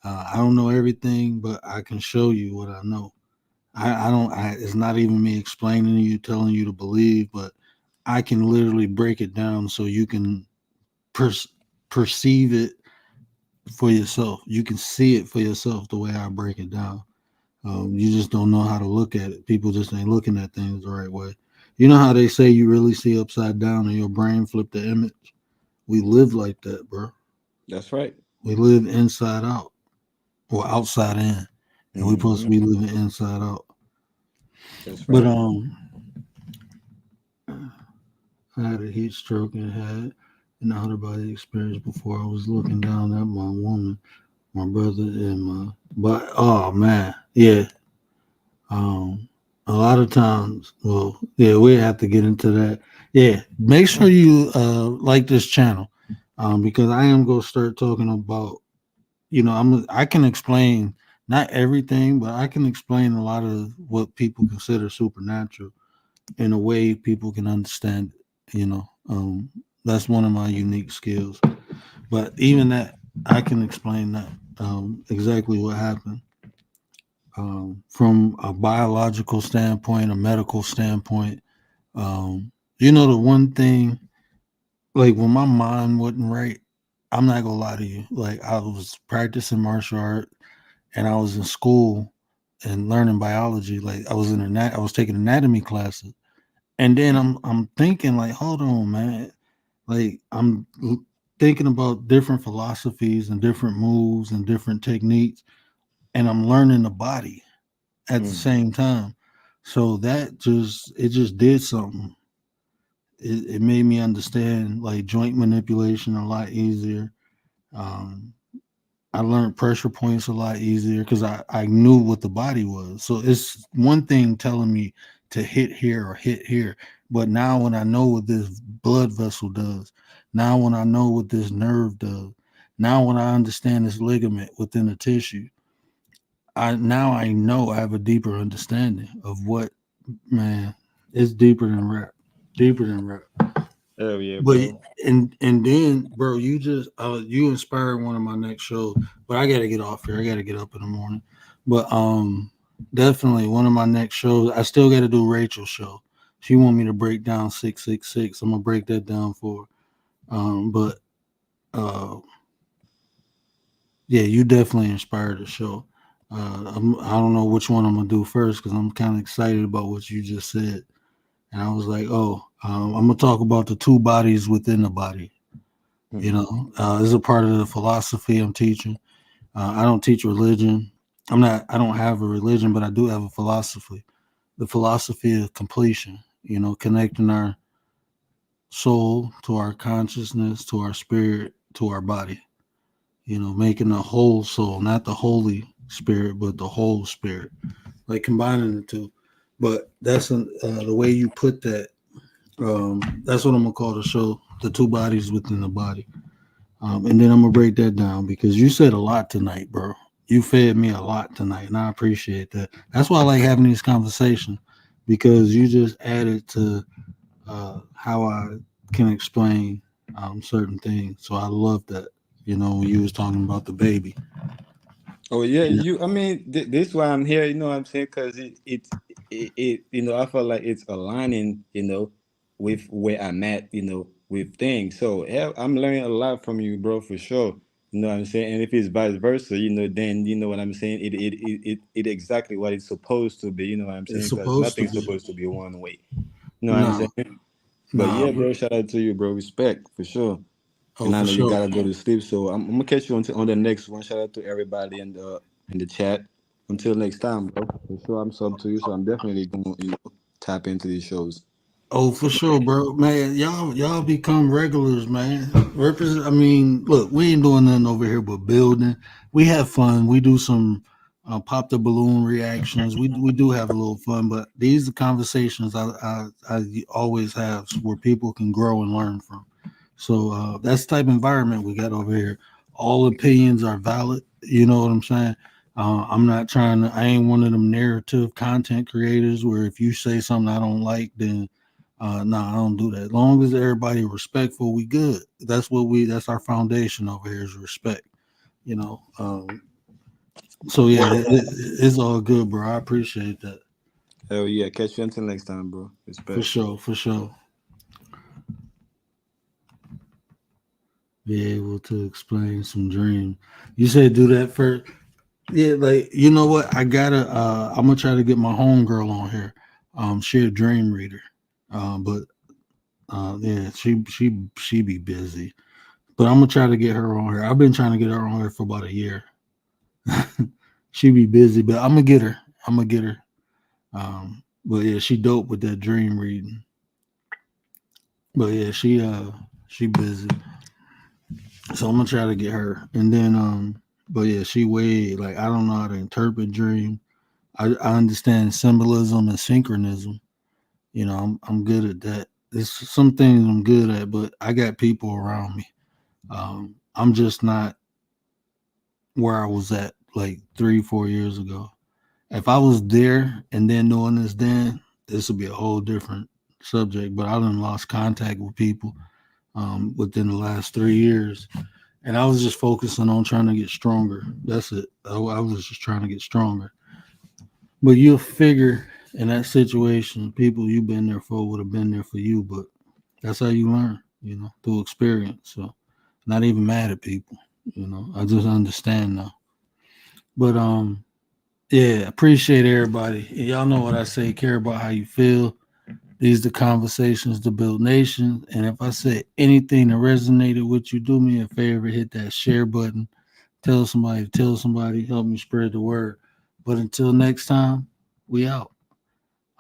I don't know everything, but I can show you what I know. I don't. It's not even me explaining to you, telling you to believe, but I can literally break it down so you can per- perceive it for yourself. You can see it for yourself the way I break it down. You just don't know how to look at it. People just ain't looking at things the right way. You know how they say you really see upside down and your brain flip the image? We live like that, bro. That's right. We live inside out or outside in. And we supposed Hmm. to be living inside out. That's But right. I had a heat stroke and had an out of body experience before. I was looking down at my woman, my brother, and my but oh man, yeah. Um, a lot of times, well, yeah, we have to get into that. Yeah, make sure you like this channel, because I am gonna start talking about. I can explain not everything, but I can explain a lot of what people consider supernatural in a way people can understand it. That's one of my unique skills. But even that, I can explain that exactly what happened from a biological standpoint, a medical standpoint. The one thing, like when my mind wasn't right, I'm not gonna lie to you. Like I was practicing martial art and I was in school and learning biology. Like I was taking anatomy classes, and then I'm thinking like, hold on, man. Like thinking about different philosophies and different moves and different techniques, and I'm learning the body at the Mm. same time. So it just did something. It made me understand like joint manipulation a lot easier. Um, I learned pressure points a lot easier because I knew what the body was. So it's one thing telling me to hit here or hit here. But now when I know what this blood vessel does, now when I know what this nerve does, now when I understand this ligament within the tissue, I know I have a deeper understanding of what, man, it's deeper than rap. Deeper than rap. Oh yeah, But bro. and then, bro, you inspired one of my next shows. But I gotta get off here. I gotta get up in the morning. But definitely one of my next shows. I still gotta do Rachel's show. She want me to break down 666. I'm gonna break that down for her. But uh, yeah, you definitely inspired the show. I don't know which one I'm gonna do first because I'm kind of excited about what you just said. And I was like, oh, I'm gonna talk about the two bodies within the body. Mm. This is a part of the philosophy I'm teaching. I don't teach religion. I don't have a religion, but I do have a philosophy. The philosophy of completion, connecting our soul to our consciousness, to our spirit, to our body, making a whole soul, not the Holy Spirit, but the whole spirit, like combining the two. But the way you put that. That's what I'm gonna call the show, the two bodies within the body. And then I'm gonna break that down because you said a lot tonight, bro. You fed me a lot tonight, and I appreciate that. That's why I like having these conversations because you just added to how I can explain certain things. So I love that. When you was talking about the baby. Oh yeah, Yeah, I mean, this why I'm here. You know what I'm saying? Because it. I feel like it's aligning. With where I'm at. With things. So yeah, I'm learning a lot from you, bro, for sure. You know what I'm saying? And if it's vice versa, then you know what I'm saying. It exactly what it's supposed to be. You know what I'm it's saying? Because supposed to nothing's be. supposed to be one way. You know what I'm Nah, saying? But nah, yeah, bro. bro, shout out to you, bro. Respect for sure. Oh, And I for know you sure. gotta go to sleep, so I'm gonna catch you on the next one. Shout out to everybody in the chat. Until next time, bro. For sure, I'm sub to you, so I'm definitely gonna tap into these shows. Oh, for sure, bro. Man, y'all become regulars, man. I mean, look, we ain't doing nothing over here but building. We have fun. We do some pop the balloon reactions. We do have a little fun, but these are conversations I always have where people can grow and learn from. So that's the type of environment we got over here. All opinions are valid. You know what I'm saying? I'm not trying to. I ain't one of them narrative content creators where if you say something I don't like, then I don't do that. As long as everybody respectful, we good. That's our foundation over here is respect. You know. So yeah, it's all good, bro. I appreciate that Hell yeah, catch you until next time, bro. for Respect. sure, for sure. be able to explain some dreams. You said do that first. Yeah, like you know what? I'm gonna try to get my homegirl on here. She a dream reader. But yeah, she be busy. But I'm gonna try to get her on here. I've been trying to get her on here for about a year. She be busy, but I'm gonna get her. I'm gonna get her. But yeah, she dope with that dream reading. But yeah, she busy. So I'm gonna try to get her. And then but yeah, she way like I don't know how to interpret dream. I understand symbolism and synchronism. You know, I'm good at that. There's some things I'm good at, but I got people around me. I'm just not where I was at like 3-4 years ago. If I was there and then knowing this would be a whole different subject. But I done lost contact with people within the last 3 years, and I was just focusing on trying to get stronger. That's it. I was just trying to get stronger. But you'll figure in that situation, people you've been there for would have been there for you. But that's how you learn, you know, through experience. So not even mad at people, you know. I just understand now. But yeah, appreciate everybody. Y'all know what I say, care about how you feel. These are the conversations to build nations. And if I said anything that resonated with you, do me a favor, hit that share button. Tell somebody, help me spread the word. But until next time, we out.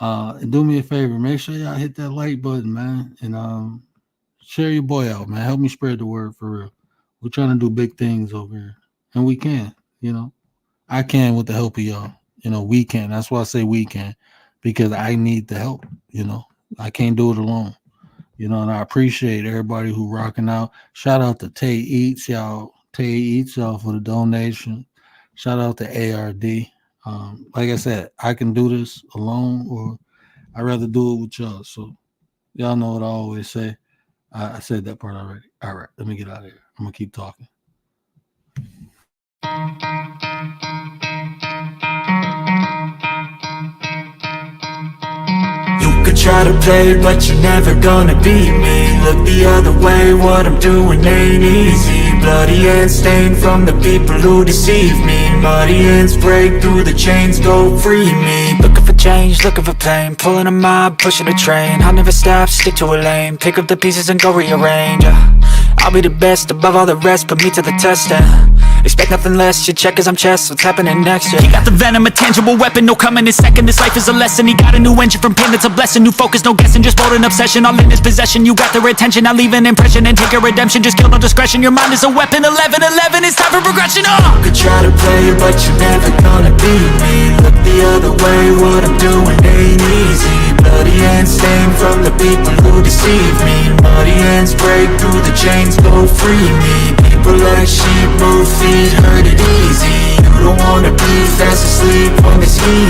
And do me a favor, make sure y'all hit that like button, man. And share your boy out, man. Help me spread the word for real. We're trying to do big things over here. And we can, you know. I can with the help of y'all. You know, we can. That's why I say we can. Because I need the help, you know. I can't do it alone. You know, and I appreciate everybody who rocking out. Shout out to Tay Eats, y'all. Tay Eats, y'all, for the donation. Shout out to ARD. Like I said, I can do this alone, or I'd rather do it with y'all. So y'all know what I always say. I said that part already. All right, let me get out of here. I'm going to keep talking. You could try to play, but you're never gonna beat me. Look the other way, what I'm doing ain't easy. Bloody hands stained from the people who deceive me. Muddy hands break through the chains, go free me. Looking for change, looking for pain, pulling a mob, pushing a train. I'll never stop, stick to a lane, pick up the pieces and go rearrange. I'll be the best above all the rest, put me to the test and expect nothing less, your check is I'm chess, what's happening next, yeah. He got the venom, a tangible weapon, no coming in second. This life is a lesson, he got a new engine from pain, it's a blessing. New focus, no guessing, just bold and obsession. All in his possession, you got their attention. I'll leave an impression and take your redemption. Just kill no discretion, your mind is a weapon. 11-11, it's time for progression, You could try to play, but you're never gonna beat me. Look the other way, what I'm doing ain't easy. Bloody hands stained from the people who deceive me. Muddy hands break through the chains, go free me. People like sheep, move feet, hurt it easy. You don't wanna be fast asleep on the scheme.